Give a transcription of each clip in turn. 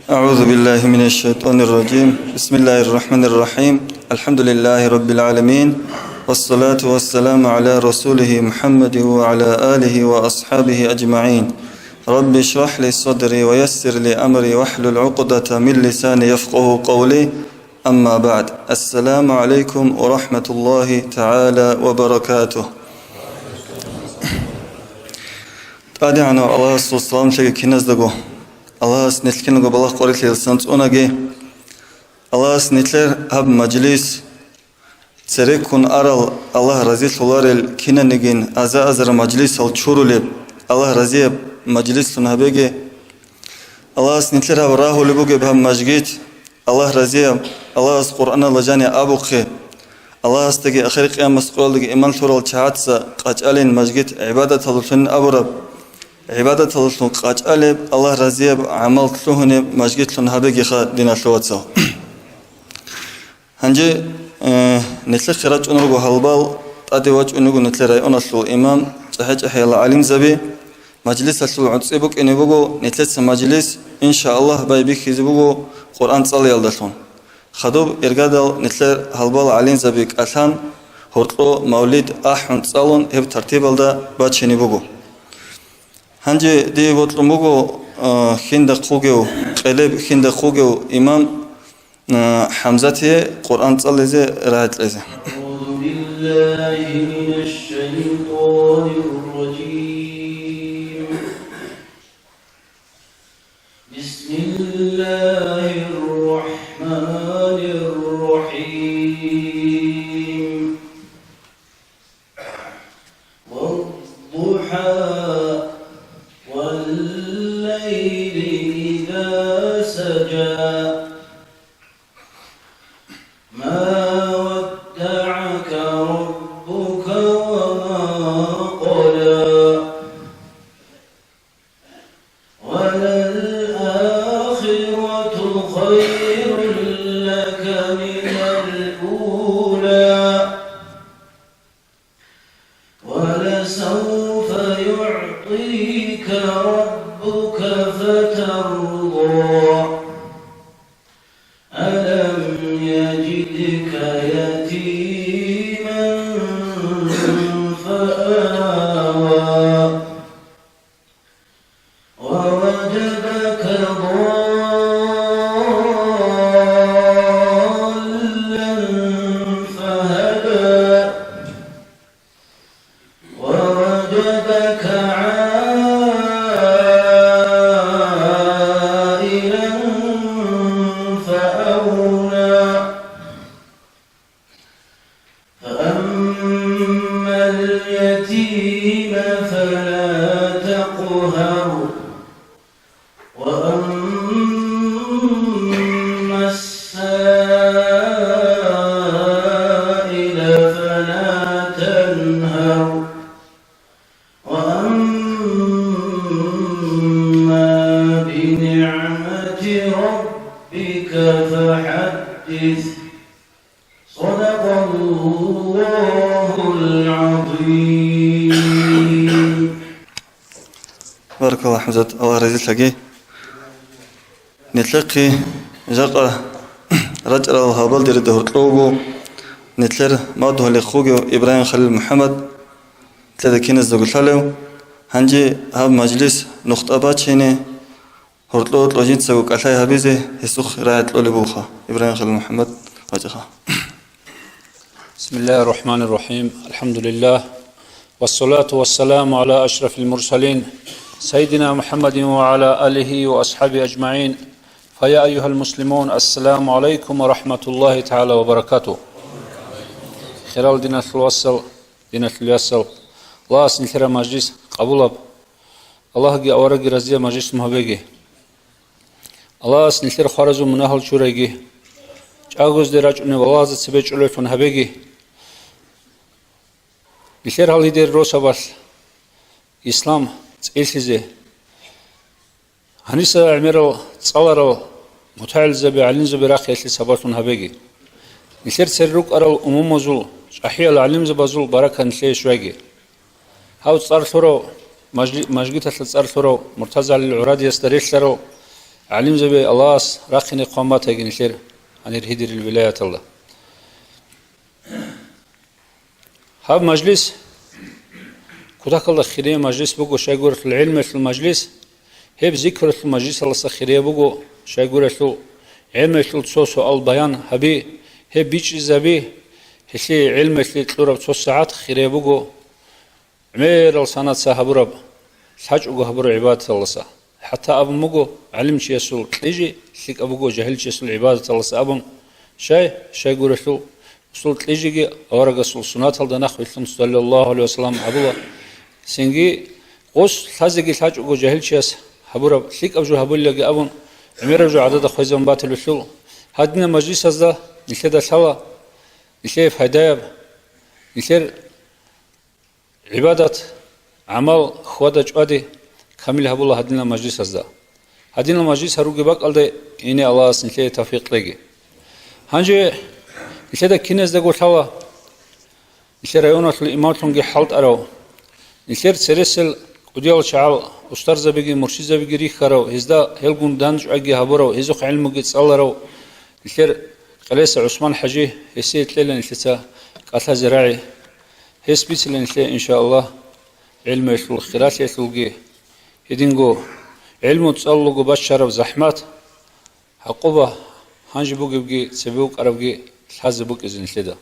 أعوذ بالله من الشيطان الرجيم. بسم الله الرحمن الرحيم. الحمد لله رب العالمين، والصلاة والسلام على رسوله محمد وعلى آله وأصحابه أجمعين. رب اشرح لي صدري ويسر لي أمري واحلل عقدة من لساني يفقه قولي. أما بعد، السلام عليكم ورحمة الله تعالى وبركاته. أدعنا الله صلى الله عليه وسلم. Allah snitkin go balaq qorit lelsant onage Allah snitler hab majlis serekun aral Allah razil olarel kinanigin azar majlis al churuleb Allah razib majlis sunhabege Allah snitler hab rahul buge bham majgit Allah razib Allah Qur'an lajani abuqi Allah astagi akhir qiyam masqoldagi iman tural chaatsa qacalin majgit ibadat alsun aburab عبادة الله قاج ألب الله رزيب عمل تلوهن مجد لون هبجي خا دينا شواتسو هنجي نتلخ خراج أنوجو هالبال أديواج أنوجو نتلري أناسلو إمام تحج أحيال عليم زبي مجلس أسلو عصيبك إنبوجو نتلس مجلس إن شاء الله بايبيك يزبوجو قرآن صلي يالدلون خدوب إرجادل نتلر هالبال عليم زبيك أثان هرتلو مولد أحن صالون هب ترتيب الدا باتشيني بوجو هنجي دي بطلموغو خند خوغو قلب خند خوغو إمام حمزة قرآن صلى رات لزه أعوذ بالله من الشيطان الرجيم بسم الله الرحمن الرحيم والضحى والليل إذا سجى ما ودعك ربك وما قلى وللآخرة خير لك من الأولى ولسوف يعطيك ربك فترضى ألم يجدك يتيما فآوى ووجدك ضالا فهدى ووجدك عائلا فأغنى فأما اليتيم فلا تقهر وأما السائل فلا تنهر وأما بنعمة ربك فحدث صدق الله العظيم. بارك الله حمزة الله رزيل لقي نتلقي جاقة رجل الهابل دير دهور طلوبو نتلر ماده لخوغو إبراهيم خليل محمد تلذا كينز دقل حلو هنجي هاب مجلس نقطة باتشيني هرطلو تلوجين تساقو كالحي هابيزي يسوخ راية لولبوخا إبراهيم خليل محمد واجخا. بسم الله الرحمن الرحيم. الحمد لله والصلاة والسلام على أشرف المرسلين سيدنا محمد وعلى آله وأصحابه أجمعين. فيا أيها المسلمون السلام عليكم ورحمة الله تعالى وبركاته. خلال دينة الوصل دينة الوصل الله سنتر مجلس قبولب الله جي أورج رزية مجلس مهبجي الله سنتر خارج مناهل شورجي جاغوز دراج أن والله سبج ألفون هبجي بخير هالي دير روسابال إسلام إلتزي هنيسا عمرو صالرو متعال زبي علين زبي راقي سبارتون هبجي بخير سرق أرو أمم زول أحيا العلم زبازول بركة نتلي شوية هاو صار ثرو مجلس تصار ثرو مرتزع للعراد يستريح ثرو علم زبي الله رخني قامات هجنشر عن الهدر الولاية الله هاب مجلس كتاك الله خيرية مجلس بقو شايقورة العلم في المجلس هب ذكرة المجلس الله سخيرية بقو شايقورة علم في تصوص البيان هبي هب بيش زبي هسي علم في تلورب تصوص ساعات خيرية بقو عمير السنة ساهبورب سحج أقو هبور عبادة الله سا حتى أبو مقو علم شي يسول تليجي سيك أبو جهل شي يسول عبادة الله سا أبو شايقورة سول تليجي أورغ سول سنات هل دناخ ويسلم صلى الله عليه وسلم عبوه سنجي قوس ثازجي سحج أقو جهل شي يس هبورب سيك أبو هبول لقي أبو عمير أبو عدد خويزم باتل وسول هادنا مجلس هذا نشهد سوا نشيف هدايا نشير عبادة عمل خوادة جوادي كامل هبولا هادنا مجلس هذا هادنا مجلس هروجي بق على إني الله سنشي توفيق لقي هنجي نشهد كنيز دقول سوا نشير رأيونا الإمام تونجي حالت أرو نشير سرسل وديال شعال أستار زبيجي مرشد زبيجي ريخ كارو هزدا هلقون دانج أجي هبورو هزوق علم جيت صالرو نشير قليس عثمان حجي هسيت ليلة نشتا قطع زراعي هس بيت لنشتا إن شاء الله علم يشلو خلاص يشلوجي يدينجو علم تصلوا بشر وزحمات عقوبة هنجي بوجي بجي سبوك أربجي حز بوك إذن شدا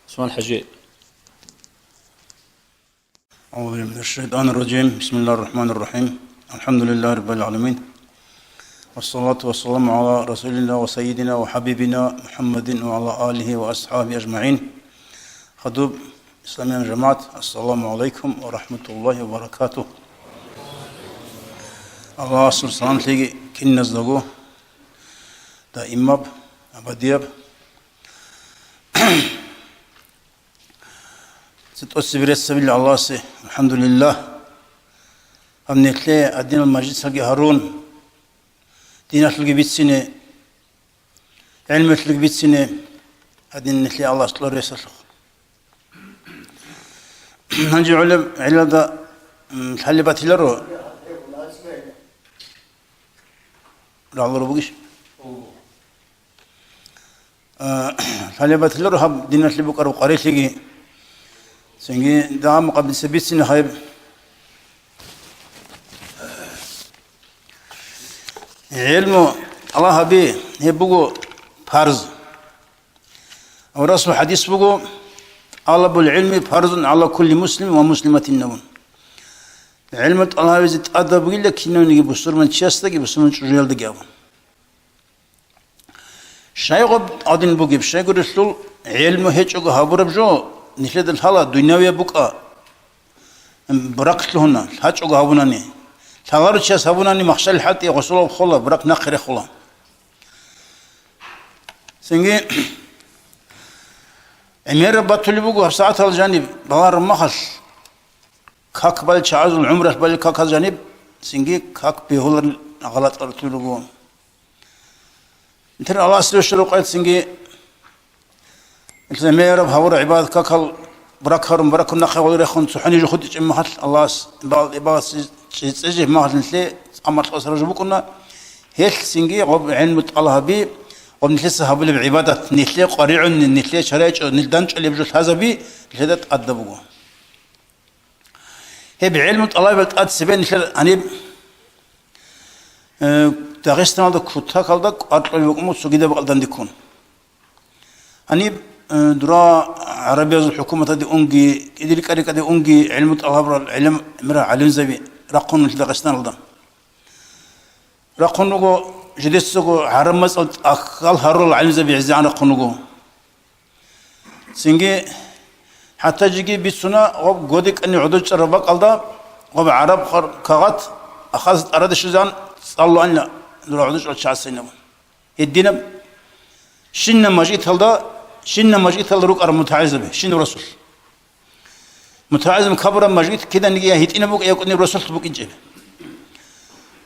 عثمان حجي أعوذ بالله من الشيطان الرجيم بسم الله الرحمن الرحيم الحمد لله رب العالمين والصلاة والسلام على رسول الله وسيدنا وحبيبنا محمد وعلى آله وأصحابه أجمعين خدوب إسلامي جماعة السلام عليكم ورحمة الله وبركاته الله صلى الله عليه وسلم كن نزدقو دا إماب أبدياب ستوسبرت سبيل الله سي الحمد لله أمنيتلي الدين المجيد سلقي هارون دينات لقي بيتسيني علمت لقي بيتسيني الدين نتلي الله صلى الله عليه وسلم هنجي علم دا الحلي باتيلرو لا الله ربوكش الحلي باتيلرو هب دينات لي بكر وقريت لقي سنجي دام قبل 7 سنين خايب علمه الله به يبغو فرض أو رسول حديث بغو طلب العلم فرض على كل مسلم ومسلمة نون علم الله يزيد أدب قيل لك إنه نجيب بسر من شياسته جيب بسر من شجيل دقيقة شيء قب أدين بجيب شيء قد رسول علمه هيك أجو هبرب جو نشيد الحلا دنيوية بقى بركت لهنا هاج أجو هبوناني ثغر شيء هبوناني مخشل حتى يغسله خلا برك نخره خلا سنجي أمير بطل بقى ساعة الجانب بغار مخش كاك بال شعاز العمرة بال كاك الجانب سنجي كاك بيهول غلط أرتلو بقى مثل الله سلوش رقعت سنجي مثل أمير بهور عباد كاكل بركهم بركون نخي ولا يخون سحني جخد جم محل الله بعض سجيه محل نسلي أمر أسر جبكنا هيك سنجي غب علم الله بي وبنحسها هبل بعبادة نسلي قريع نسلي شرائع نلدنش اللي بجوز هذا بي لهذا تأدبوا هي بعلم الله بلتأد سبين نسلي أني تغيستنا هذا كتها كذا أطلع يقوموا سجدا بقدر ديكون أني درا عربية الحكومة تدي أنجي كذي كذي كذي أنجي علم الله علم مرا علم زبي رقون تغيستنا هذا رقون نقول جديسكو حرم مسألة أقل هرول علم زبي عزيان رقون نقول سنجي حتى جيجي بيسونا غب جودك أني عدوش ربك الله غب عرب كغت أخذت أراد الشجان صلوا أن درا عدوش على شعب سينما الدين شن مجيء هذا شن مجيء هذا روك أرم متعزز به شن رسول متعزز كبر مجيء كذا نجي هيت إن بوك يكون الرسول بوك إنجيل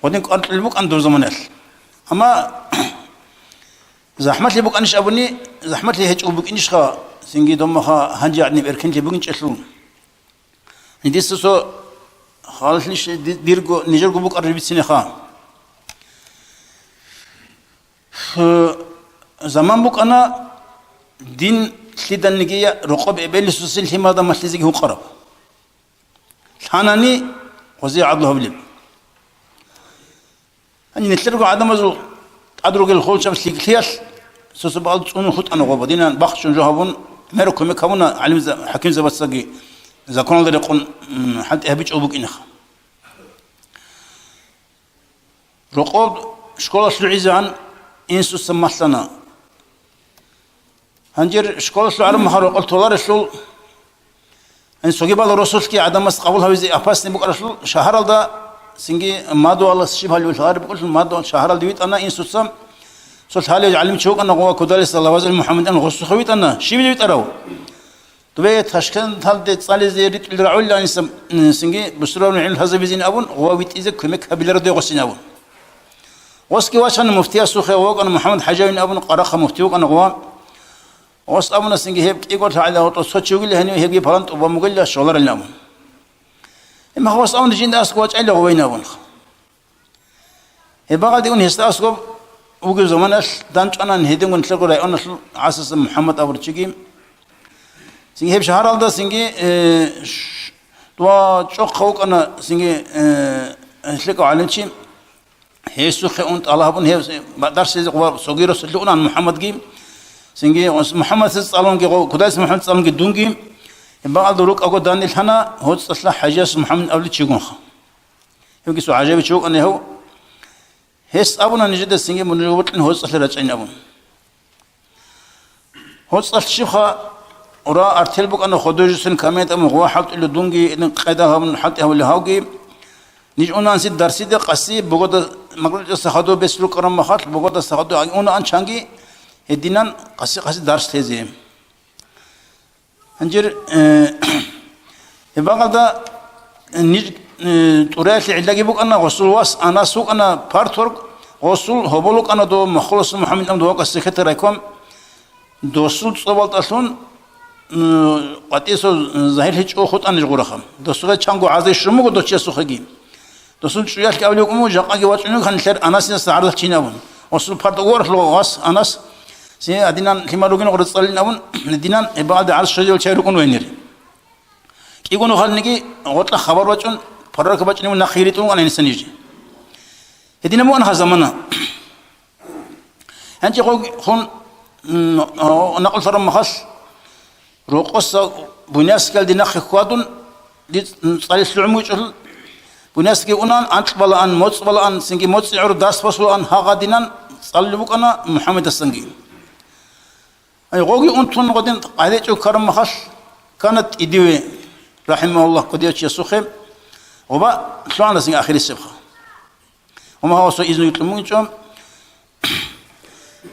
ودين قرط البوك عند زمانه أما زحمة لي بوك أنش أبني زحمة لي هيج بوك إنش خا سنجي دمها هنجي عدني بيركن لي بوك إنش أسلون ندي سو خالص ليش ديرجو نيجرجو بوك أربعة سنة خا زمان بوك أنا دين سيدان نجيا رقب إبلي سوسيل هما ما سلزق هو قرب حناني وزي عبد الله أني نتلقى عدم زو أدرك الخول شمس ليكلياس سوسبال تونو خط أنا غبدينا بخشون جهابون ميركم كمونا علم حكيم زبصقي زكون الله يقول حتى أبيج أبوك إنخ رقب شكول سلعيزان إنسو سمحلنا هنجر شكول سلعرم مهارو قلت الله رسول أن سوجي بعض الرسول كي عدم قبولها وزي أباس نبوك رسول شهر الله سنجي مادو الله شبه الوالد بقول مادو شهر الدويت أنا إنسو سم صلت حالي علم شوك أنا قوة كدالي صلى الله عليه وسلم محمد أنا غصو خويت أنا شي بدويت أراو تبي تشكن هل تصالي زيرت الرعول أن سنجي بسرون عين الحزب زين أبون قوة ويت إذا كمك هبل ردي غسين أبون واسكي واشان مفتي السوخي ووق أنا محمد حجاوين أبون قرخ مفتيوك أنا قوة واس أبونا سنجي هيب يقول تعالى وتصوت شو قلي هني هيب يفرنت وبمقول له شغلر النامون إما هو واس أبونا جين داس قوة على غوين أبون يبقى قاعد يقول هستاس قب وقف زمانش دانش أنا نهدم ونتلقى رأي أنا عسس محمد أبو رشيقيم سنجي هيب شهر هذا سنجي توا شق خوك أنا سنجي نتلقى على شيء هي سوخ أنت الله بون هي درس قوة صغيرة سلونا عن محمد جيم سنجي محمد سالون كي كداس محمد سالون كي دونجي بعض دروك أقول داني الحنا هو تصلح حاجة محمد أولي تشيقون خا يمكن سو عجيب تشوق أنه هو هس أبونا نجد سنجي من الوقت إنه هو تصلح رجعين أبون هو تصلح شيخا ورا أرتل بق أنه خدوج سن كميت أم هو حط إلى دونجي إن قيدا هم حط هو اللي هاوجي نيجونا نسيت درسي ده قصي بقول مقولة استخدو بسلوك كرام مخاط بقول استخدو أنا أن شانجي هدينان قصي درس تزيم انجر يبقى ده نيج توريت العلاج بوك انا غسول واس انا سوق انا بارتورك غسول هبولك انا دو مخلص محمد ام دو قصي كتركم دوسول صوبالت اصلا قطيسو ظاهر هيك اخوت ان جغرخم دوسول چانغو عزي شمو دو تشسو خگي دوسول شويات كاوليكم جاقاگي واچنو كان خير انا سين سعر تشيناون غسول بارتور واس اناس سي أدينان كما لقينا قرص صلينا أبون أدينان بعد عرض شجوا شيركون وينير يقولون خلني قلت خبر بتشون فرق بتشون من نخيرتهم أنا إنسان يجي أدينا مو أنا زماننا أنت خون نقل فرم مخص رقص بناس قال دي نخ خوادون دي صار يسلعوا وجهل بناس كي أنان أنت بلا أن موت بلا أن سنجي موت يعور داس فصل أن هاga دينان صلوا بك أنا محمد السنجي أي غوغي أنتون قدين قاعدة كرم مخص كانت إديوه رحمه الله قديش يسوخهم وبا شو عنا سين آخر السبخة وما هو سو إذن يطلمون جم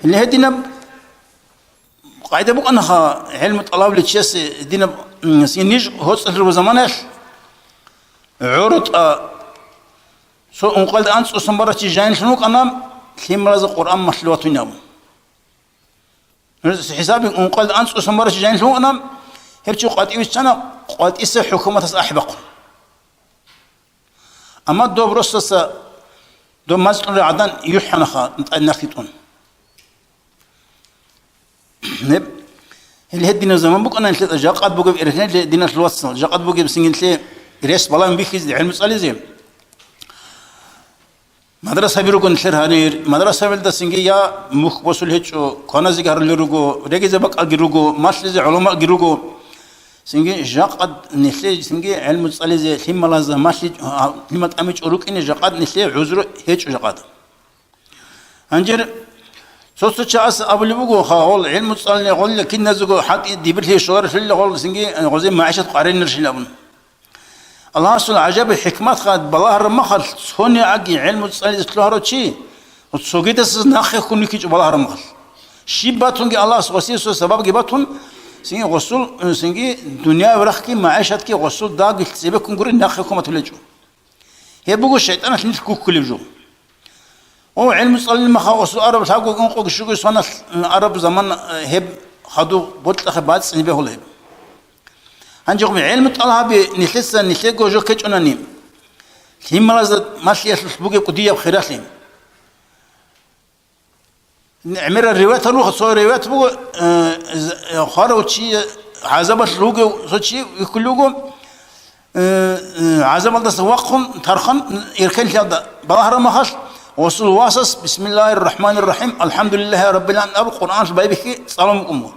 اللي هدينا قاعدة بق أنها علم طلاب للشيس دينا سينيج هو صدر بزمانش عرض سو انقلد أنس وسمبرة جاين شنوك أنا كم رز القرآن مخلوط نام حسابي انقلد أنس وسمبرة جاين شنوك أنا هرتشو قد يوسنا قد يس حكومة أحبق أما دو برصص دو مسؤول عدن يحنخا نخيتون نب اللي هدينا زمان بق أنا نسيت جاقد بقى إرهن دينا الوصل جاقد بقى بسنجن لي ريس بلان بيخز علم مسألة زين مدرسة بيروكون خير هنير مدرسة بلد سنجي يا مخ بوصل هيتشو كنازي كارل يروجو رجز بق أجروجو ماشلز علماء جروجو سنجي جاقد نسلي سنجي علم مسألة زي ثم لازم ماشي لما تأمج أروك إن جاقد نسلي عذر هيتشو جاقد أنجر سوسو شاس أبلي بقول خاول علم مسألة قول لكن نزقو حق دبل هي شوار في اللي قول سنجي غزي معيشة قارين نرشل أبن الله سبحانه عجب حكمات خد بالله رمخل سوني عقي علم مسألة إسلوهرو شيء وتسوقي تسز ناخي كوني كيج بالله رمخل شي باتونجي الله سبحانه سبب جباتون سنجي غسول سنجي دنيا ورخكي معيشتكي غسول داق سيبكم قرين ناخي كوما تلجو هي بقول الشيطان تنيت كل جو او علم مسألة ما خاص عرب تاقو كنقو شو سنة عرب زمان هب خدو بطل خبات سني به هلا هنجيكم علم طلها بنحس نحلقو جو كج أنانيم هم مرز ماشي يسلس بوجي قدية بخيراتهم عمر الروايات روح صور روايات بو خارو شيء عزبت لوجو صوتشي يكلوجو عزبت سواقهم ترخن يركن هذا بظهر مخش وصل واصص بسم الله الرحمن الرحيم الحمد لله رب العالمين أبو القرآن بايبك صلامكم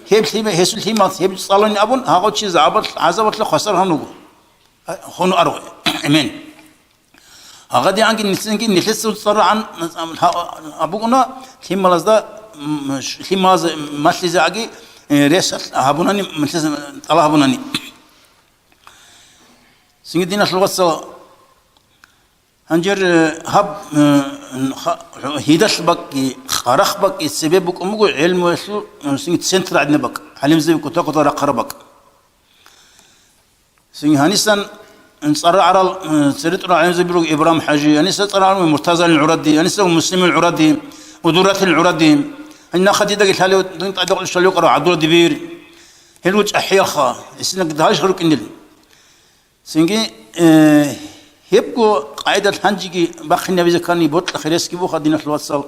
هيب ثيمة هيسول ثيمة هيب صلوني أبون هاقول شيء عزبت لخسر هنوجو خنو أروي أمين هغادي عنك نسنجي نحس صار عن أبونا ثيم ملازدا ثيم ماز ماشي زاجي ريس هابوناني مثل الله هابوناني سيدنا شلوت صل هنجر هب هيدش بق خرخ بق السبب بق أمو علم وشو سيد سنتر عندنا بق علم زي كتاك وترى قربك سيد هنيسان نصر على سيرتنا علم زي بيروق إبراهيم حاجي هنيسان صار على مرتزا العردي هنيسان مسلم العردي ودورة العردي أنا خديت قلت هلا دون تعدق الشلو قرأ عدول دبير هلوج أحيا خا السنة قد هاش خلق إنل سنجي هيبقوا قاعدة هنجي باخي النبي ذكرني بوت خلاص كيبو خدينا في الواتساب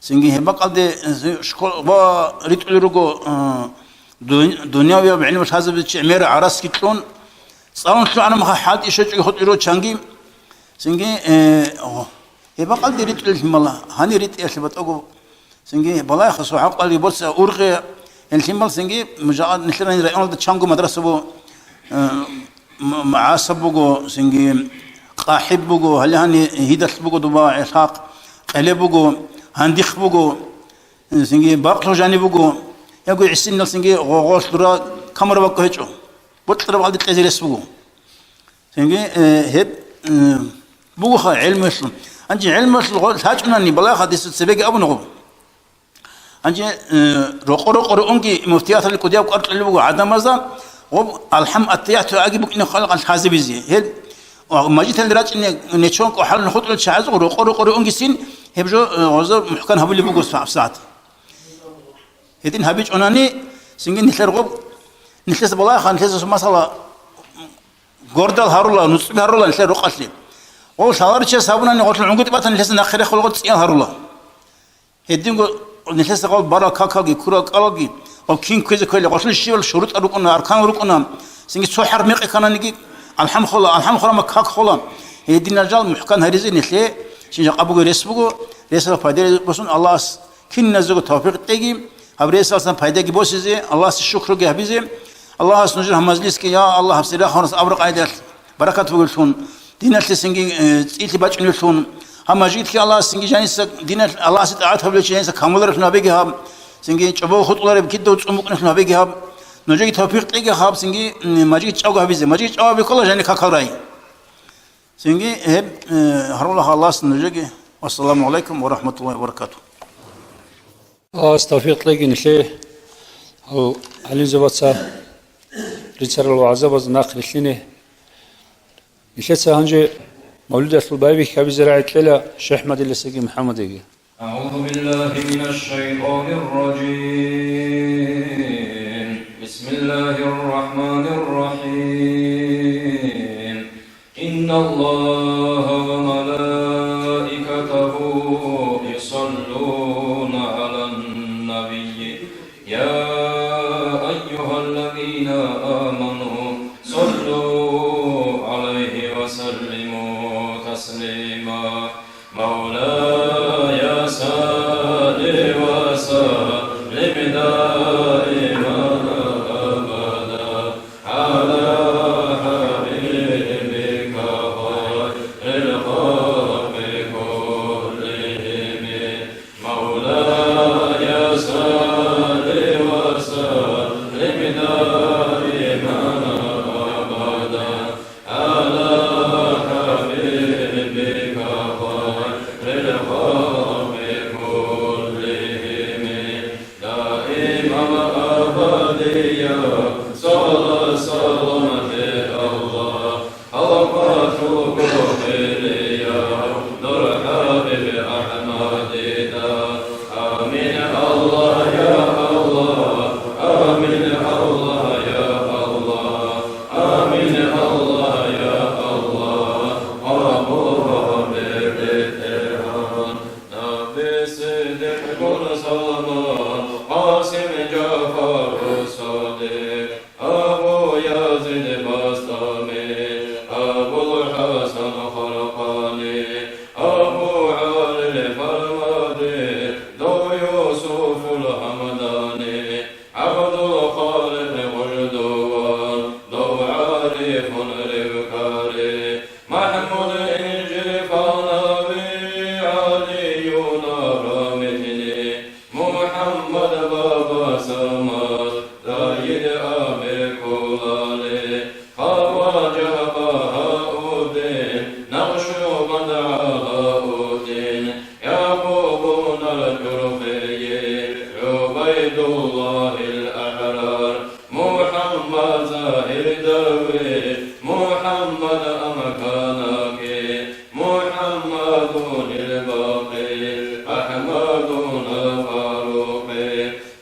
سنجي هبقى قد شكل با ريت لرجو دنيا ويا بعلم مش هذا بتشعمر عرس كتلون صارون شو أنا ما حد إيش يخد يرو تشانجي سنجي هبقى قد ريت للملا هني ريت إيش بتأجو سنجي بلاي خصو حق اللي بس أورغي الحمل سنجي مجرد نحن رأينا تشانجو مدرسة بو معاصب بو سنجي قاحب بو هل هني هيدش بو دبا عشاق قلب بو هندخ بو سنجي باقلو جاني بو يقول عسين سنجي غوغوش درا كاميرا بكو هيجو بطلب على التزيرس بو سنجي هب بو خا علم مسلم أنجي علم مسلم هاجنا ني بلاي خديس سبيك أبو نغو أنجي رقر أنجي مفتيات اللي كديا وقرط اللي بقول عدم مزا والحم التيات أجيبك إنه خلق الحازب زي هل وما جيت اللي راج إني نشونك وحال نخط الشعز رقر أنجي سين هبجو غزر محكان هبل اللي بقول ساعات هدين هبيج أناني سنجين نحلر غب نحلس بلاي خان نحلس مثلا جوردل هارولا نصب هارولا نحلر رقصلي وشاور شيء سابونا نقول العنقود باتن نحلس نأخره خلقت سيان هارولا هدين نحس قال برا كاكاجي كورا كالاجي أو كين كذا كله قصل الشيء والشروط أروكنا أركان أروكنا سنجي سحر ميق كنا نجي الحم خلا ما كاك خلا هدين الرجال محكان هريزي نحلي شنج أبوه رسبوه رسالة فايدة بسون الله كين نزوج توفيق تيجي هبرسالة فايدة بوسيزي الله الشكر جهبيزي الله سنجر همزليس كي يا الله بسيرة خلاص أبرق عيدات بركة بقولون دين السنجي إيتي باتشون يلون هم جيت كي الله سنجي جانيس دين الله ستعات هبل جانيس كامل رفنا بيجي سنجي شباب خطوة ربكيد دوت أمك رفنا بيجي نجي توفيق تيجي سنجي ما جيت شاو هبيزه ما جيت شاو بكل جاني كاكراي سنجي هب الله سنجي والسلام عليكم ورحمة الله وبركاته. استوفيق تلاقي نشي أو علي زبطة رجال الوعزة بز ناقل الثاني نشي سهنجي مولود البايبي كابي زراعة ليلة شيخ أحمد اللسقي محمد يجي. أعوذ بالله من الشيطان الرجيم بسم الله الرحمن الرحيم إن الله وملائكته يصلون على النبي يا أيها الذين آمنوا صلوا عليه وسلموا تسليما مولاي صل وسلم دائما أبدا على حبيبك خير الخلق كلهم مولاي صل وسلم دائما أبدا على حبيبك خير الخلق كلهم دائما أبديا صلى سلامة الله حلقات كفريا نور حبيب أحمدنا آمين الله يا الله آمين الله يا محمد زاهر دوي محمد أمكانك محمد الباقي أحمد الفاروق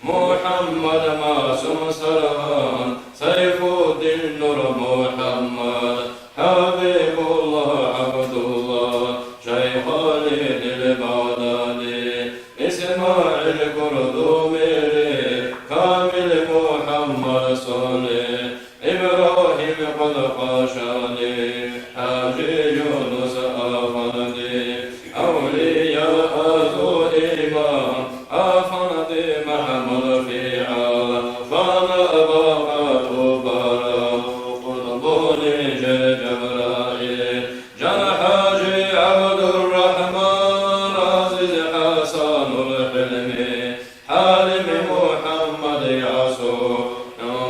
محمد معصوم سرهان سيف الدين نور محمد حبيب الله عبد الله شيخ خالد البغدادي إسماعيل قردومي كامل محمد صالح إبراهيم قد قاشاني حاجي يونس أفندي أولياء ذو إمام أفندي محمد في عالم فانا باقات برا قطبوني جبرائيل جاء حاجي عبد الرحمن عزيز حسن الحلمي حالم محمد يعصر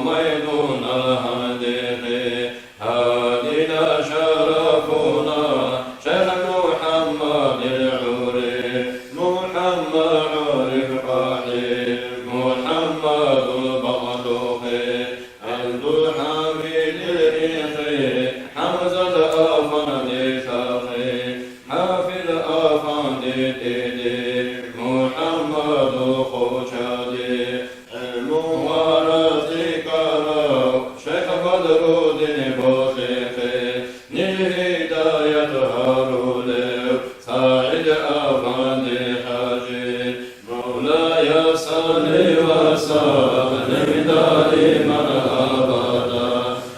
ميدون الهندي هادنا شرفنا شيخ محمد العوري محمد عارف قاحي محمد البغدوخي عبد الحميد الإخي حمزة أفندي ثاقي حافظ أفندي تيدي محمد الخوشادي الموارثي كارو شيخ بدر الدين بوخيخي نهداية هارولي سعيد أفندي حاجي مولاي صل وسلم دائما أبدا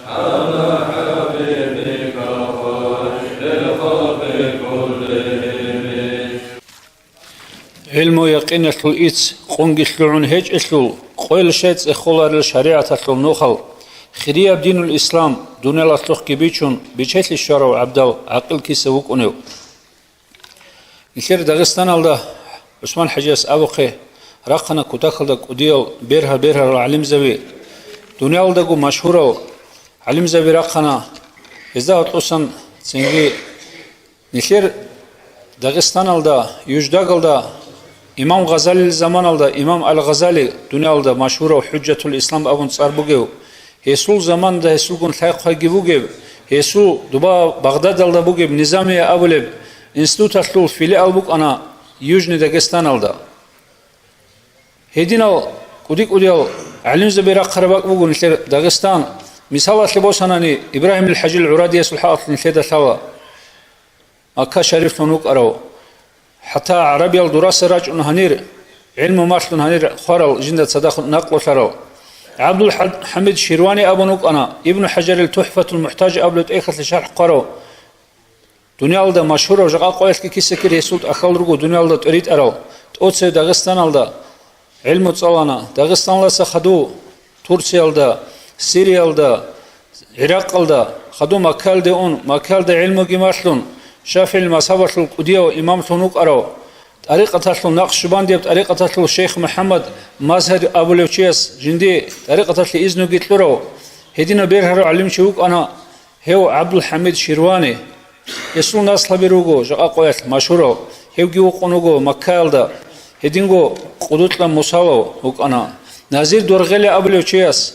على حبيبك خير الخلق كلهم علم يقين اسلو إيتس قنق سلعون هج اسلو قويل شيتس إخولار الشريعة اسلو نوخل خرياب دين الإسلام دون الأسلوخ كبيرون بيشيت الشارع عبدال عقل كيسوك أنيو نشير داغستان الله عثمان حجاس أبوقي رقنا كتاخل دا قديل بيرها العلم زبي دنيا الدقو مشهورة علم زبي رقنا إذا أطلسان سنجي نشير داغستان الله يجداغ الله إمام غزالي الزمان الله إمام الغزالي دنيا الله مشهورة حجة الإسلام أبون صاربوغيو هيسول زمان ده هيسول كن ثايق خايقبوغيو هيسول دبا بغداد الله بوغيب نظامي أوليب إنستوت أسلول فيلي ألبوك أنا يوجني داغستان الله هيدينا كوديك أوديال علم زبيرا قرباك بوغو نشير داغستان مثال أسلبوساناني إبراهيم الحجي العرادي سلحاق نشير ثاوا مكة شريف تنوك أرو حتى عربي الدراسة راج هنير علم مارس هنير خارل جندة صداق نقل شرو عبد الحميد شيرواني أبو نوك أنا ابن حجر التحفة المحتاج أبلت إخت لشرح قرو دنيا الدا مشهور وجقا قويس كي سكر يسود أخل رجو دنيا الدا تريد أرو تأتي داغستان الدا علم تصالنا داغستان لا سخدو تركيا الدا سوريا الدا العراق الدا خدو مكال ده أون مكال ده علم جماشلون شاف المذهب القديو إمام تنوك أرو طريقة تسلو نقشبان ديب طريقة تسلو الشيخ محمد مظهر أبو لوتشيس جندي طريقة تسلو إذنو جيتلورو هدينا بيرهرو علم شوك أنا هو عبد الحميد شيرواني يسلو ناس لبيروغو جاء قويت مشهورو هو جيو قنوغو مكال دا هدينغو قدوتلا مسالو وك أنا نازير دورغيلي أبو لوتشيس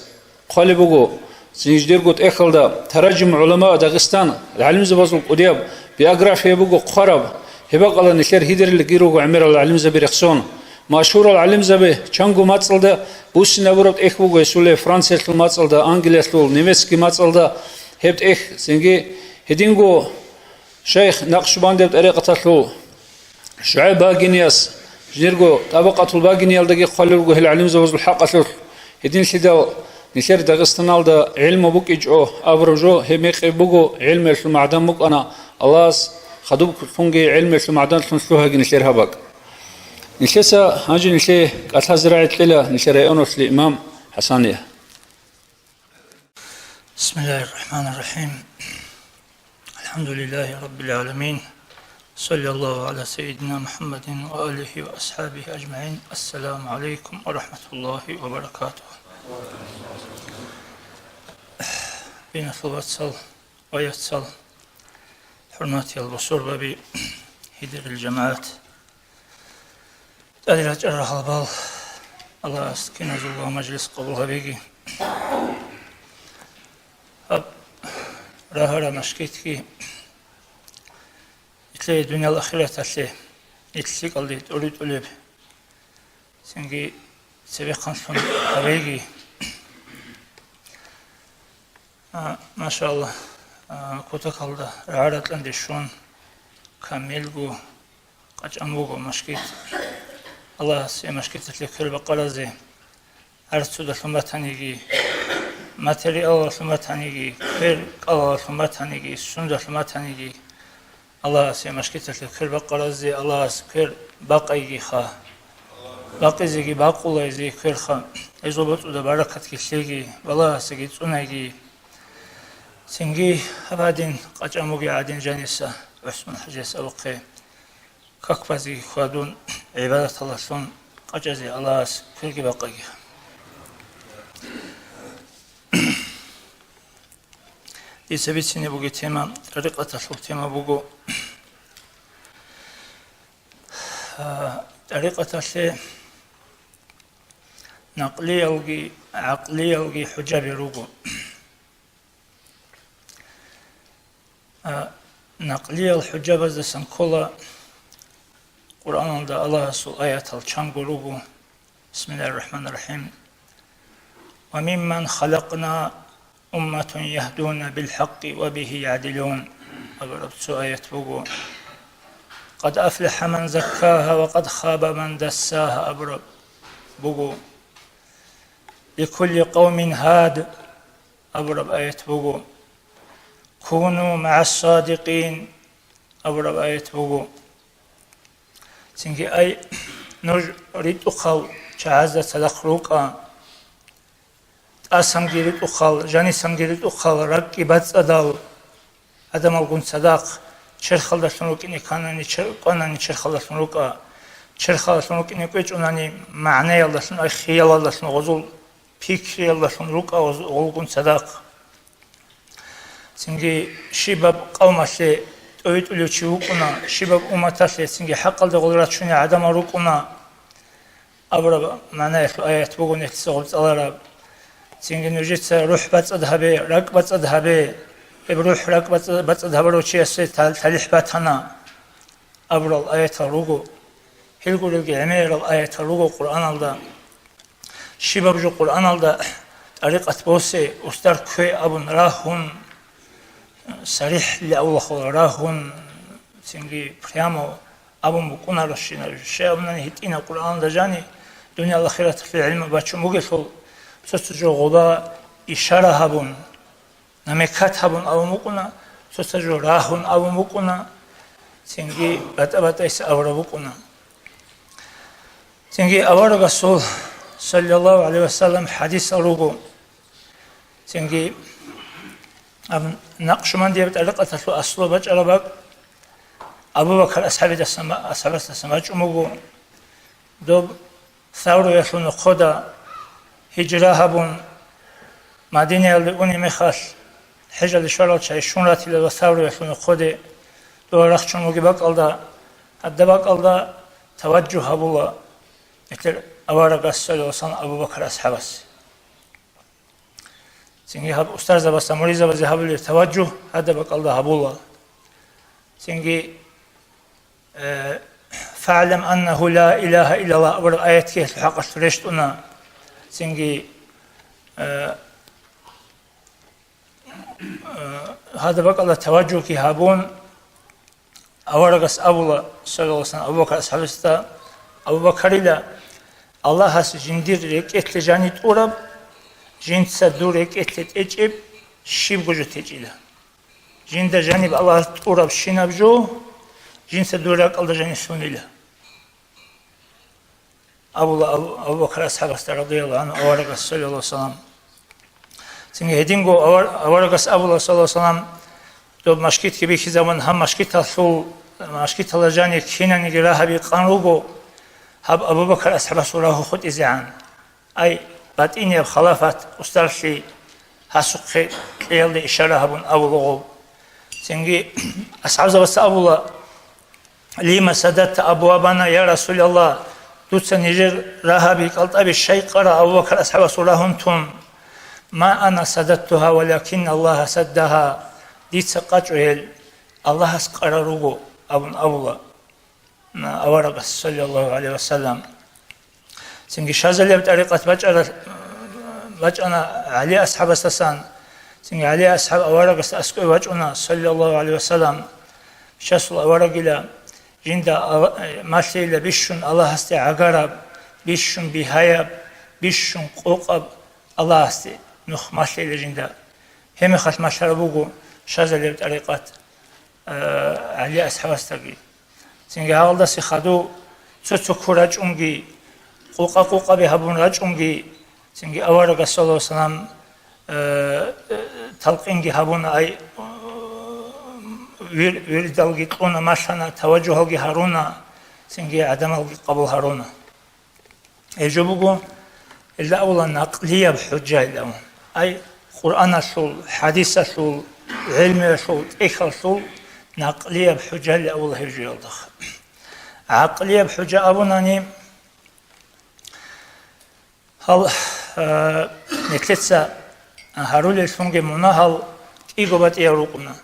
قالبوغو سنجدير قد إخل دا ترجم علماء داغستان العلم زبازل قديب بيوغرافيا بوغو قرب هبق الله نشير هيدر اللي جيروغو عمير العلم زبي رخصون مشهور العلم زبي چانگو ماتسل دا بوس نبرد إخ بوغو يسولي فرانسي اسل ماتسل دا انجلي اسل نيمسكي ماتسل دا هبت إخ سنجي هدينغو شيخ نقشبان دي بطريقة اسلو شعيب باقينياس جنيرغو طبقة الباقينيال داقي خالرغو هل العلم زبازل الحق اسل هدين شدا نشير داغستان دا علم بوك إجعو أبرجو هميق بوغو علم المعدن بوك أنا الله خدوب فنجي علم المعدن تنسلوها نشير هباك نشيسا هاجي نشي قتل زراعة ليلة نشير يونس الإمام حسانية بسم الله الرحمن الرحيم الحمد لله رب العالمين صلى الله على سيدنا محمد وآله وأصحابه أجمعين السلام عليكم ورحمة الله وبركاته بين صل ويتصل حرمات البصور بابي هدر الجماعات تأدير جرح البال الله أسكن الله مجلس قبولها بيجي rahara mashkitki itle dünyal ahiret atle itlik aldı orit ölüp sengi sevekhan son havegi maşallah kota kaldı rahatlandı şu an kamilgu kaç amugo mashkit Allah se mashkit atle kır bakarazi arsuda sumatanigi material sumatanigi kır kala sumatanigi sunda sumatanigi Allah se mashkit atle kır bakarazi Allah kır baqaygi kha baqizigi baqulayzi kır kha ezobot da barakat kişigi Allah se gitsunagi sengi havadin kaç amugi adin janisa Osman Hajes Avuqi kakvazi khadun ibadat Allah son qajazi Allah kırgi baqaygi İsebitsini bu tema tariqatasıl tema bu tariqatası naqliyalgi aqliyalgi hujabi rugu naqliyal hujabazda sankola Kur'an'da Allah sul ayet al çangurugu Bismillahirrahmanirrahim ve mimmen halakna ummetun yahduna bil haqqi ve bihi ya'dilun Rabsu ayet bugu قد أفلح من زكاها وقد خاب من دساها أبرب بقو لكل قوم هاد أبرب آية بقو كونوا مع الصادقين أبرب آية بقو سنجي أي نريد أخل شعازة تلقروكا أسنجي ريد أخل جاني سنجي ريد أخل رقي بات أدال أدم القن صداق چرخالداشون رو کنی کانانی چرقانانی چرخالداشون رو که چرخالداشون رو کنی کوچ اونانی معنی یالداشون ای خیال یالداشون غزول پیکری یالداشون رو که غلقون صداق سنگی شیباب قوماشه اوید الیوچی رو کنه شیباب اومتاشه سنگی حق الده غلراتشونی عدم رو کنه ابرا معنی آیت بگون احتساق بزالارا سنگی نجیت روح بات ادهبه رق بات ادهبه بروح رك بس دبرو شيء تلح باتنا أبرال آية الرجو هلقول الجميع الآية الرجو القرآن الله شباب جو القرآن الله طريقة بوسي أستر كي أبن راهون صريح لأول راهون سنجي بريامو أبو مكونا رشينا شيء أبنا هتينا القرآن ده جاني دنيا الآخرة في العلم باتشو مجلسول سوتجو غدا إشارة هبون نمكات هبون أو مكونا سوتجو راهون أو مكونا سنجي بات إس أورا مكونا سنجي أورا رسول صلى الله عليه وسلم حديث أروجو سنجي أبن نقش من ديبت ألقى تسلو أصله بج أربك أبو بكر أصحاب السماء جمعو دوب ثور يخلون خدا هجرة هبون مدينة اللي مخاش حجة لشرط شيء شونرات اللي ثور يخلون خدا دو رخشون مجيبك الله الدبك الله توجه هبولا مثل أوارق السلو وصان أبو بكر أصحابس سنجي هب أستاذ بس مريض بس هب التوجه هذا بق الله هبولا سنجي فاعلم أنه لا إله إلا الله أول آية كيف الحق اشتريشتنا سنجي هذا بق الله توجه كي هبون أورقس أبولا صلى الله عليه وسلم أبو بكر أصحابستا أبو بكر إلى الله has jindir reketli janit urab jintsa dur reketlet ecib şib gucu tecila jinda janib Allah urab şinabju jintsa durak alda janit sunila Abu Bakr ashabasta radıyallahu anh avaragas sallallahu aleyhi ve sellem singe hedingo avaragas Abu sallallahu aleyhi ve sellem do maşkit gibi ki zaman ham maşkit asul maşkit alacani kinani girahabi qanugo هب أبو بكر أصحاب سورة خد إزعان أي بعد إني الخلافات أسترشي هسوق يلي إشارة هبون أبو لغوب سنجي أصحاب زوجة أبو الله لما سددت أبوابنا يا رسول الله دوتس نجر رهابي قلت أبي الشيء قرأ أبو بكر أصحاب سورة هنتم ما أنا سددتها ولكن الله سدها dica qačuel Allahas qararugo abun avula avaragas sallallahu aleyhi ve sellem singi şazalev tariqat bačana Ali ashabasasan singi Ali ashab avaragas askoy bačuna sallallahu aleyhi ve sellem şasul avaragila jinda maşleyle bişun Allah hasti agarab bişun bihayab bişun qoqab Allah hasti nuh maşleyle jinda hemi xas maşarabugo şazalev tariqat Ali ashabastagi singi ağılda sixadu çoçoku raçungi qoqa behabun raçungi singi avaraga sallallahu aleyhi ve sellem talqingi habun ay virdalgi quna maşana tavajjuhalgi haruna singi adamalgi qabul haruna ejobugu illa awla naqliya bihujja illa ay Kur'an asul hadis asul ilmi asul ikh asul نقلية بحجة لأول هجي الله عقلية بحجة أبوناني هل نتلتسا هارول الفنجي مناهل إيقوبات يروقنا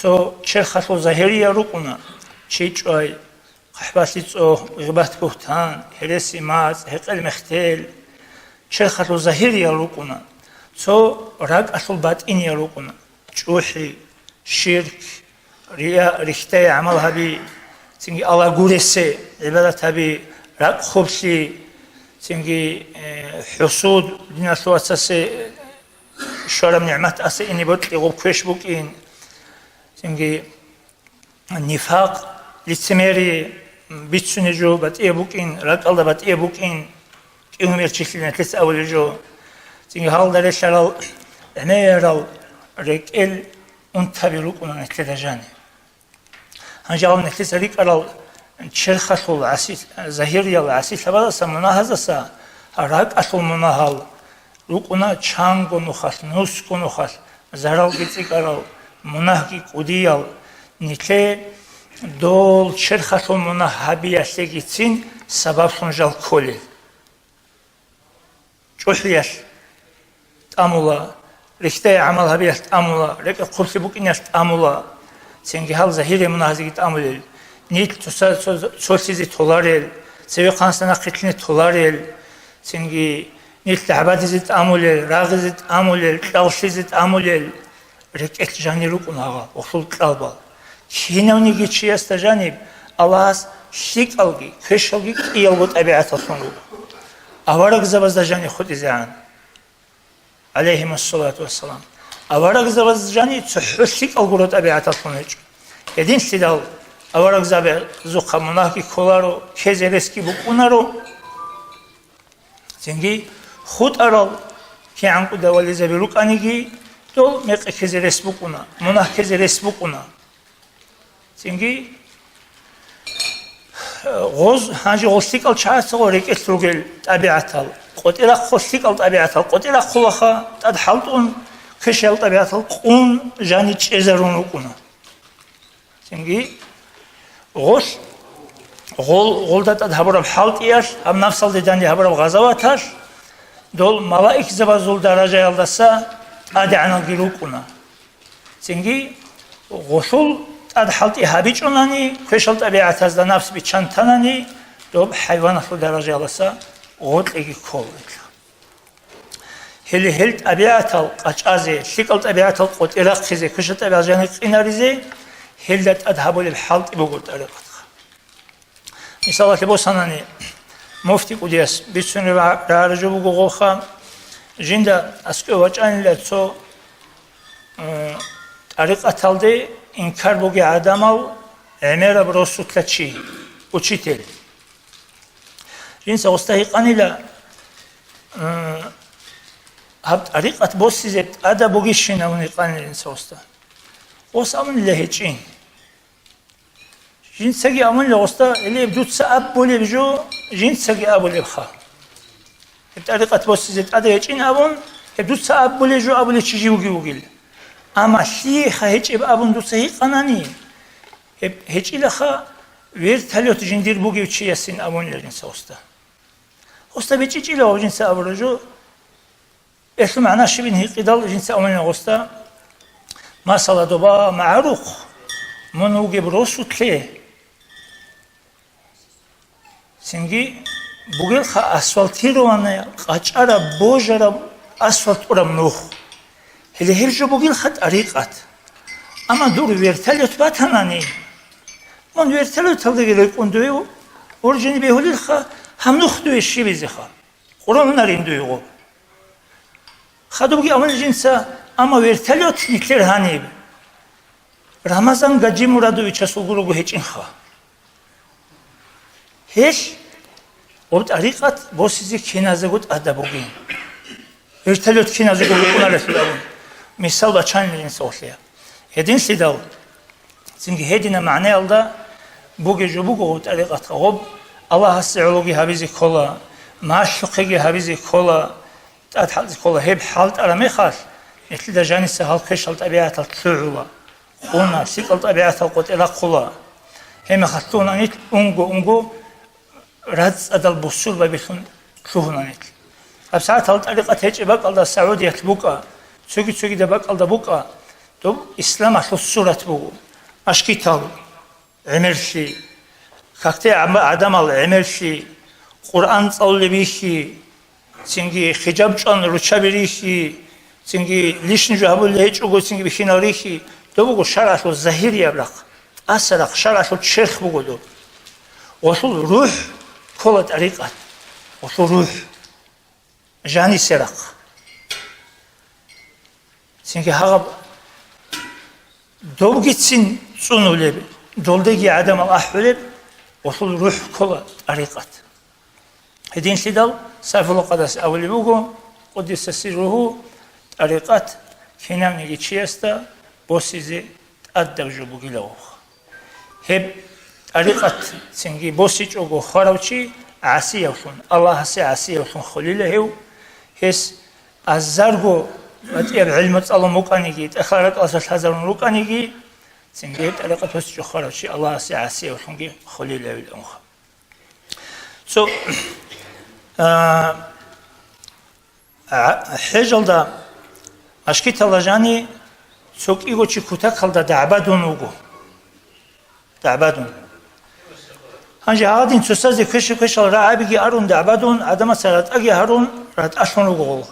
سو شرخة ظاهرية يروقنا شيء أي قحباتي غبات بهتان هرسي ماز هقل مختل شرخة ظاهرية يروقنا سو راق أصل باطئين يروقنا جوحي شرك ریا رشته عمل هبی سنگی الله گورسه عبادت هبی رق خوبسی سنگی حسود دینا شو اساس شرم نعمت اس اینی بود لغوب کش بوک این سنگی نفاق لیتسمری بیتسونه جو بات ای بوک این رق الله بات ای بوک این اینو چیزی نتلس اول جو سنگی حال داره شرال نهرال رکل اون تبیروک اون نتلجانی هنجاهم نتلس ریک ارال چرخشول عسیس ظاهری العسیس لبادا سمناهزا سا راق اشول مناهال روکونا چانگو نخاس نوسکو نخاس زرال گیتیک ارال مناهگی قودیال نیته دول چرخشول مناه هبیاسته گیتین سبب سنجال کولی چوحلیش تامولا رشته عمل هبیاست تامولا رک قرصی بوکینیست تامولا Sengi hal zahiri münazigit amulel, nit sosizi tolarel, sevi kansana kitni tolarel, sengi nit labadizit amulel, ragizit amulel, klavşizit amulel, reket jani rukunaga, osul kalbal. Kinavni geçiyasta janib, Allah'as şik algi, köş algi, iyalgut abiat alsungu. Avarak zavazda jani khud izan. Aleyhimussalatu vesselam. Avarak zavazjani tsuhsik algurot abiat alsunuj. Edin sidal avarak zabe zuqa munahki kolaro kezereski bukunaro. Sengi khud aral ki anku davali zabiruk anigi dol mek kezeres bukuna. Munah kezeres bukuna. Sengi غوز هنجي غوستيك al çağırsa orek estrugel tabiatal. Qotira غوستيك al tabiatal. Qotira khulaha tad haltun köşel tabiatal qun jani çezerun ukuna. Çünkü golda tad habrab halt yaş, ham nafsal dedani habrab gazavatar. Dol malaik zabazul daraja yaldasa adi anal girukuna. Çünkü gosul tad halt ihabic onani köşel tabiatazda nafs bir çantanani dol hayvan asıl daraja yaldasa got egi kol. Hel tabiatal qaçaze şikal tabiatal qot iraq khize köşel tabiatjani qinarize heldat adhabul halt ibugut araqat. Misal ki bu sanani mufti kudiyas bir sürü rarıcı bu goxa jinda askı vaçanile so araqatalde inkar bugi adamal emera brosutlaçi uçitel. Jinsa ostahiqanila habt araqat bossizet ada bugi shina uniqanil insa Osamın lehçin. Jinsagi amın leosta ele dutsa ab bole bijo jinsagi ab bole kha. Hep tariqat bossizet ada yçin abun hep dutsa ab bole jo ab bole çiji ugil. Ama şi kha hiç abun dutsa hi qanani. Hep hiç ile kha ver talyot jindir bu gibi çiyesin abun le jinsa osta. Osta biçici ile o jinsa abrojo. Eslu mana şibin hi qidal jinsa amın leosta مثلا دوبا معروخ منوگه بروسوتله سنگی بوگل خا اسفالتی رو آنه قچارا بوجرا اسفالت اورم نوخ هلی هرجو بوگل خد عریقت اما دور ویرتلیت باتنانی من ویرتلیت هلگی کندوی اورجینی بهولی خا هم نوخ دوی شی بیزی خا قرآن نرین دوی گو خدو بگی اول جنسا اما ویرتلیت نیکلر هانی رمضان گجی مرادوی چسوگو رو هیچ این خا هیچ وقت عریقت بوسیزی کنازه گود ادبوگین ارتلیت کنازه گود اوناره سلام مثال بچان میرین سوالیا هدین سیدال زنگی هدینه معنی alda بوگه جو بوگه وقت عریقت خوب الله هستعلوگی حبیزی کلا معشوقی حبیزی کلا تحت کلا هب حالت ارمی خاص مثل دجانی سهال کشل طبیعت الطلوع خونا سیکل طبیعت القطع کلا هم خطونا نیت اونگو رز ادل بوسول ببیشون شوهنانیت. اب ساعت هالت علیقت هیچ بق على السعودية بوكا سوقي ده بق على بوكا تو إسلام أصل الصورة بو أشكيتال عمرشي كاكتي عدم العمرشي قرآن صلي بيشي سنجي حجاب جان روشا بريشي سنجي ليش نجابو لهيج أقول سنجي بخيناريشي تو بقول شرع أصل الظاهر يبلغ أسرق شرع أصل الشيخ بقولو وصل روح كل طريقة وصل روح جاني سرق سنجي هغب دو جتسين صنو لب دولدقي عدم الأحوال وصل روح كل طريقة هدين سيدال سيف القدس أولي بوغو قدس سره طريقة كنام نجي تشيستا بوسيزي تأدب جبوغي لوخ هب طريقة سنجي بوسيج أوغو خاروشي عسي يوثون الله هسي عسي يوثون خليله هو هس الزرغو متيب علمت الله مكانيجي تأخرت أصل هزار مكانيجي سنجي طريقة بوسيج خاروشي الله هسي عسي يوثون خليله الأمخ so حجل دا أشكيت الله جاني سوق إيغو تشي كوتاك خلدا دعبادون أوغو دعبادون هنجي هادين تسازي كش الرعابي أرون دعبادون عدم سرات أجي هارون رات أشون أوغو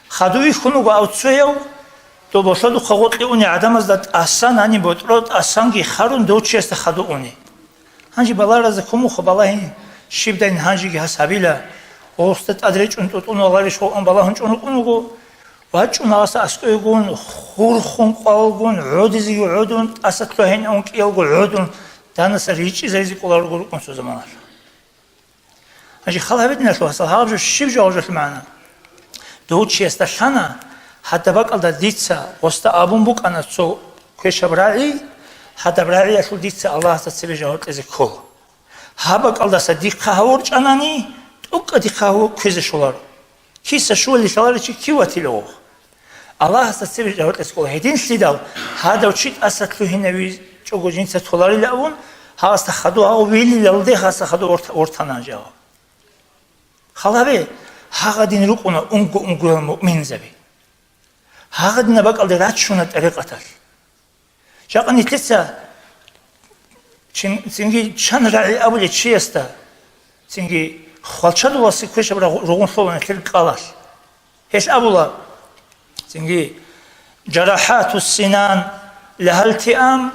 خدوي خنوغو أو تسويو تو باشدو خغوت لأوني عدم أزداد أسان أني بطرود أسانجي خارون دو تشي است خدو أوني هنجي بالا رزكمو خبالهين شيبدين هنجي هسابيلا وستت أدريج أنتو تونغاري شو أن بالا هنج أنو واجون أسا أسكويغون خورخون قالغون عودزي عودون أسكلهين أنك يلغو عودون دانس ريچي زيزي قولارغو كونسو زمانار هنجي خلا بدنا شو هسا هاجو شيب جوجو المعنى دوتشي استشانا حتى بقال دا ديتسا وستا أبون بوك أنا تسو كشبراعي حتى براعي أشو ديتسا الله تسيبي جاوت إزي كول هابق الله صديق هاور جاناني توك دي هاور كيزي شولار كيسا شو اللي شولار چي كيواتي لوغ الله تسيبي جاوت إزي كول هيدين سيدال هذا وشيت أساتلو هنوي چوغو جنسا تولاري لأون هاستا خدو هاو ويلي لالده هاستا خدو أورتانا جاو خلابي هاغا دين روكونا أنقو المؤمن زبي هاغا دين بقال دي راتشونا طريقة شاقا نتلسا سنجي شان راعي أولي تشيستا سنجي خالشادو واسي كويش برا روغون صوبا نتلل قالاش هيش أبولا سنجي جراحات السنان لها التئام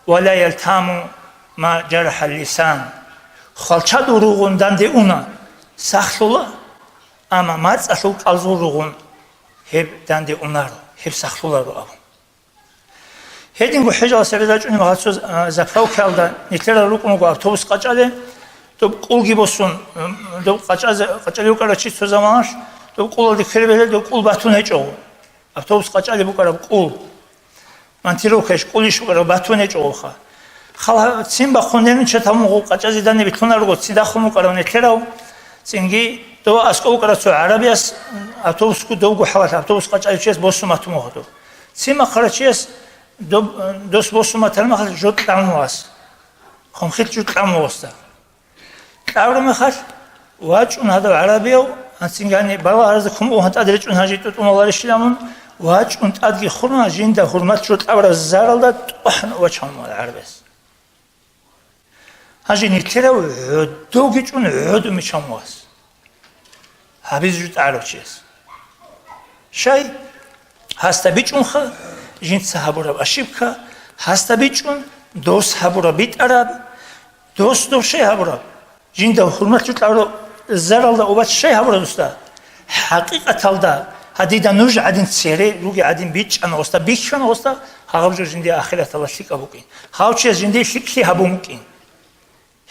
ولا يلتام ما جرح اللسان خالشادو روغون داندي أونا ساخلولا أما ما تسألو قالزو روغون هب داندي أونارو هب ساخلولا رو أبو هيدينغو حجة سبيداج أني مغاتسو زفاو كالدا نتلر روكونغو أوتوبوس قاچالي تو قولگی بسون تو قاچالی بکره چی تو زمانش تو قول دیگری بهله تو قول باتون هیچو اتوبوس قاچالی بکره قول من تیرو کش قولیش بکره باتون هیچو خلا سیم با خوندن چه تمام قاچازی دن نمیتونه رو گفتی داخل بکره نتلراو سنگی تو اسکو بکره تو عربی اس اتوبوس کو دوگو حوالت اتوبوس قاچالی چیز بسون ماتمو هدو سیم آخر چیز دوست بسون ماتم آخر جود تمواس خم خیلی جود تمواسته تعور مخش واجون هذا العربي أنسينجاني بلا هذا كم وهت أدرج أن هجيت تونغاري شلامون واج und adgi khurna jinda hurmat shut avra zaralda tuhn ocham arbes haji nitera dogi chun ödü mi chamwas habiz jut arches shay hasta bichun kha jin sahabura ashibka hasta bichun dos habura bit arab dos do shay habura jinda hurmat shut avra zaralda obat shay habura dosta haqiqatalda hadida nuj adin tsere rugi adin bich an osta bichun osta hagavjo jindi akhirat Allah shik abukin hauche jindi shikli habumkin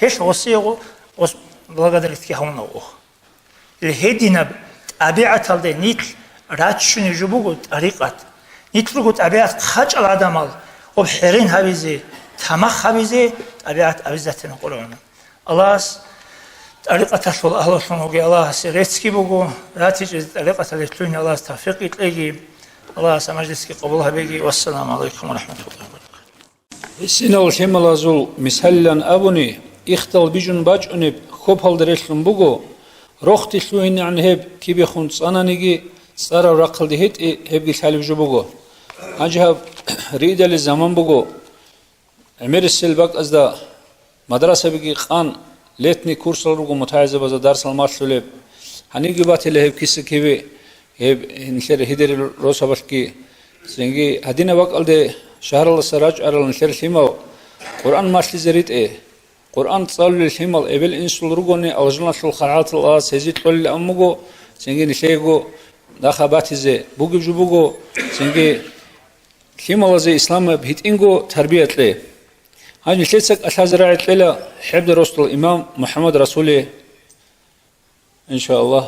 hesh osiyego os благодарить ки хавна ох лехедина табиаталде нит рачшуни жубугу тариқат нитлугу табиат хачал адамал об херин хавизи тамах хавизи табиат авизатен қурон Аллас тариқаташул ахлошунуги Аллас рецки бугу ратич тариқатале тлуни Аллас тавфиқ итлеги Аллас амажлиски қабул хабеги вассаламу алейкум ва рахматуллахи ва баракатух Синал хемалазул мисаллан абуни ихтал бижун бачуниб хопалдрешлун бугу рохти шлуин анхеб кибихун цананиги сара рақлди хит хебги халибжу бугу ажхаб ридали заман бугу амир силбак азда мадраса биги қан летни курсал ругу мутайза база дарсал машлулеб ханиги батиле хеб киси киви хеб инхер хидери росабашки сенги хадина вакалде шахрал сарач арал инхер химау Qur'an maşli zerit Qur'an tsallu himal evel insul rugoni aljannatul kharat Allah sezit qul amugo sengi nishego da khabatize bugu jubugo sengi himalaze islam bitingo tarbiyatle hani şetsek ashazra'atla habd rasul imam Muhammad rasuli inşallah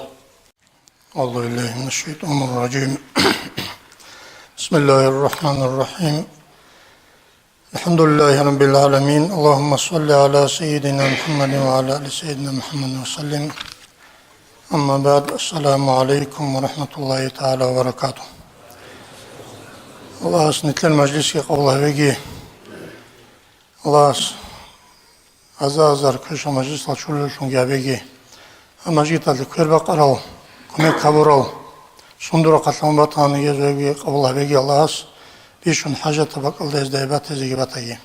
أعوذ بالله من الشيطان الرجيم بسم الله الرحمن الرحيم الحمد لله رب العالمين اللهم صل على سيدنا محمد وعلى آل سيدنا محمد وسلم أما بعد السلام عليكم ورحمة الله تعالى وبركاته الله سنتل المجلس قوله بيجي الله أزار كش مجلس لا شغل شنجا بيجي أما جيت الكل بقرأ كم كبروا صندوق قسم بطان يجوا قوله بيجي الله بيشون حاجة تبقى إزدايبات زيجباتي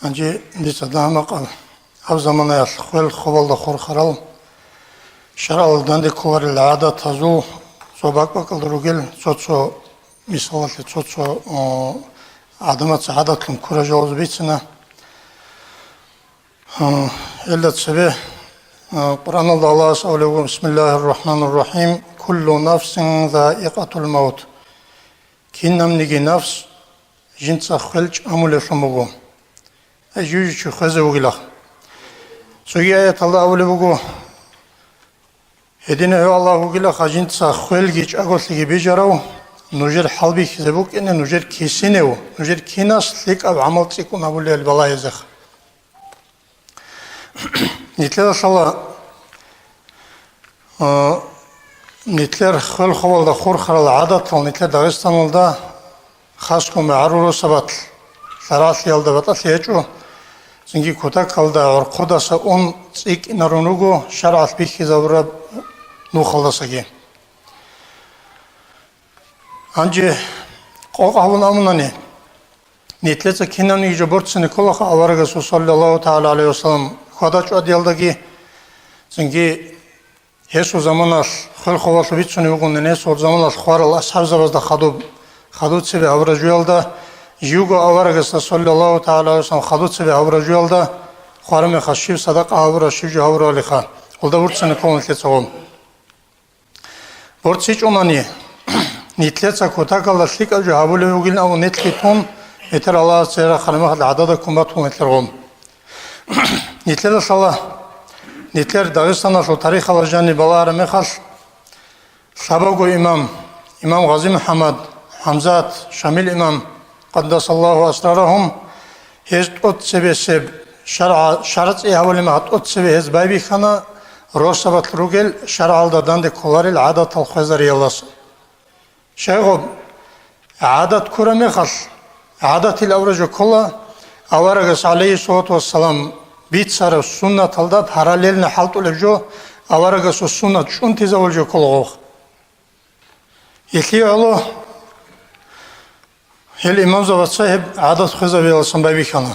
أنجي ديسادام قال أو زمان يخل خبل دخور خرال شرع الدند كوار العادة تزو صباك بقى الرجل صوتو مثال صوتو عدمت عادة كم كورة جوز بيتنا إلا تسبه قرآن الله سأوله بسم الله الرحمن الرحيم كل نفس ذائقة الموت كينامنيجي نفس جنسا خلج أمول شموغو أجوج خزو غلا سوي آية الله أول بقو هدينا هو الله غلا خجنسا خلج أقولي بيجراو نجر حلبي خزبوك إن نجر كيسينو نجر كيناس ليك أب عمل تكون أقول لي البلاي زخ نتلا صلا نتلر خل خوال دا خور خرال عادت نتلر داغستان دا خاص كم عرورو سبات ثلاث يال دا بطل يجو زنجي كوتا قال دا ورقودا سا اون تسيك نرونوغو شرعت بيكي زورا نو خلصاكي انجي قوق احوال امناني نتلر كينان يجو برتسني كولاخ اوارغسو صلى الله تعالى عليه وسلم خدا چو ديالداكي زنجي هسو زماناش خل خوال بيتسوني وقون ناس ور زماناش خوارل اصحاب زبازدا خدود سبي ابرجوالدا يوغو اوارغس صلى الله تعالى عليه وسلم خدود سبي ابرجوالدا خوارم خشيف صدق ابر شيج اور لخا ولدا ورتسن كون تلصوم ورتسيچ اوناني نيتلصا كوتاكالدا شيك اجو هابول وغين او نتليتون اتر الله سيرا خرمه العدد كوماتون اتلرون نيتلصا صلاه نتلر داغستان شو تاريخ الجاني بالار مخال سبقو إمام غازي محمد حمزات شامل إمام قدس الله أسرارهم هزت أت سب شرط إهول ما أت سب هز بايبي خنا روسبت روجل شرع الدان دكولار العادة الخزري الله شيخوب عادة كورة مخال عادة الأورج كلها أورجس عليه الصلاة والسلام بيت سر السنة تلدا paralelne halt olevjo avaragas o sunna chunti zavoljo kolgog يثي الله هل إمام زوات صاحب عادة خزا بيلا سنبابي كان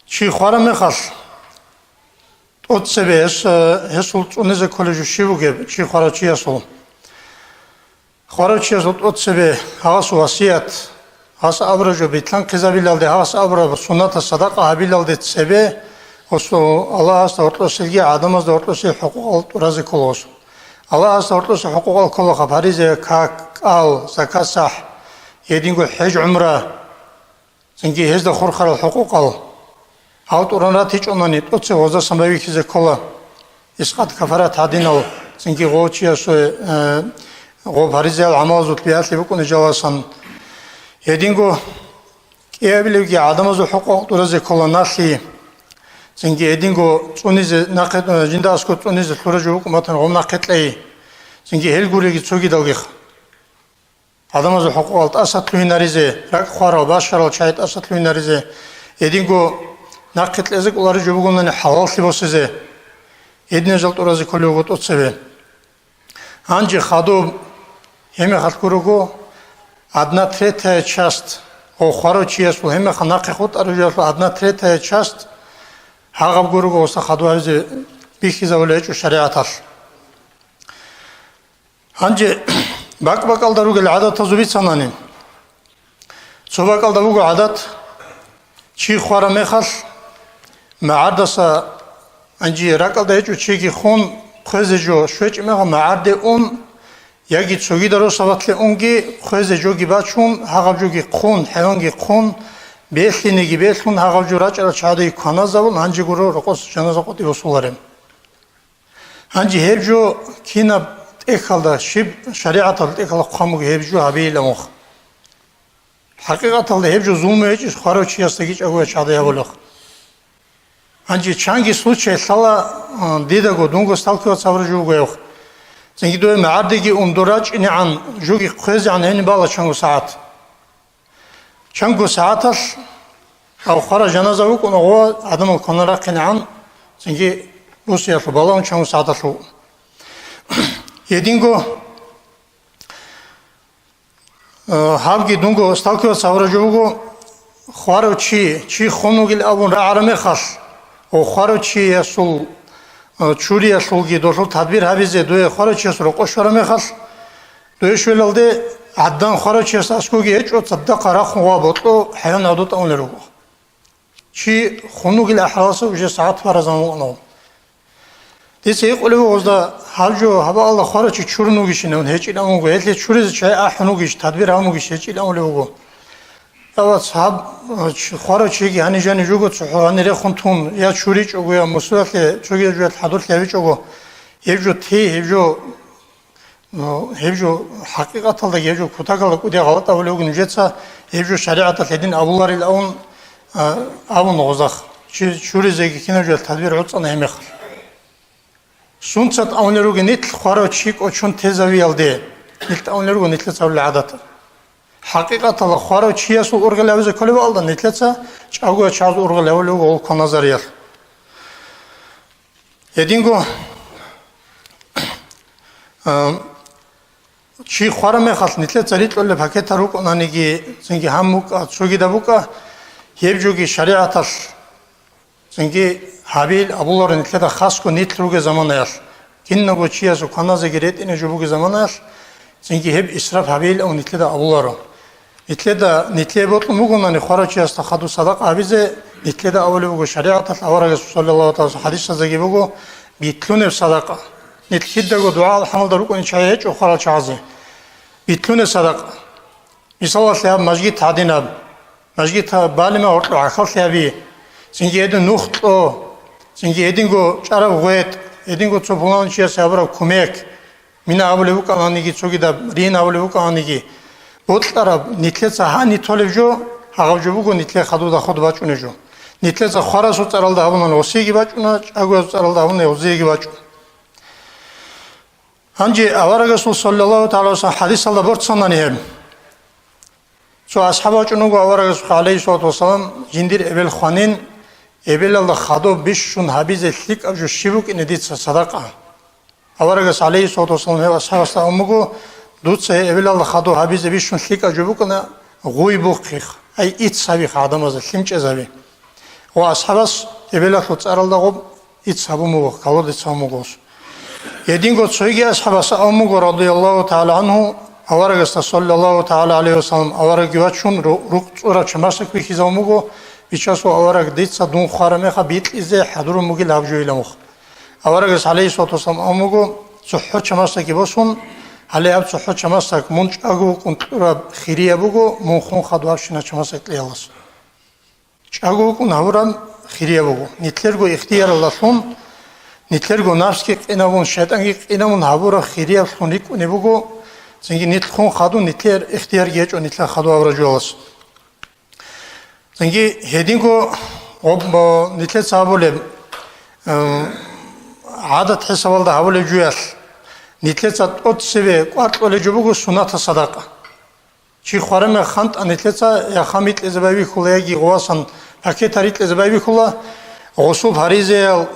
شي خوارا مخص ات سبيس هسول ونزا كولجو شيبو جيب شي خوارا چي هسول خوارا چي هسول ات سبي هاس واسيات هاس أبرجو بيتلان قزا بيلالدي هاس أبرجو سنة الصدقة هبيلالدي تسبي وصو الله هاس دورتو سلجي عدم هاس دورتو سل حقوق رازي كولوس الله هاس دورتو سل حقوق الكل خباريزي كاك آل زكاة صح يدينكو حج عمره زنجي هزدا خورخار الحقوق آل هاوت أورانات هيج أناني توتسي وزا سمباوي كيزي كولا إسقاط كفارات هادينال زنجي غوچيا سوي غو باريزي العمال زوت بياتلي بكون جواسان يدينكو إيابيلوكي عدمازو حقوق دورازي كولا ناسي زنجي يدينكو تونيزي ناقيت جندا أسكو تونيزي تلورجو حكوماتن غم ناقيت لأي زنجي هلغوريكي تسوكي دالغيخ عدمازو حقوق أسطلوي ناريزي راك خوارا باشارال شايد أسطلوي ناريزي يدينكو ناقيت لأزيك أولاري جوبوغوناني حلال لبوسيزي يدين جلت أورازي كوليوغوت أتسبي Анжи хаду хеме халкуругу одна третья часть охварочиесу хеме ханақи худ аружиасу одна третья часть хагабгуругу оса хаду авизи бихизавулечу шариатал. Анжи бак-бакалдаругу l'адат азубит санани. Цубакалдаругу адат чи хвара мехал маардаса анжи ракалдаечу чиги хун خوزجو شوچ میگم معرض اون یکی چوگی درست وقتی اونگی خوزجو گیباتشون هاگجوگی خون حیوانگی خون بیشتینگی بیشتون هاگجو راچ چادی کانازاول هنجی گرو رقص جنازه قطی وصولارم هنجی هرجو کینا اکالدا شب شریعت ال اکال قامو هرجو هبیل مخ حقیقت ال هرجو زومه چیز خاروچی استگی چگو چادی هولخ Анжи чанги случай сала дидаго дунго сталкиваться в ржугоев. Зенгидуе маардиги ундурач ини ан жуги хвези ан хени бала чангу саат. Чангу сааташ ау хара жаназа вук уного адамал конарак ини ан зенги русияшлу бала он чангу сааташлу. Единго хавги дунго сталкиваться в ржугу хвару чи хонугил авун раараме хаш. خارجی اصول چوری اصول کی دوشل تدبیر هویزه دوی خارجی اصول قشور میخواس دوی شولده عدن خارجی اسکوگی هیچ و صدق قرخ خوابطلو حیان عدوت اون لرو چی خونوگی الاحراس و جه ساعت فرزان اونو دیسه یقولی وزده هرجو هوا الله خارجی چورنوگیش نون هیچ اینا اونگو هیچ چوریز چای احنوگیش تدبیر هموگیش هیچ اینا اون لرو اول صاحب خارجی هنی جانی جوگو هنی رخونتون یا چوری چوگو یا مسئولیت چوگی جویت حدود لیوی چوگو هیچو تی هیچو حقیقت الده هیچو کتاکل کودی غلط اولی اوگن جیتسا هیچو شریعت الهدین ابولاری اون غزاق چوری زیگی کنه جویت تدبیر عدسان همیخل سونست اونی روگی نیتل خارجی که چون تیزاوی الده نیتل اونی روگی نیتل ساولی عادت حقیقت الله خارجی اصول ارگلاویز کلی والده نیتلتsa چاگو چاز ارگلاوی ول کنازاریال. یدینگو چی خورا میخواست نیتلتsa ریت ول پاکت رو کنانیگی زنگی هموک چوگی دبوکا هیچوگی شریعتش زنگی حبیل ابولار نیتلتا خاص کو نیت روگ زمانیال. کیننگو چی اصول کنازاگیریت اینه جوبوگ زمانیال زنگی هب اسراف حبیل اون نیتلتا ابولارو. نیتلدا نیتلی بود موگونانی خارجی است خدو صدق عبیزه نیتلدا اولی بگو شریعت الأورق صلی الله تعالی حدیث زگی بگو بیتلون صدقه نیتلدا گو دعا الحمد لله کنی چایه چو خارج عزی بیتلون صدقه مثال سیاب مسجد هادیناب مسجد بالیم ارتل عخال سیابی سینگی ادن نخت او سینگی ادینگو چرا وقت ادینگو چو فلان چیه سیابرا کمک مینا اولی بگو آنیگی چوگی دب رین اولی بگو آنیگی بودلارا نیتلتsa هانی تولجو هاگجو بگو نیتل خدودا خود باچونجو نیتلتsa خاراسو ترالدا هونان اوسیگی باچونا اگوز ترالدا هونان اوزیگی باچون هنجی آوارگسول صلی الله تعالی وسلم حدیث الله برد سنانی هم چو اصحاب چونگو آوارگسول علیه الصلاة والسلام جندیر اول خانین اول الله خدو بیشون حبیز لیک اجو شیبوک ندید صدقه аварагас алейхиссалату вассалам асхабаста умугу дуце эвелал хаду хабизе вишун лика жубукна гуйбухих ай ицсавих адамаза лимчезави ва асхабас эвелаху царалдагу ицсабумугу калодицамугус единго цойги асхабаса умугу радиаллаху таала анху аварагас саллаллаху таала алейхи вассалам аварагивачун руқцура чамасак вихизамугу бичасу авараг дица дун харамеха битлизе хадуру муги лавжуиламух аварагас алейхиссалату вассалам умугу цуху чамасаки босун алеаб цуху чамасак мунчагу кунтура хириябугу мунхун хадуашина чамасак лиялас чагу кун авран хириябугу нитлерго ихтияралласун нитлерго нафски қинавун шайтанги қинавун хавура хириябхун рикунибугу зинги нитлхун хаду нитлер ихтияр гечо нитла хаду авражуалас зинги хединго нитлер сабуле عادت حساب الله حول جوال نتلت أت سبي قارت ولا جبوجو سنة صدقة شيء خارم خانت نتلت يا خامت الزبايبي كلها جي غواسن أكيد تريت الزبايبي كلها غصوب هريزة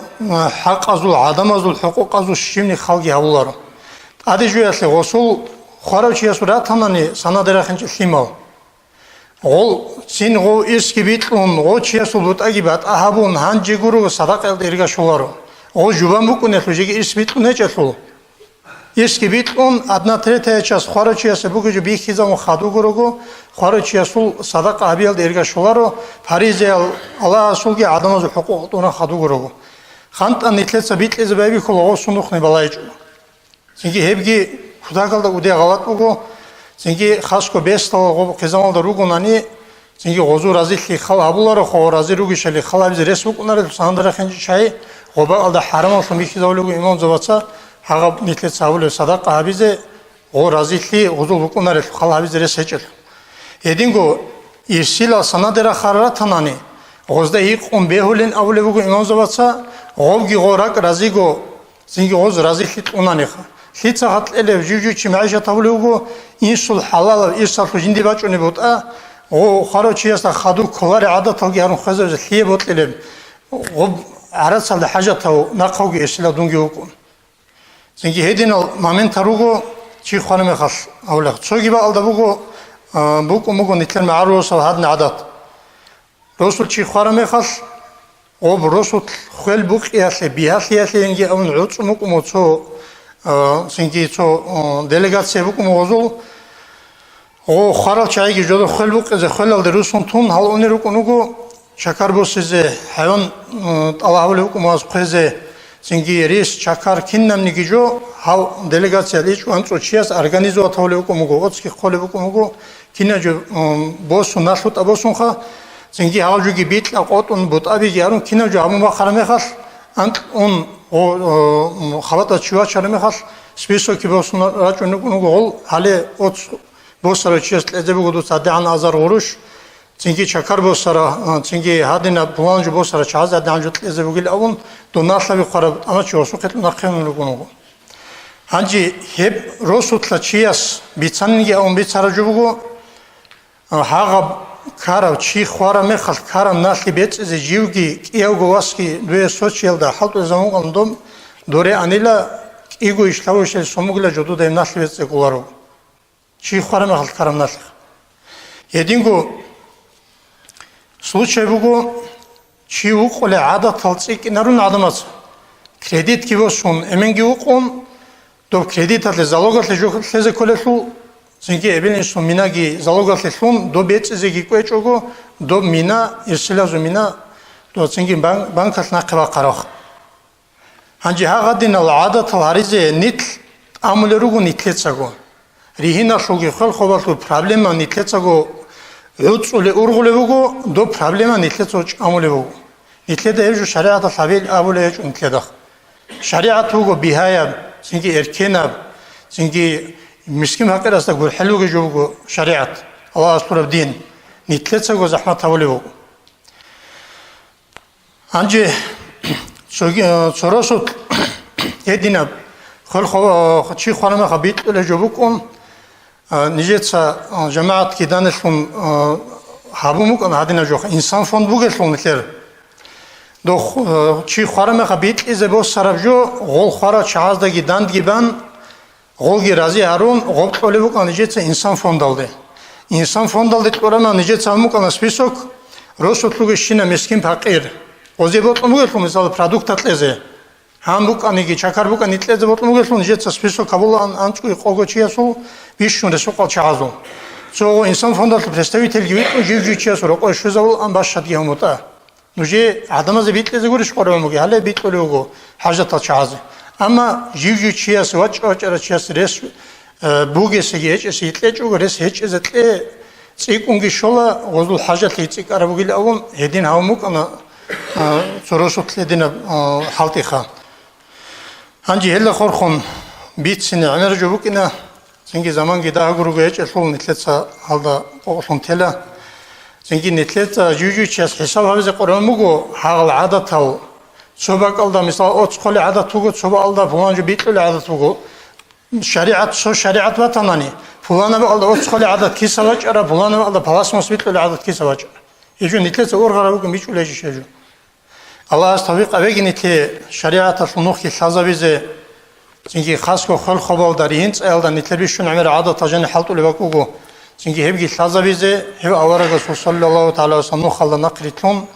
حق أزول عدم أزول حقوق أزول شيمني خالقي هؤلاء هذا جوال غصول خارج شيء سورات هناني سنة درخنج خيمال غول سين غو إسكي بيتلون غو شيء سولوت أجيبات أهابون هنجي جورو صدقة الدرجة شولارو о жубамуку нехлужиги исбитлу нечаслу исбитлун одна третья часть хорочиясы бугужу бихизаму хаду гуругу хорочиясул садака абиал дергашулару паризел алла асулги адамазу хукуктуна хаду гуругу хантан нитлеца битлизе беби куло сунухни балайчу синги хебги худакалда уде галат бугу синги хаско бестал кезамалда ругунани синги гозу разихи хал абулару хо разируги шали халабиз ресбукунар сандара хенжи чай غوبا على حرام فميك زولو إمام زوجة هذا مثل سأقول صدق هابيز غو رازيلي غزول بكونار خال هابيز رسيجل يدينغو يرسل سنادرا خارات ثاني غزدا هيك بيهولين أول بكو إمام زوجة غوبي غورك رازيغو زينغ غز رازيلي تونانيخ هيتsa هات إلى جوجو تمعيشة تقولوا إنسول حلال إنسال فجندي باتشوني بوتا غو خارجية خادو كلار عادة تلقي هرم خزر زلية بوتلهم غوب عرض على حاجة تو نقوي إسلا دونجي وكون. زنجي هيدين المامين تروجو شيء خانم خاص أولا. شوكي بقى على بوكو ممكن نتكلم مع الرسول هذا عادات. رسول شيء خانم خاص. أو برسول خل بوك ياسي بياسي ياسي ينجي أو نعود ممكن متسو زنجي تو دليغاتسي بوكو موزول. أو خارج شيء جدو خل بوك إذا خل الرسول تون هل أنيرو نوجو شكر بوسيزه حيوان الله أولي حكومة خزه سنجي ريس شكر كنّم نيجو هاو دليغاتسيا ليش وانتو تشياس أرغانيزو أتولي حكومة غوتسكي خولي حكومة كنا جو بوسو ناشوت أبوسون خا سنجي هاو جوجي بيت لقوتون بوت أبي جارون كنا جو عمو بخارمي خاص أنت أون خبطة تشوا شرمي خاص سبيسو كي بوسون راجو نقول هالي أوت بوسرا تشياس لازم يقولوا صدقان أزار غروش چنگی چکر بوسرا چنگی هادینا بوانجو بوسرا چاز دادن جوت لزه بگیل اون دو ناسلا بخرب اما چوسو کتل نخیم لگونو هنجی هب روسوتلا چیاس بیچنگی اون بیچارا جو بگو هاغ کارو چی خوارا میخال کارم ناسلی بیچ از جیوگی کیاو گواسکی دوی سوچیل دا حالتو زمان قلندم دوره انیلا ایگو اشلاوشل سومگلا جدو دایم ناسلی بیچ گوارو چی خوارا میخال کارم ناسلی یدینگو случай бугу чи уколе ада талцик нарун адамас кредит кивошун эменги укон до кредит атле залогатле жохлезе колесу синги эбелин сун минаги залогатле сун до бецеги квечого до мина ирселазу мина до синги банкат нақва қарох анжи хагадин ал ада таларизе нит амулеругу нитлецаго рихина шуги хол хобалту проблема нитлецаgo يوتسولي أورغوليبوغو دو проблема نتلتوش أموليبوغو نتلتا يجو شريعة الحبيل أبولي يجو نتلتا شريعة توغو بيهايا سنجي إركينا سنجي مسكين هكذا استقبل حلوغي جوغو شريعة الله أصبر بدين نتلتا غو زحمة أوليبوغو أنجي سوراسوت يدينا خل شي خانما خبيت إلى جوبوكم نجيتسا جماعة كيدانشون هابوموك أنا هادينا جوخ إنسان فون بوغشون نتلر до чи хвараме хабит изебо сарабжо гол хвара чаздаги дандгибан голги рази арун гол толеву канижеца инсан фондалде инсан фондалде торана нижеца мукана список росотлуге шина мискин фақир озебо томугел мисал продукт атлезе Hamburg anigi Çakarburg anitleze botmugelsun jetsa spiso kabul ançku qogochiasu bishun resokal chazo. So insan fondal представитель gibi jivjichiasu roko shuzavul an başlat yamota. Nuje adamazı bitleze gurish qoramugi hale bitlogo hajata chazo. Ama jivjichiasu vaçarachias res bugese geç esitleçu res hiç ezetle tsikungi shola gozul hajat itsik arabugil avum hedin havmuk ana sorosutledina haltiha. Hangi helle korkun bitsin enerji bukina çünkü zaman gida grubu hiç esul nitletsa halda olsun tela çünkü nitletsa juju çes hesap habize qoramugo hal adat tav sobak alda misal ot qoli adat tugu soba alda falanca bitli adat tugu şeriat so şeriat vatanani fulana alda ot qoli adat ki savaç ara fulana alda palasmos bitli adat ki savaç ejun nitletsa orgara bugün hiç uleji şeju Allah tavik aveginiti şeriata sunuki sazabize çünkü xasko xol xobal darint eldan nitlebişun amir adat tajani haltu lebakugo çünkü hebgi sazabize hep avaraga sallallahu teala ve sellem xalla naqritlum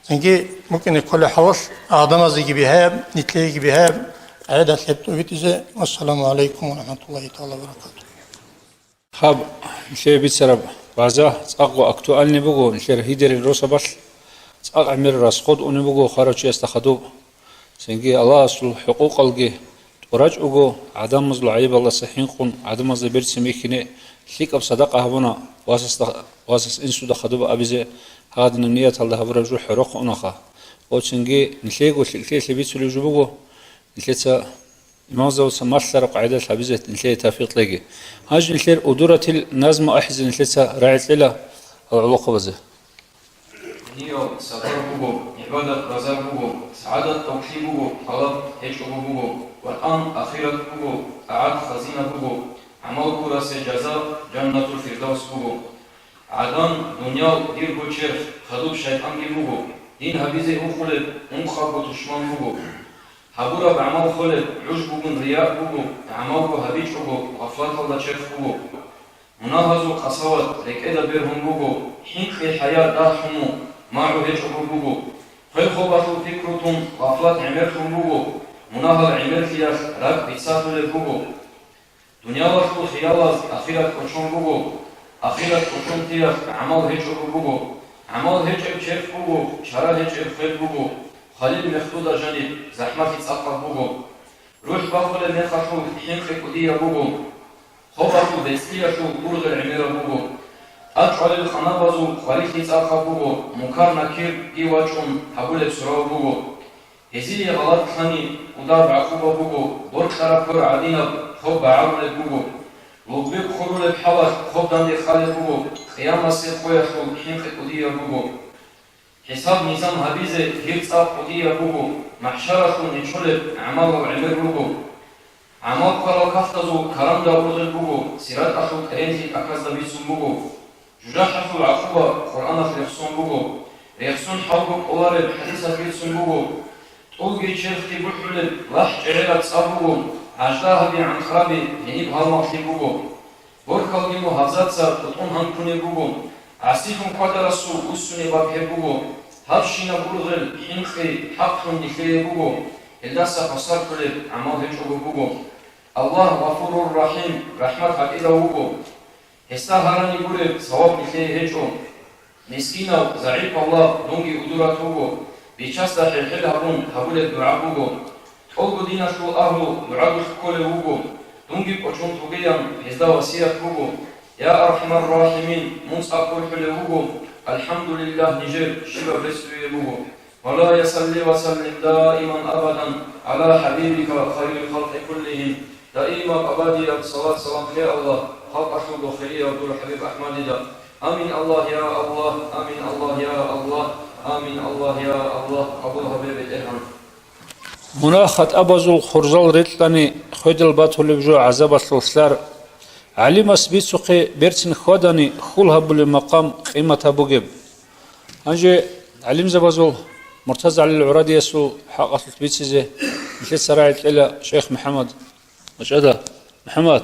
çünkü mümkün kol havas adamazı gibi hep nitli gibi hep adat hep bitize assalamu alaykum ve rahmetullahi teala ve berekatuh. Hab şey bitsarab baza aqo aktualni bugo şer hideri rosabas أعمر راسخود ونبغو خارج يستخدم سنجي الله أصل حقوق الجي ورجعوا عدم مزلو عيب الله سحين قن عدم مزل برد سميكني ليك بصدقة هبنا واسس إنسو دخدوا أبيزه هذا النية الله برجو حرق ونخا وسنجي نشيجو شلتي سبيت سلو جبوجو نشيتا مازو سماسلر قاعدة أبيزه نشيت تفيق لقي هاج نشير أدورة النظم أحزن نشيتا راعت للا العلاقة بزه نيو صبر بوجو عبادة رزق بوجو سعادة توحيد بوجو طلب هيج بوجو والآن أخيرة بوجو أعاد خزينة بوجو عمل كراس جزاء جنة الفردوس بوجو عدن دنيا دير بوشير خدوب شيطان بوجو دين هبيزه أخلد أنخاب وتشمان بوجو هبورا بعمل خلد عجب بوجو رياء بوجو عمل هبيج بوجو غفلات الله شيخ بوجو مناهزو قصوات ركيدا بيرهم بوجو حين في حياة داحمو معه هيج بوجو خير خبطوا فكرتم غفلات عمرتم بوجو مناهض عمرتياس رب بيتساتو لبوجو دنيا وشو خيالاز أخيرا كوشون بوجو أخيرا كوشون تياس عمل هيج بوجو عمل هيج بشيف بوجو شرا هيج بخير بوجو خليل مخدودة جانب زحمة تسقط بوجو روح باخل نخشو حين خيكودية بوجو خبطوا بيسكياشو برغ العميرة بوجو أجعل الخنابزو خليل تسقط بوجو مكار نكير إيواجون حبول بسرعة بوجو هزيلي غلط خاني ودار عقوبة بوجو برك شرف عدينا خب عمل بوجو لقبيك خلول بحوش خب داندي خالد بوجو قيام سيد خويشو حين خيكودية بوجو حساب نظام هبيزة هيرتس قضية بوجو محشرة نشلب عمل وعمر بوجو عمل قرار كفتزو كرم داورغ بوجو سيرات أخو كرينتي أكاز دبيسون بوجو جراحة العقوبة قرآن خليفسون بوجو ريخسون حلقك أولارب حديثة خليفسون بوجو تقولي شيختي بحلب لح جعلت صابوجو عجلاها بي عن خرابي هنيب هالمطلي بوجو بركال جيمو هفزات سار تطون هنكوني بوجو عسيكم قدر السوء أسوني بابه بوجو هفشينا برغل حنخي حقهم نخلي بوجو الداسة خسار كلب عمال هجو بوجو الله غفور الرحيم رحمة حقيقة بوجو هستا هراني برب ثواب نخلي هجو مسكينة زعيب الله دونجي أدورات بوجو بيشاستا حلحل هرون هبول الدعاء بوجو تقول دينا شو أهلو دعاء شكول بوجو دونجي بوشون توجيان هستا وسيرة بوجو يا أرحم الراحمين موسى أقول حلوه الحمد لله نجر شبه رسوي بوه ولا يصلي وسلم دائما أبدا على حبيبك خير الخلق كلهم دائما أبدي الصلاة سلام يا الله خلق أشهد خيرية ودور حبيب أحمد دا آمين الله يا الله آمين الله يا الله آمين الله يا الله قبول حبيب الإرهام مناخت أبازو خرزال ريتلاني خيدل باتو لبجو عذاب الثلثار علم أسبيت سقي بيرتن خداني خلها بالمقام قيمة بوجب. أنجي علم زبازول مرتضى علي العرادي يسو حقق البيتسيزي مثل سراعي إلى شيخ محمد مشهد محمد.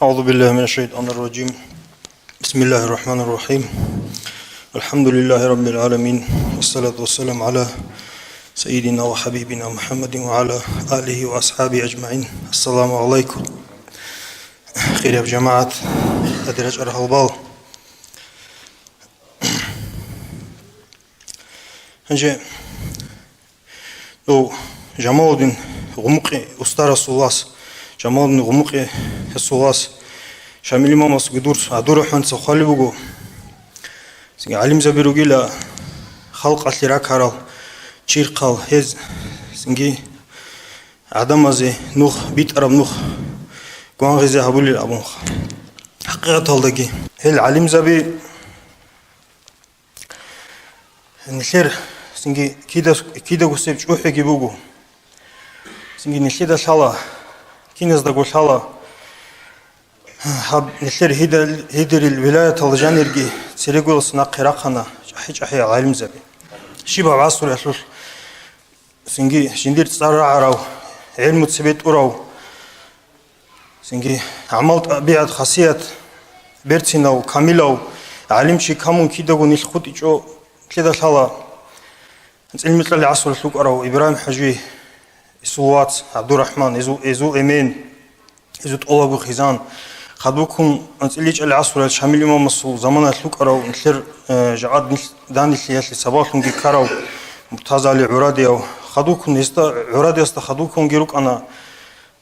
أعوذ بالله من الشيطان الرجيم. بسم الله الرحمن الرحيم. الحمد لله رب العالمين، والصلاة والسلام على سيدنا وحبيبنا محمد وعلى آله وأصحابه أجمعين. السلام عليكم. خير يا جماعة أدرج أرهالبال. هنجي لو جمال الدين غمقي أستاذ السواس، جمال الدين غمقي السواس شامل ما مسجدور عدور رحمن سخالي بقو علم زبيروجي لا خلق أثيرك هرال شير قال هز سنجي عدم أزي نوخ بيت أرب نوخ قوان غزي هبولي الأبونخ حقيقة هالدقي هل علم زبي نخير سنجي كيدا قصيب شوحي جيبوجو سنجي نخيدا شالا كينز دقو شالا هاب نخير هيدر الولاية الجانيرجي سيريقول سناق قراقنا حي علم زبي شبه عصر يحلول سنجي جندير تصار عراو علم تثبت أراو سنجي عملت بيعت خاصيات بيرتيناو كاميلاو علم شي كامون كيداغو نيلخوت إيجو كده شالا علم مثل العصر يحلوك أراو إبراهيم حجي إسوات عبد الرحمن إزو إيمين إزو تقولابو خيزان خدوكم أنتليج العصر الشامل ما مصو زمان يحلوك أراو نخير جعاد داني اللي صباحهم بكراو مرتضى علي عرادي أو خدوكم نستا عرادي است خدوكم جيروك أنا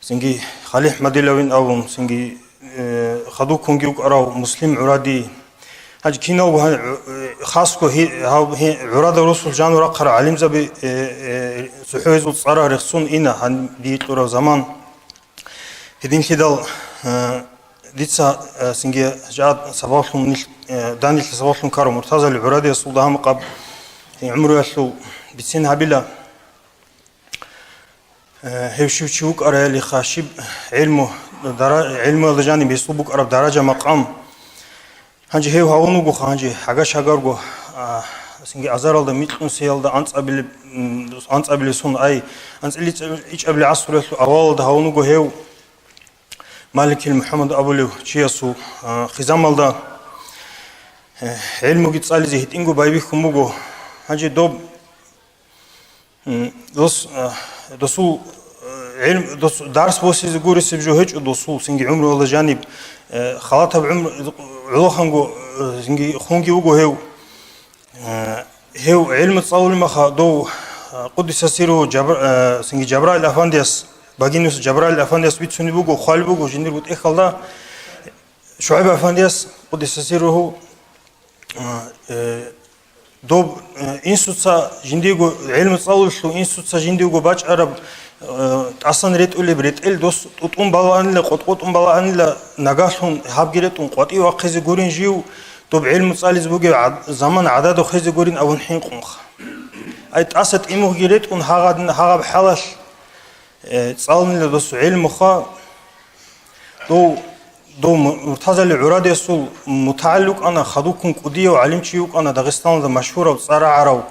سنجي خليح مدلوين أو سنجي خدوكم جيروك أراو مسلم عرادي هاج كينو خاصكو هي عرادي رسول جانو رقر علم زبي سحوز وصارا رخصون إنا هن بيتورا زمان هدين كدال ديتسا سنجي جاد صباحهم داني صباحهم كارو مرتضى علي عرادي السلطة هم قب عمره يسلو بتسين هبلا هيشوف شوك أرى اللي خاشب علمه الجانب يسلبك أرى درجة مقام هنجي هيو هونو جو هنجي حاجة شجر جو سنجي أزار الله ميتون سيال ده أنت قبل سون أي أنت اللي إيش قبل عصر يسلو أول ده هونو جو هيو مالك محمد أبو لو شياسو خزام الله علمه جت سالي زهيت إنجو بايبيكم مجو هنجي دوب دوسو علم دوس درس بوسي زجوري سبجو هيج دوسو سنجي عمره والله جانب خلاطها بعمر عضوخنجو سنجي خونجي وجو هيو علم تصاول مخا دو قدس سيرو سنجي جبرائيل الأفانديس باجينوس جبرائيل الأفانديس بيتسوني بوجو خالي بوجو جندير بوت إخلا شعيب الأفانديس قدس سيرو هو دوب إنسوتسا جنديجو علم تصاول شو إنسوتسا جنديجو باج عرب أصلا ريت أولي بريت إل دوس تقوم بالان لا قطقوم بالان لا نجاحهم هابجرتون قطعي وخزي جورين جيو دوب علم تصالي زبوجي زمان عدد وخزي جورين أو نحين قنخ أي تأسد إمه جريت ون هاغ بحالش تصالني لدوس علم خا دو مرتضى العرادي يسول متعلق أنا خدوكم قدية وعلم شيوك أنا داغستان ده مشهورة وصار عراو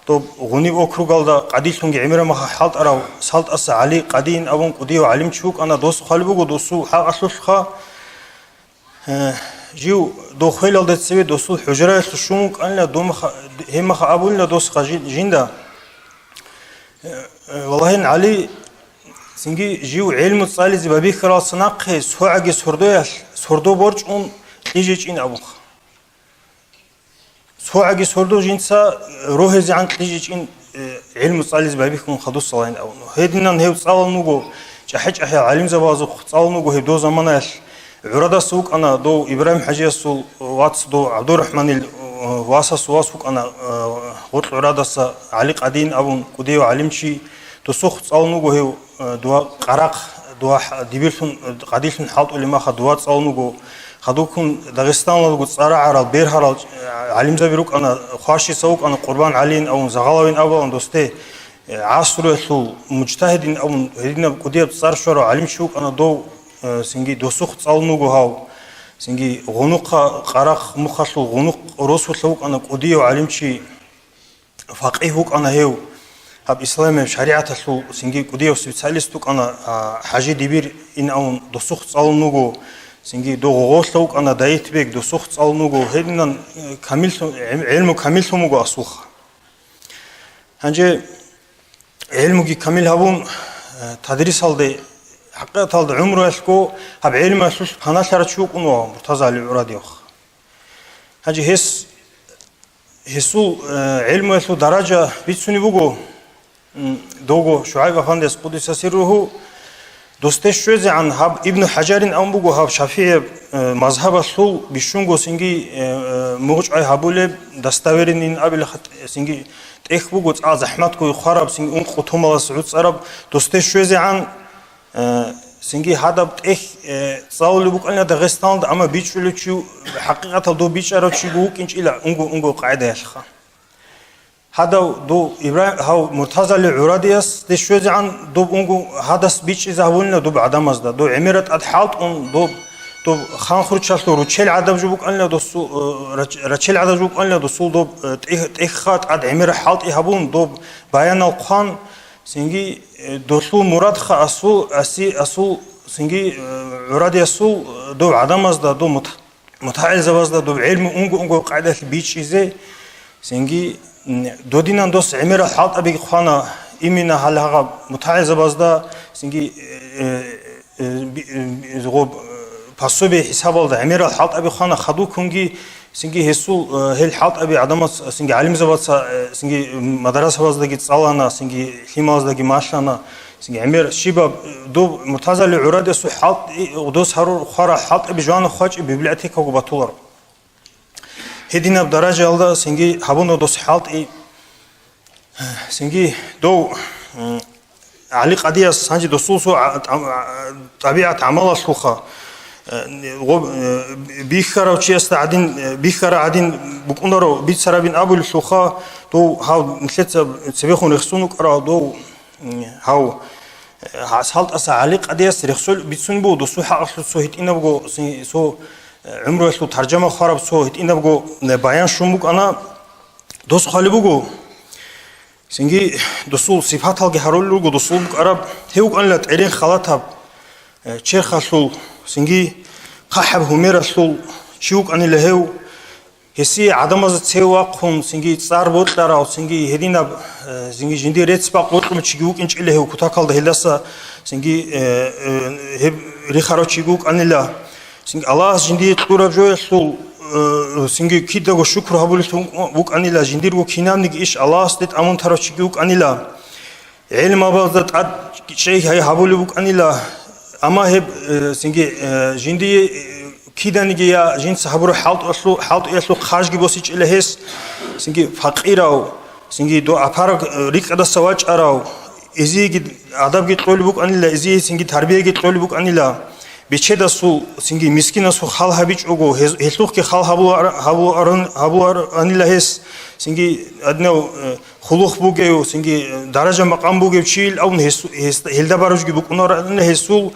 دو غني أكروغال ده قديش لونج عمره ما حالت عراو سالت أس علي قدين أبون قدية وعلم شيوك أنا دوس خالبو دوسو حق أصلش خا جيو دو خيل ده تسوي دوسو حجرة الشومك أنا دوم هم خا أبون لا دوس خجين جندا والله علي سنجي جيو علم تصالي زي بابي خلاص صناقه سوعجي سردو برج اون ليجيج ان ابوخ سوعجي سردو جنسا روح زي عن ليجيج ان علم تصالي زي بابي كون خدو صلاين او هيدنا هيو تصال نوغو جحج احيا علم زبازو تصال نوغو هيدو زماناش عردا سوق انا دو ابراهيم حجي سو واتس دو عبد الرحمن واسس واسوق انا غوت عردا علي قدين ابون قديو علمشي تسوق تصال نوغو هيو دوا قرق دوا دبيرسون قديشن حالت اللي ما خدوا تصاونو خدوكم داغستان لو صار عرب بير هرال علم زبيروك انا خاشي سوق انا قربان علين او زغلاوين او دوستي عصر سو مجتهدين او هدينا قديه صار شرو علم شوك انا دو سنجي دو سوق تصاونو هاو синги гунуqa qaraq mukhaslu gunuq rosulu ana qudiyo alimchi faqih ana heu hab islam shariataslu singi qudiyo specialistu ana haji dibir in aun dosukh tsalnugo singi dogogoslu ana daitbek dosukh tsalnugo hedinan kamil ilmu kamil sumugo asukh hanje ilmugi kamil habun tadris aldı haqiqat aldı umru asku hab ilmu asus panaşara çok unu murtazali uradi yok hanje hesu ilmu asu daraja bitsuni bugo dogo Şuayb Efendimiz Kudüs'e sirruhu dosteşöze an hab İbn Hacer'in ambugo hab Şafii mazhaba sul bişungo singi muğç ay habule dastaverinin abil singi tekbugo az zahmat koy kharab singi un qutumala suud arab dosteşöze an singi hadab tek sağlı bu kana Dağıstan'da ama biçülüçü hakikaten do biçarıçı bu inç ila ungo qaida yaşa هذا دو إبراهيم هاو مرتزل عراديس دشوز عن دو أنجو هذا سبيش إذا هولنا دو بعدم أزدا دو عمرت أدحالت أن دو خان خرج شلو رتشل عدم جوك أنلا دو سو رتشل عدم جوك أنلا دو سول دو تأخذ عد عمر حالت إهابون دو بيان القان سنجي دو سو مراد خا أسو سنجي عراديس سو دو عدم أزدا دو متعال زوازدا دو علم أنجو قاعدة البيش إذا سنجي دودينان دوس عمر حالت أبي خوانا إمينا هالها متعز بازدا سنجي زغوب باسوبي حساب الله عمر حالت أبي خوانا خدو كونجي سنجي هسول هل حالت أبي عدمات سنجي علم زباد سنجي مدرسة بازدا جت صالنا سنجي حماز دا جماشنا سنجي عمر شباب دو متعزل عرادة سو حالت ودوس هرو خارا حالت أبي جوان خاج ببلعتك وبطولر هدينا بدرجة الله سنجي هبونا دوس حالت سنجي دو علي قضية سنجي دوسوسو طبيعة عمل السلخة بيخرا وشيست عدين بيخرا عدين بكونرو بيت سرابين أبو السلخة دو هاو نسيت سبيخون رخصونك أرا دو هاو حالت أسا علي قضية رخصول بيتسون بو دوسو حق سو هيتينا بقو سو عمره سو ترجمة خراب سو هيتينا بقو بيان شومك أنا دوس خالي بقو سنجي دسول صفات هالجي هرولو جو دسول بك عرب هيوك أنلا تعرين خلاتها شيخ رسول سنجي قحب همير رسول شيوك أن اللي هيو هسي عدم از تسواقهم سنجي صار بوتلارا سنجي هدينا سنجي جندي ريتس باقوتهم تشيوك إنش اللي هيو كتاكل ده هلسا سنجي هب ريخارو تشيوك أن الله سنجي الله جندي تقرب جو رسول سنجي كيدا و شكر هبولتهم وك أنيلا جندير و كينام نيجي إيش الله استد أمون ترى وك أنيلا علم أبغضت عد شيء هاي هبول وك أنيلا أما هب سنجي جندي كيدا نيجي يا جنس هبور حالت يسلو خارج جبوسيج إلى هس سنجي فقيراو سنجي دو أفارق ريك هذا سواج أراو إزي جد عذاب جد طول وك أنيلا إزي سنجي تربية جد طول وك أنيلا بيشهد سو سنجي مسكين سو خال هبيج أوجو هسلوك كخال هبو أن الله هس سنجي أدنى خلوق بوجيو سنجي درجة مقام بوجيو شيل أو هلدا باروج جبوك أنور أن هسول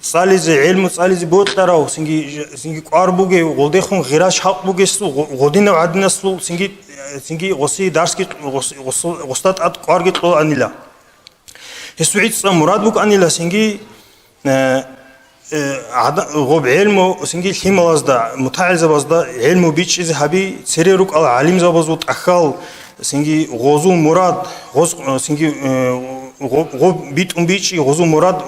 صالز علم صالز بوت تراو سنجي قار بوجيو غلديخون غراش حق بوجيسو غدينا وعدنا سو سنجي غسي درس كي غستات أد قار كي طول أن الله هسوعيد مراد بوك أن الله سنجي غوب علمه سنجي الحمى وزدا متعزة وزدا علمه بيتش إذا هبي سريرك على علم زبازوت أخال سنجي غوزو مراد غوز سنجي غوب بيت بيتش غوزو مراد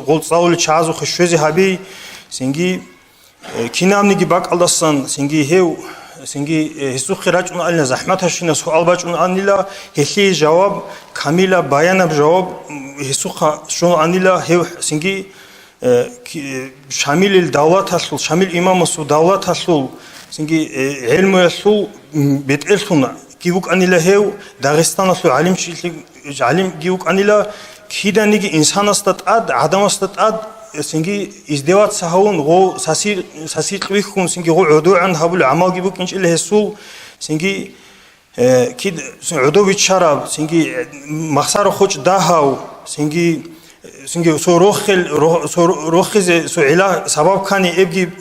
غول صاول شازو خشوزي هبي سنجي كينام نيجي باك الله سنجي هيو سنجي هسوق خراج أن الله زحمة هشينا سؤال باج أن الله هسي جواب كاملة بيان بجواب هسوق شو أن الله هيو سنجي شامل الدولة حصل شامل إمام السو دولة حصل سنجي علم السو بيتقلنا كيوك أن الله هو داغستان السو علم شيء علم كيوك أن الله كيدا نيجي إنسان استطاعت عدم استطاعت سنجي إزدواج سهون غو ساسير تويكون سنجي غو عدو عن هبول عمال كيوك إنش الله السو سنجي كيد عدو بيتشرب سنجي مخسر خوش داهاو سنجي синги со рохизе со ила сабаб кани эбги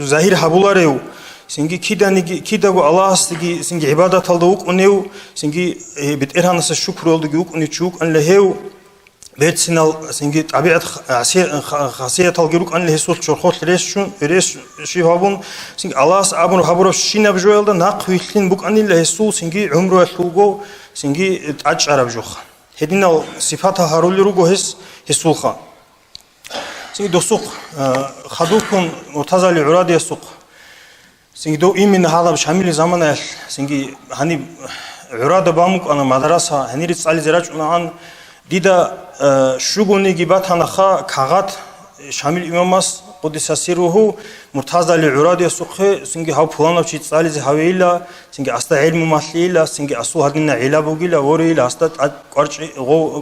захир хабуларев синги кидаго Аллах синги ибадат алда укунев синги битерханаса шукр олдуги укуни чук анлехев бетсинал синги табиат хасият алгирук анлехесул чорхот рес шивабун синги Аллах абун хабуров шинаб жоелда нақ хуйлин бук анлехесул синги умру аллуго синги ачараб жох هدينا صفاتها هارولي روغو هسولخا سيني دو سوق خدوكم مرتزالي عرادي السوق سيني دو إيمين هذا بشامل زمان سيني هني عرادة باموك أنا مدرسة هني رتسالي زراج عن ديدا شوغوني جيبات هنخا كاغات شامل إماماس قدس سيروه مرتزالي عرادي السوق سيني هاو فلانو شي تسالي زي هاويلا سيني أستا علم ماسليلا سيني أسو هدينا علاوغيلا وريلا أستا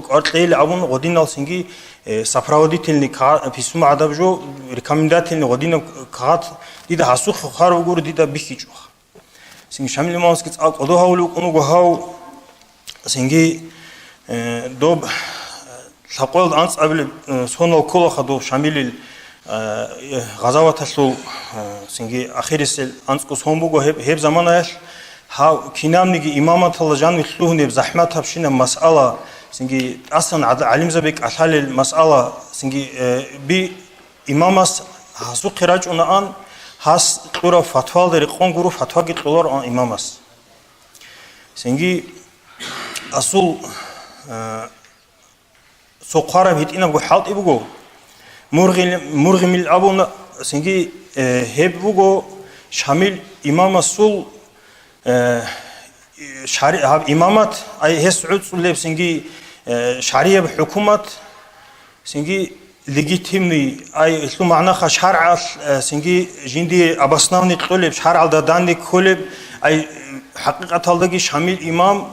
قرطيلا أبون غدينا سيني سفراودي تلني بيسوم عدب جو ريكامندات تلني غدينا كاغات ديدا هاسو خارو غور ديدا بيخيجو سيني شامل إماماس كيت أقدو هاولو كونو هاو سيني دوب ثقول أنس قبل سونو كولا خدو شامل غزوات السو سنجي آخر السل أنسكو سومبوغو هب زمانه ها كنام نيجي إمامة الله جان مثلوه نب زحمة هبشينا مسألة سنجي أصلا علم زبك أحل المسألة سنجي بي إمامس هاسو قراج أن هاس قرا فتوى دريقون قرو فتوى قطولار عن إمامس سنجي أصل سوقارا بيتنا بقول حالت إبقو مرغم الأبونا سنجي هبوغو شامل إمام السول شارع إمامات أي هسعود سلب سنجي شرعية بحكومة سنجي ليجيتيمي أي إسلو معناها شرع سنجي جندي أبصناوني طلب شرع داداني كلب أي حقيقة تلقي شامل إمام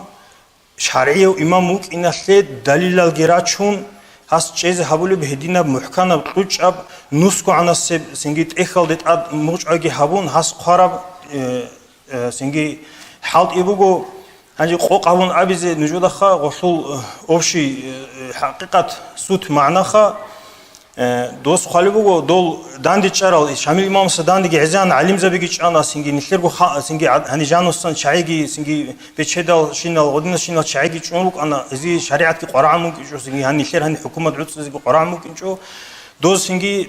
شرعية وإمام موك إن أسلد دليل الجراتشون هاس چیز حبولی به هدینا محکم توچ اب نوسکو عنا سنگیت اخال دت اد موج آگی حبون هاس خراب سنگی حالت ایبوگو هنجی خوق حبون عبیز نجود خا غسل اوشی حقیقت سوت معنا خا دوست خالی بوگو دول داندی چرال شامل امام سداندی گعزان علم زبیگی چانا سنگی نخیر گو سنگی هنی جانوستان چایگی سنگی بچهدال شینال ودینا شینال چایگی چونلوک انا ازی شریعت کی قرآن ممکن جو سنگی هنی نخیر هنی حکومت عدس زی قرآن ممکن جو دوز سنگی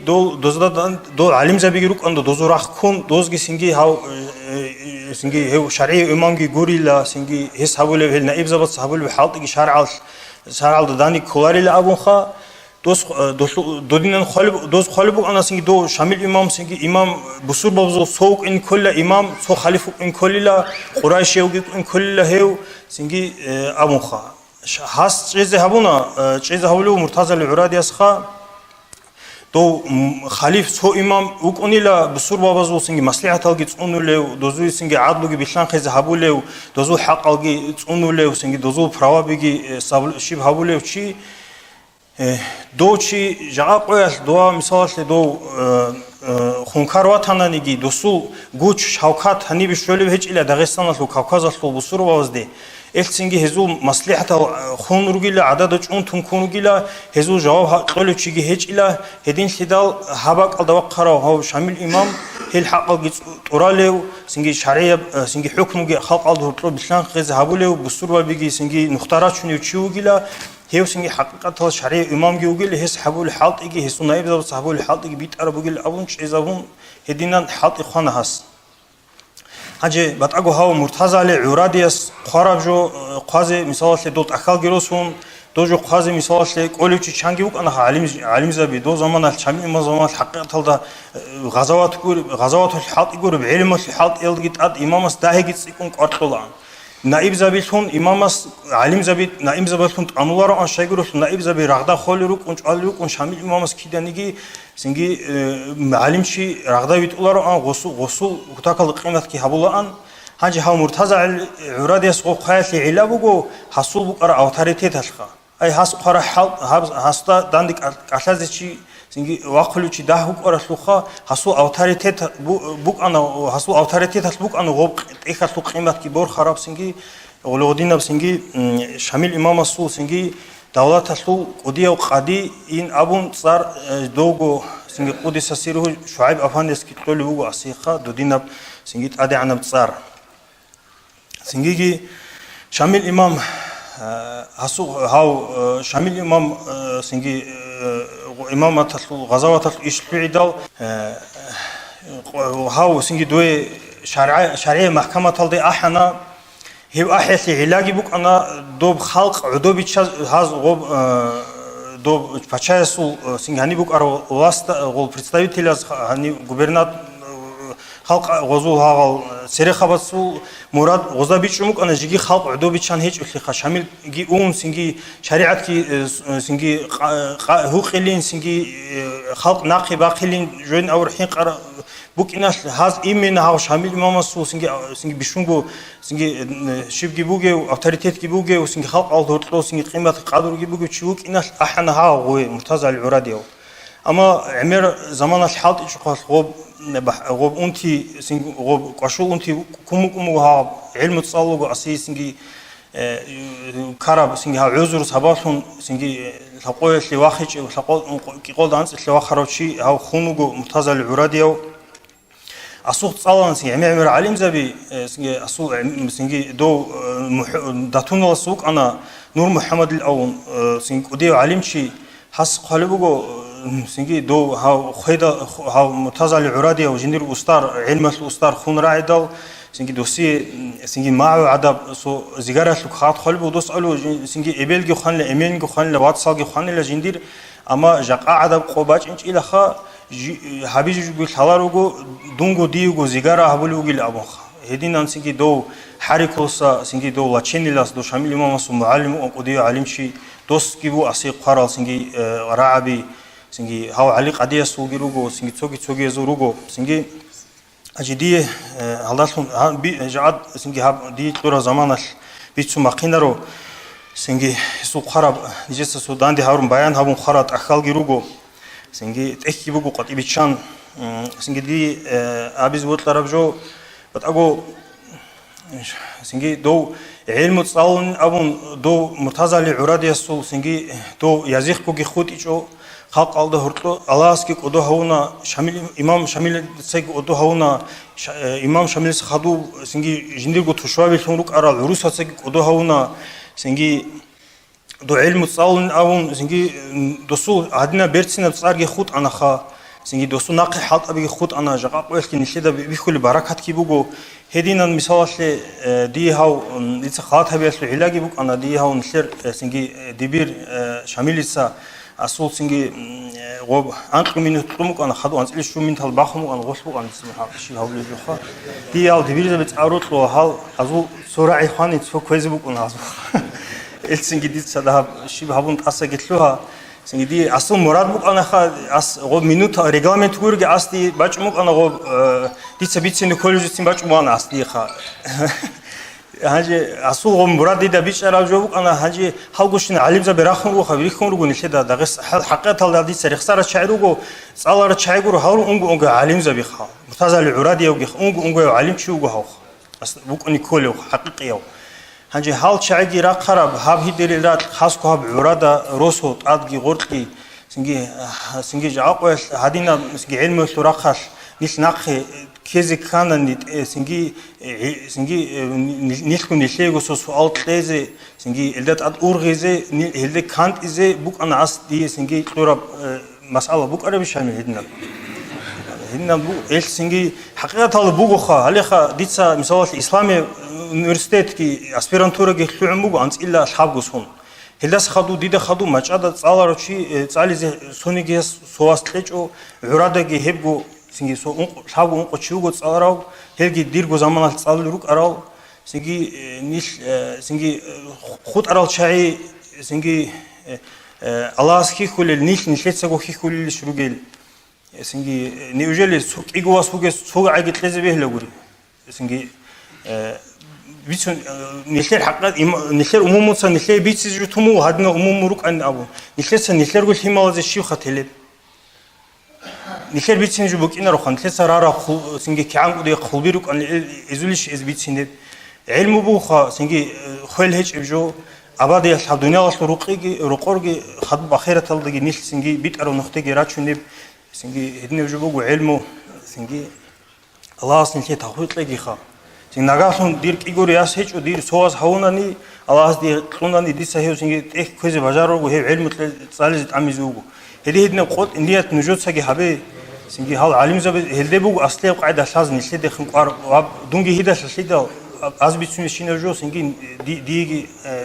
دول علم زبیگی روک اند دوزو راخ کن دوزگی سنگی هاو سنگی هاو شرعی امامگی گوریلا سنگی هس حبوله هل نائب زبط حبوله حالتی شرع دانی کولاری لعبون خا دودینن خالب دوز خالبو انا سنگی دو شامل امام سنگی امام بسور بابزو سوق این کل امام سو خلیفو این کلیلا قرایشی اوگی این کلیلا هیو سنگی ابون خا هاست چیز هبونا چیز هبولو مرتضی العرادی است خا دو خلیف سو امام اوکنیلا بسور بابزو سنگی مصلحت الگی تونولو دوزو سنگی عدلوگی بیشتر خیز هبولو دوزو حق الگی تونولو سنگی دوزو پروابیگی شیب هبولو چی دوچی جواب قویش دو مثالش دو خونکاروات هنگی دوسول گوچ شوکات هنی بشولی هیچ ایل داغستان است و کاوکاز است و بسور بازده السنگی هزو مصلحت خون روگیلا عدد چون تونکونگیلا هزو جواب قولی چیگی هیچ ایل هدین شدال هباق الدواق خرا هاو شامل امام هل حق گیت اورالیو سنگی شرعی سنگی حکمگی خلق الدهور بسلان خیز هبولیو بسور و بگی سنگی نختارات چونیو چیوگیلا هيو سنجي حقيقة شرعي إمام جوجل هس حبول حالت إجي هسون نائب زبط حبول حالت إجي بيت أربو جل أبونش إذا هم هدينا حالت إخوان هس هجى بتأجو هاو مرتضى لعراديس خراب جو قاضي مثال دوت أكل جلوسهم دو جو قاضي مثال كله شيء شانجي وك أنا علم زبي دو زمان الشامي إما زمان حقيقة هذا غزوات الحالت يقول بعلم الحالت يلقيت أد إمام استاه جت يكون قرطلان نائب زبيلهم إمامس علم زبيل نائب زبيلهم أنوار عن شيء نائب زبيل رغدا خالروك ونش علوك ونش شامل إمامس كده نيجي سنجي علم شيء رغدا بيتقولار عن غسل وتاكل قيمة كي هبولا عن هنجي هاو مرتزع العرادي سوق خيال علابوجو حصول بقرا أوتاريتي تلقى أي حصل قرا حال حصل داندك أساس شيء سنجي واقلو شيء ده بقرا سلوخا حصول أوتاريتي بوك أنا حصول أوتاريتي تلبوك أنا غوب إيش حصول قيمة كبار خراب سنجي ولودينا بسنجي شامل إمام السول سنجي давлаталу удияу қади ин абун цар дого синги қуди сасиру шуайб афандески толи уго асиха дудинаб синги тади анаб цар сингиги шамил имам асу хау шамил имам синги имаматалу газаваталу ишлуидал хау синги дуе шар'ия махкаматалди ахана هو أحيث علاجي بوك أنا دوب خلق عدوبي تشاز هذا غوب دوب بتشاسو سينغاني بوك أرو واسطة غول представитель از هني губернат خلق غزو هاغل سري خبصو مراد غزا بيشموك أنا جيجي خلق عدوبي تشان هيج أخلي شامل جي سينغي شريعة كي سينغي هو قلين سينغي خلق ناقي باقيلين جون أو رحين قرا بوك إناش هذا إيمن هاو شامل ماما سو سينغي بيشونغو سينغي شيب جيبوجي أوتوريتيت جيبوجي وسينغي خلق على دورتلو سينغي قيمة قادر جيبوجي تشوك إناش أحنا هاو غوي مرتزع العراديو أما عمر زمان الحالت إيش غوب أنتي سينغ غوب قشو أنتي كومو ها علم تصالو أسي سينغي كارب سينغي ها عذر سباسون سينغي لقوي اللي واخج لقول كيقول دانس اللي واخروشي ها خونو مرتزع العراديو أسوق صالون سينغ عمر عليم زبي سينغي أسوق سينغي دو داتون السوق أنا نور محمد الأون سينغ وديو عليم شي حس قلبه سينغي دو هاو خيدا هاو مرتزع العرادي او جندير أستار علم الأستار خون راعدل سينغي دوسي سينغي معه عدب سو زيغارة لخات قلبه دوس ألو سينغي إبلغي خان لإمينغي خان لواتسالغي خان لجندير أما جاقا عدب قوباج إنش إلى خا حبيجي جو حلاروغو دونغو ديوغو زيغارة هبولوغي لأبوخ هدين سينغي دو حركوسا سينغي دو لاتشينيلاس دو شامل إمام سو معلم وقوديو علمشي دوس كيبو أسي قرال سينغي رعبي سينغي هاو علي قضية سوغيروغو سينغي توغي زوروغو سينغي أجديه هالدالون جعد سينغي هاب دي طورا زمانال بيتسو ماقينارو سينغي سو قرب نجيسا سودان دي هارون بيان هابون خرات أخال جيروغو سينغي تأكي بوغو قطي بيتشان سينغي دي أبيز وطلرب جو بتأغو سينغي دو علم تصالون أبون دو مرتزع العرادي السو سينغي دو يزيخ كوغي خود إيشو خلق алды хуртлу аласки одо хауна шамил имам шамил сег одо хауна имам шамил хаду синги жиндирго тушвави сунрук арал руса сег одо хауна синги до илм цаун авун синги досу адна берцина царги худ анаха синги досу нақи халт аби худ ана жаqa qoelki nishida бихули баракат ки буго хединан мисалашле ди хау ица хат хабиасле илаги буг ана ди хау нишер синги дибир шамилиса أصول سينجي غوب أنت من الطمق أنا خدوا أنت ليش شو من هالباخم وأنا غصبوا أنا اسمه شيء هقول لك خا دي أو دبيرة بتعرض له هال أزو سرعة خاني تسوق فيسبوك أنا أزو السينجي دي صدها شيء هبون تأسى قلت لها سينجي دي أصل مراد بوك أنا خا غوب منوت رجالمنت كورج أصلي بجموك أنا غوب دي سبيت سين كل جزء بجمو أنا أصلي خا هاجي أصول مراد ده بيش أراجعوك أنا هاجي هالقشين علم زبرخون وخبريخون رجون الشدة دقيس حقيقة هالدي سريع صار شعروجو صار شعيرو هارو أنجو علم زبيخا مرتزع العرادي أو أنجو علم شو جو هاخ بوك أني كله حقيقي هاجي هال شعيري راقرب هاب هيدري رات خاص كهاب عرادة روسوت أدقي غرقي سنجي جاقوس هادينا سنجي علم الثراقش نيش ناقي كذا كان سنجي نيلكم نيلego سؤال تلازي سنجي الدات أورغيزي الدات كانت إزي بوك أنا عص دي سنجي تورب مسألة بوك أنا مش هنا بوك سنجي حقيقة هذا بوك خا هل خا ديتسا مثلا الإسلامي universitet كي أسبيرانتورا كي خلوعم بوك أنت إلا أصحاب جسون هلداس خدو ديدا خدو ما جادا تعالى تعالى زي سونيجيس سواس تلجو عرادا كي هبو سنجي سو شابو أنقو تشوجو تصارو هلقي ديرجو زمان تصالروك أراو سنجي نيش سنجي خود أراو شاي سنجي الله سكي كل النيش نشلت سكو خي كل الشروجيل سنجي نيوجل سوق إيجوا سوق عقد لازم بيهلقوري سنجي بيتون نشلر حقات نشلر أمم مصر نشلر بيتس جتمو هادنا أمم مروك عن أبو نشلر قول حماية الشيء خاتلب نشلر بيتسين جبوك إنا روخان نشلر سرارة سنجي كعان قدي خلبيروك عن إزوليش إز بيتسين علم بوخا سنجي خيل هج إبجو აბადი ალ დუნიალას რუყორგი ხად ბახერათალდგი ნილსინგი ბიტარო ნოხტეგი რაჩუნებ სინგი ედნევჟბოგუ ელმო სინგი ალას ნილე თახვიტლეგი ხა სინგი ნაგასუნ დირ კიგური ას ჰეჭუ დირ სოას ჰაუნანი ალას დი ყუნანი დისა ჰევ სინგი ტეხ ქოზე ბაჟაროგუ ჰევ ელმუტლე წალიზ ტამიზუგუ ედიედნე ყოთ ინდიათ ნუჯოცაგი ჰაბე სინგი ჰალ ალიმზაბე ჰელდებუგუ ასლე ყაიდა ლაზ ნილე დეხინ ყარ დუნგი ჰიდა ლიდა აზბიცუნის შინერჟო სინგი დიგი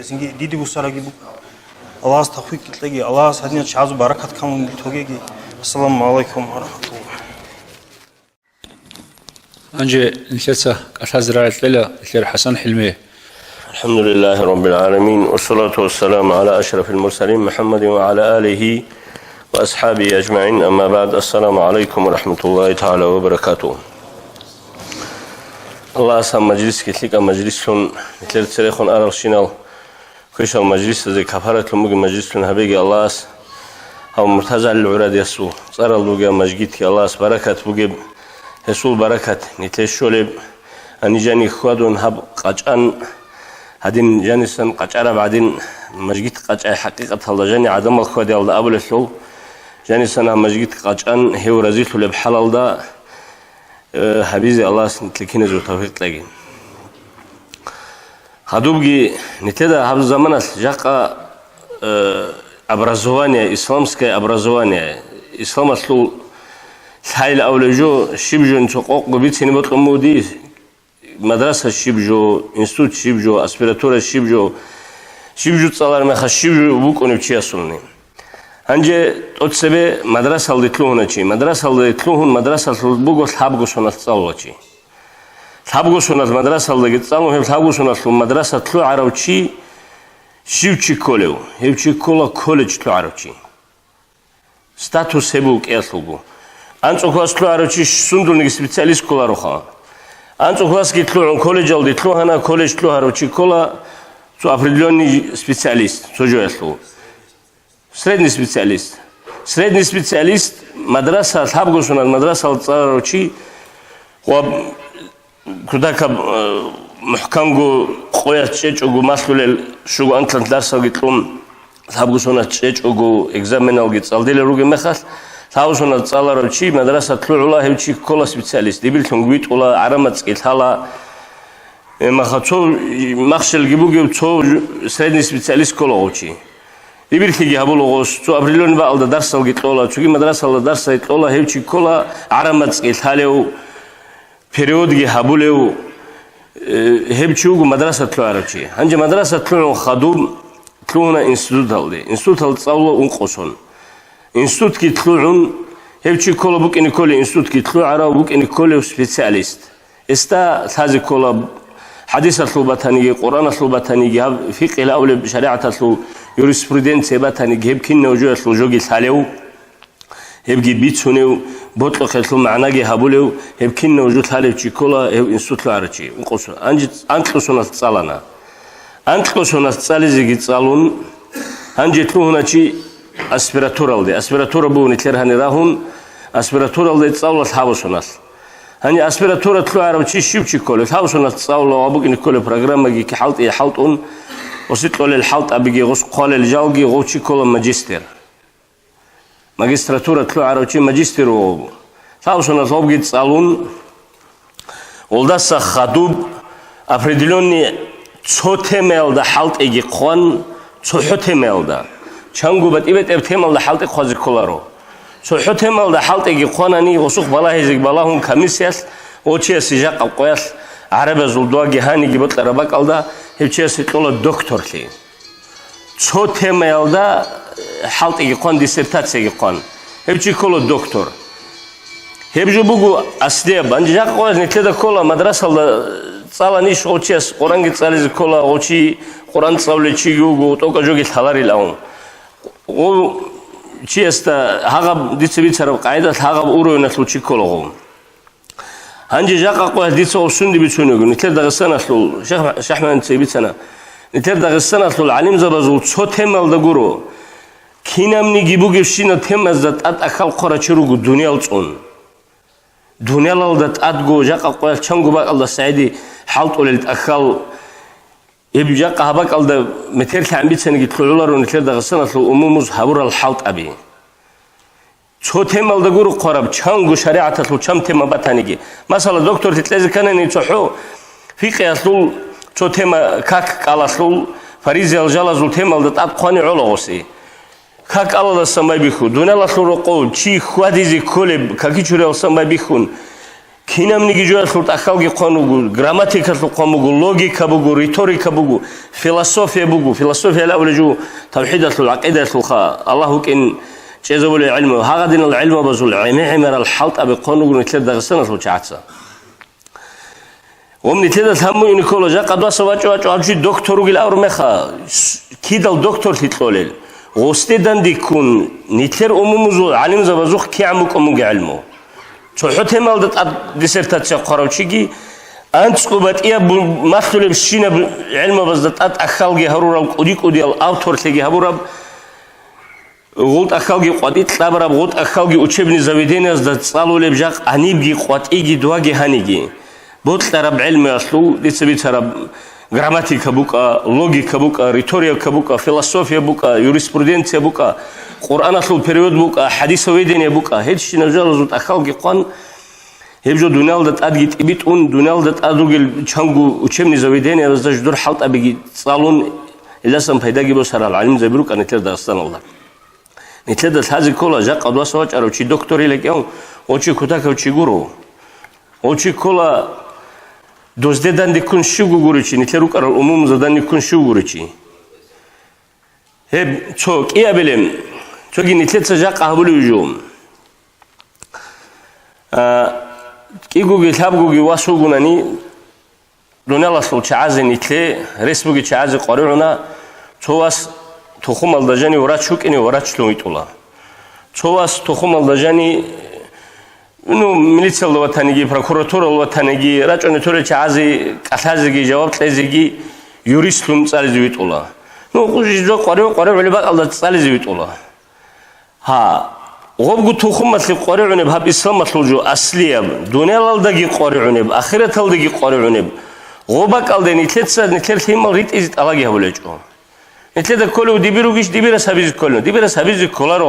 სინგი დიდი ბუსარაგი ალას თახვიტლეგი ალას ჰადნიათ შაზუ ბარაკათ ქამუნ თოგეგი Assalamu alaikum wa rahmatullah. أنجي نشتسه كالحزراء الثلاثة الشيخ حسن حلمي. الحمد لله رب العالمين والصلاة والسلام على أشرف المرسلين محمد وعلى آله وأصحابه أجمعين أما بعد السلام عليكم ورحمة الله تعالى وبركاته. الله أسام مجلس كتلك مجلسون مثل تريخون أرغشينال كيش المجلس ذي كفارة المجي مجلسون هبيجي الله أس أو مرتزع العراد يسوع صار اللوجا مجيد كي الله بركة بوجب يسوع بركة نتلش شولب أني جاني خوادون هب قجان هدين جانسن قجارة بعدين مجيد قجع حقيقة الله جاني عدم الخوادي الله أبو الشو جانسن مجيد قجان هو رزيت له بحلال دا حبيزي الله نتلكين زو توفيق لقين هدوبجي نتدا هذا زمان جاقة образование, исламское образование, ислам аслу сайл аулежо шибжон цоқоқ губит не вот муди мадраса шибжо, институт шибжо, аспиратура шибжо цалар меха шибжо буконев чиасулни. Анже от себе мадраса алдитлуначи, мадраса алдитлухун мадраса буго хабгусонас цалочи. Хабгусонас мадраса алдигицалу хабгусонас мадраса тлу аравчи Шивчи колеу, хевчи кола колледж тлуарочи. Статус хебу кеслугу. Анцохвас тлуарочи сундулниги специалист кола роха. Анцохвас ки тлуарон колледж алди тлухана колледж тлуарочи кола цу определенный специалист, сожуяслу. Средний специалист. Средний специалист мадраса хабгусунат мадраса алцарочи кудака محكمو قوية تشجعو مسؤول شو أنت درسوا قتلهم ثابوسونا تشجعو إكزامينال قت الدليل روجي مخاس ثابوسونا تصالر وشي مدرسة طلوع الله هيوشي كولا سبيشاليست دبلتهم قويت ولا عرمت قت هلا مخاطو مخشل جيبوجي وتو سيدني سبيشاليست كولا وشي دبلتي جابولو غوس تو أبريلون بقى على درس قت الله شو مدرسة على درس قت الله هيوشي كولا عرمت قت هلاو период جابولو هبچوغو مدرسة тлуарочи. Анже مدرسة тлуарон хадум тлуна институт алди. Институт ал цавла унқосон. Институт ки тлуарон هبچي кола бук ини коли институт ки тлуара бук ини коли специалист. Эста тази кола حديث аслу батаниги, Qur'ан аслу батаниги, фиқ ил ауле шариат аслу юриспруденция батаниги, хебкин ножу аслу жоги салеу, хебги бицунеу بطل خلصو معناجي هابولو هبكين وجود حالة شيكولا هو إنستوت لارتشي نقصو أنتلوسونا تصالنا أنتلوسونا تصالي زي تصالون هنجتلو هنا شيء أسبيراتورال دي أسبيراتورا بو نتلر هنراهون أسبيراتورال دي تصاول الحابوسوناس هني أسبيراتورا تلو عرب شيء شيب شيكولا الحابوسونا تصاول وابوك نكول برنامج جي كحالت إيه حالتون وسيتلو للحالت أبيجي غص قال الجالجي غو شيكولا ماجستير магистратура тлу арочи магистру саусона зобгит салун олдаса хадуб определенный цотемелда халт эги хон цохотемелда чангубат ибет эптемелда халт khozi kolaro цохотемелда халт эги хонани осух балахизик балахун комиссияс очи сижа qoyas араб зулдуаги хани гибот рабакалда хевчеси тола докторли цотемелда حالت يقان ديسرتاتسي يقان هبجي كله دكتور هبجو بوجو أسليب أنجاك قوي نتلدا كله مدرسة صار نيش أوتشيس قرآن قصالي كله أوتشي قرآن صاولي شيء يوجو توكا جوجي ثالاري لهم و شيء استا هاغب ديسبيت سرب قاعدة هاغب أورو نسلو شيء كله هم أنجاك قوي ديسو سندي بيتشونيو نتلدا غسنا سلو شيخ أحمد سيبيت سنة نتلدا غسنا سلو العليم زبزو صوتهم الدغورو كينامني جيبوجي شينا تمزت أكل قراشيروجو دنيا الصون دنيا لالدت أدجو جاك قوي شنجو بق الله سعيدي حالت ولد أكل ებჯა ყაბაკალდა მეთერხი ამბიცენგი თლულარო ნიტლერ დაღსანასლ უმუმუზ ჰაბურალ ჰალტაბი ჩოთემალდა გურუ ყარაბ ჩანგუ შარიათასლ ჩამთემა ბათანიგი მასალა დოქტორ თიტლეზიკანენი ჩოჰო ფიყიასლ ჩოთემა კაკ ყალასლ ფარიზელ ჟალაზულ თემალდა ტატყვანი ოლოღოსი კაკ ყალადა სამაიბიხუ დუნალასლ როყო ჩი ხვადიზი ქოლე კაკიჩურელ სამაიბიხუნ ქინამნიგი ჯოასლ ტახალგი ყონუგუ გრამატიკასლ ყომუგუ ლოგიკა ბუგუ რიტორიკა ბუგუ ფილოსოფია ბუგუ ფილოსოფია ლავლეჯუ თავჰიდასლ აყიდასლ ხა ალლაჰუკინ ჭეზობული ილმი ჰაღადინალ ილმა ბაზულ იმემარალ ჰალტაბი ყონუგუ ნიტლერ დაღსანასლ ჩაცა ომნიტედა სამუინი კოლოჟა ყადვასა ვაჭო აჭი დოქტორუგი ლავრ მეხა ქიდალ დოქტორ თიტყოლელ ოსტედანდი კუნ ნიტლერ უმუმუზუ ალიმზა ბაზუხ ქიამუ კომუგი ილმო ჩოჰოთემალდა დისერტაცია ყარავჩიგი ანწყუბატია მასტულებს შინა ილმობაზ და ტატ ახალგი ჰარურალ ყუდიკუდიალ ავტორლეგი ჰაბურაბ ღოლტ ახალგი ყვატი ტლაბრაბ ღოლტ ახალგი უჩებნი ზავიდენას და წალულებ ჟაყ ანიბგი ყვატიგი დვაგი ჰანიგი ბოთლარაბ ილმი ასლუ დიცებიცარაბ გრამატიკა ბუკა ლოგიკა ბუკა რიტორიკა ბუკა ფილოსოფია ბუკა იურისპრუდენცია ბუკა ყურან ასლუ პერიოდ ბუკა ჰადისო ვედენია ბუკა ჰედში ნაჟალოზუ ახალგი ყვან ებჯო დუნალდა ტადგი ტიბიტუნ დუნალდა ტადუგილ ჩანგუ უჩემნი ზავიდენია და ჟდურ ჰალტაბიგი წალუნ ელასამ ფაიდაგი ბოსარალ ალიმ ზებრუ კანეთერ დასტანალდა ნიტლედა თაზი კოლა ჟა ყადვასა ვაჭარო ჩი დოქტორი ლეკეო ოჩი ქუთაკო ჩი გურო ოჩი კოლა დოზდედან დიკუნ შუგურიჩი ნიტლერ უკარო უმუმზადან დიკუნ შუგურიჩი ჰე ჩო კიაბელემ ჩოგი ნიტლეცა ჟა ყაბული უჟო კიგუგი თაბგუგი ვასუგუნანი დონალასლ ჩააზე ნიტლე რესბუგი ჩააზე ყორონა ჩოვას თოხუმალდაჟანი ვარაჩუკინი ვარაჩლოიტულა ჩოვას თოხუმალდაჟანი ნუ მილიცია ლოვათანიგი პროკურატურა ლოვათანიგი რაჭონეთურე ჩააზი კათაზიგი ჯავაბტეზიგი იურისტუმ წალიზი ვიტულა ნუ ყუჟიჯო ყორე ველება ყალდა წალიზი ვიტულა ჰა ღობგუ თუხუმასლი ყორეუნებ ჰაბ ისლამასლუჯო ასლიამ დუნელალდაგი ყორეუნებ ახირეთალდაგი ყორეუნებ ღობა ყალდენი თეცა ნეთერხიმალ რიტიზი ტალაგი ჰაბოლეჭო ეთლედა კოლო დიბირუგიშ დიბირა საბიზი კოლარო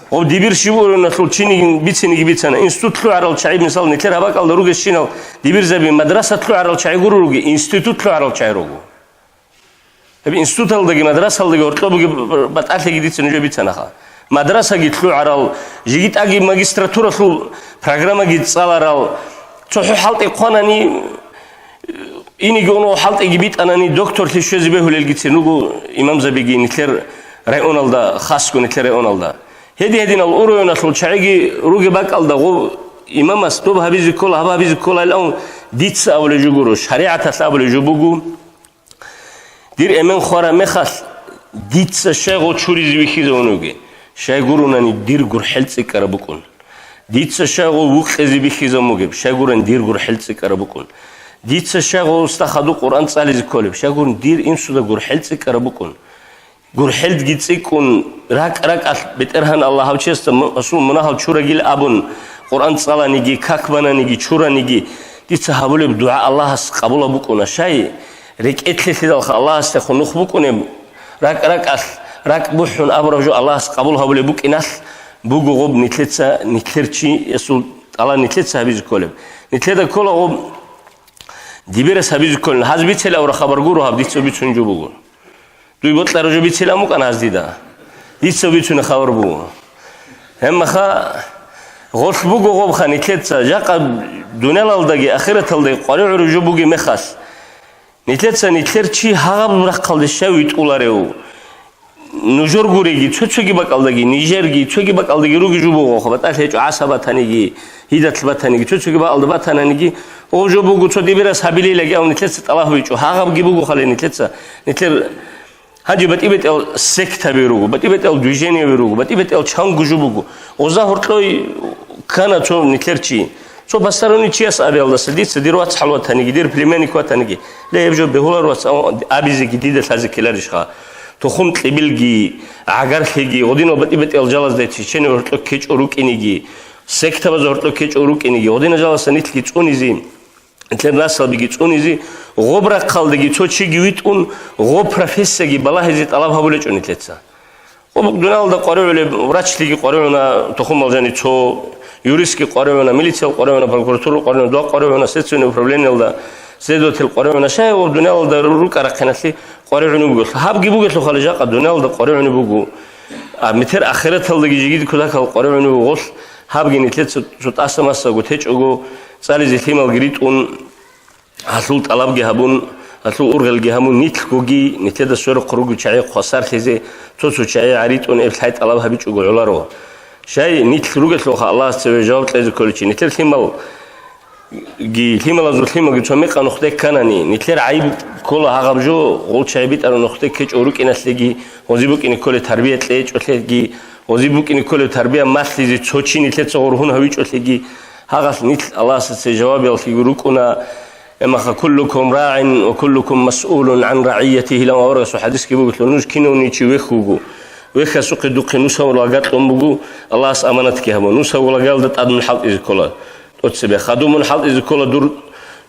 ო დიბირში ვორონასლ ჩინი ბიცინი ბიცანა ინსტიტუტლუ არალ ჩაი მისალ ნეთერ ჰაბა ყალდა რუგე შინალ დიბირზები მადრასათლუ არალ ჩაი გურუგი ინსტიტუტლუ არალ ჩაი როგო ები ინსტიტუტალდაგი მადრასალდაგი ორტლობუგი ბატალეგი დიცინი ჯებიცანა ხა მადრასაგი თლუ არალ ჟიგიტაგი მაგისტრატურასლუ პროგრამაგი წალარალ ჩოჰ ჰალტი ყანანი ინიგონო ჰალტი გიბიტანანი დოქტორი შეზიბეჰულელგიცი ნუგუ იმამზებიგი ნეთერ რაიონალდა ხასკუ ნეთერ რაიონალდა ჰედინალ უროյონასლ ჩაიგი რუგი ბაკალდა ღო იმამას დობ ჰაბიზი კოლა ლაუნ დიცა ავლე ჯუგურო შარიათას ავლე ჯუბუგუ დირ ემენ ხარა მეხას დიცა შეღო ჩურიზი ვიხიზონუგი შეგურუნანი დირ გურ ჰელცი კარაბუკუნ დიცა შეღო უხეზი ვიხიზომუგებ შეგურენ დირ გურ ჰელცი კარაბუკუნ დიცა შეღო სტახადუ ყურან წალიზი კოლებ შეგურენ დირ იმსუდა გურ ჰელცი კარაბუკუნ გურჰელდ გიციკუნ რაკრაკალ ბეტერჰან ალლაჰ ჩესტ ასულ მონაჰალ ჩურაგილ აბუნ ყურან წალანიგი ქაქბანანიგი ჩურანიგი დიცა ჰაბულებ დუა ალლაჰს ყაბულა ბუკუნა შაი რეკეთლეთილ ალლაჰს ხუნუხ ბუკუნე რაკრაკალ რაკბუჰუნ აბრაჟუ ალლაჰს ყაბულ ჰაბულებ ბუკინას ბუგუ ღობ ნიტლეცა ნიტლერჩი ესულ ალა ნიტლეცა ჰაბიზ კოლებ ნიტლედა კოლა ღობ დიბერა ჰაბიზ კოლ ჰაზბიცელა ურა ხაბარ გურუ ჰაბ დიცობი ჩუნჯუ ბუგუ دوی بطل رو بیت سلامو کن از دیده دیت بیتونه خبر بو هم خا غرف بگو غب خانی تلت جاق دنیال الدگی آخرت الدگی قاری عروجو بگی مخاص نتلت نتلر چی هاغب برقل دشویت اولارو نجور گوریگی چوچوگی بکالدگی نیجرگی چوگی بکالدگی روگی جو بگو خب تا هیچ عصبه تنیگی هیدت بتنیگی چوچوگی بکالد بتنیگی او جو بگو چو دیبرس حبیلی لگی اون نتلت الله بیچو هاغب گی بگو خالی نتلر هنجي بتيبتل سكتة بيروجو بتيبتل دوجيني بيروجو بتيبتل چانگوجو بگو اوزا هرتلوي كانا چو نكرچي چو بسروني چياس ابيال دسديت سديروات حلوة تانيگي دير بليماني كوا تانيگي لا يبجو بهولار واس ابيزي جديد تازكيلارش خا تخوم تلبلگي عگرخيگي ودينو بتيبتل جالس دتي چني هرتلو كيچ اوروكينيگي سكتة باز هرتلو كيچ اوروكينيگي ودينو جالس نيتلي چونيزي ითლერ ნასალ ბიგი წუნიზი ღობრა ხალდიგი ცოჩიგი ვიტუნ ღო პროფესიაგი ბალაჰიზი ტალაბ ჰაბულეჭუნ ითლეცა ობგდუნალდა ყორეველე ვრაჩლიგი ყორევნა თოხუმალჟანი ცო იურისტი ყორევნა მილიცია ყორევნა პროკურატურა ყორევნა დო ყორევნა სეციონი უправление-ლდა ზედოთელ ყორევნა შე ობგდუნალდა რუკარახენასი ყორევნა ბუგო ჰაბგი ბუგო ხალე ჟაყა დუნალდა ყორევნა ბუგო მითერ ახერათალდიგი ჯიგი ქუდაქალ ყორევნა ბუგო ჰაბგინი ითლეცა ზუტასამასა გუთეჭოგო წალიზე თიმალ გრიტუნ ასულ ტალაბგი ჰაბუნ ასულ ურღელგი ჰამუნ ნიტლგოგი ნიტედა სორო ყრუგი ჩაი ხოსართიზე თოцу ჩაი არიტუნ ებთაი ტალაბ ჰაბიჭუგო ოლარო შაი ნიტლ რუგესლო ხალას წევე ჯავტლეზე კოლიჩი ნიტელ თიმალ გი თიმალაზუ თიმოგი ჩომე ყანო ხდე კანანი ნიტლერ აი კოლა ჰაღაბჯო ღოლ ჩაი ბიტარო ნოხდე ქეჭორუ კინასლეგი ოზიბუკინი კოლე თარბია ტლეჭოთლეგი ოზიბუკინი კოლე თარბია მასლიზე ცოჩი ნიტლე წორհուն ჰავიჭოთლეგი ჰაღას ნიტლ ალასე ჯავაბი ალხი რუკუნა اما كلكم راع وكلكم مسؤول عن رعيته لما ورث حديث كيبو نوش كينوني تشي وخوغو وخا سوق دوق نوسا ولا قاتلهم بغو الله امانتك هبو نوسا ولا قالت ادم الحق از كولا توتسبه خدوم الحق از كولا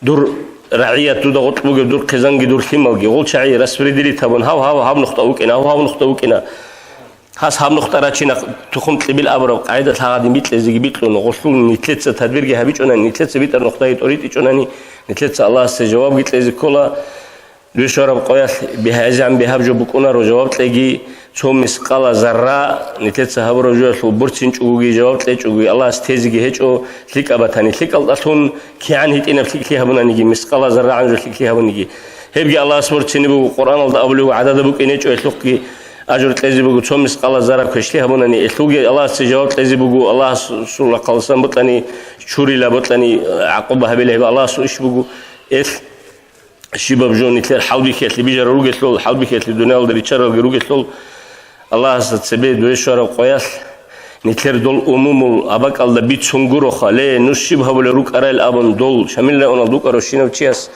دور رعيه تضغط بغو دور قزنگي دور خيمالگي غول شعي رسبري ديري تابون هاو نقطه وكنا هاو نقطه وكنا خاص هم نقطه راتشينا تخون تبيل ابرو قاعده هاغدي بيتلزي بيتلون غسلون نيتلتس تدبيرگي هبيچونا نيتلتس بيتر نقطه يطوريت يچوناني نتلتس الله جواب قلت لي كولا ليشرب قياس بهاجم بهبجو بكونا رو جواب تلاقي ثم مسقال ذره نتلتس هبرو جو برتين چوغي جواب تلاقي چوغي الله استيزي هچو ليك ابتاني ليك الاتون كيان هيتنا فيك هبنانيجي مسقال ذره عن ليك هبنيجي هبجي الله سبحانه بو قران الابلو عدد بكينه چو لوقي اجر تلاقي بو ثم مسقال ذره كشلي هبناني لوقي الله جواب تلاقي بو الله سول قلسن بطني شوري لابطلني عقبه هبله الله سوش بغو اف شباب جون نتلر حاودي كيتلي بيجر روغسلول حاودي كيتلي دونال دري چرال روغسلول الله سبه دوي شورا قياس نتلر دول عموم ابقال دا بيت سونغورو خاله نشيب هبل روك ارال ابن دول شامل اون دوك روشينو تشياس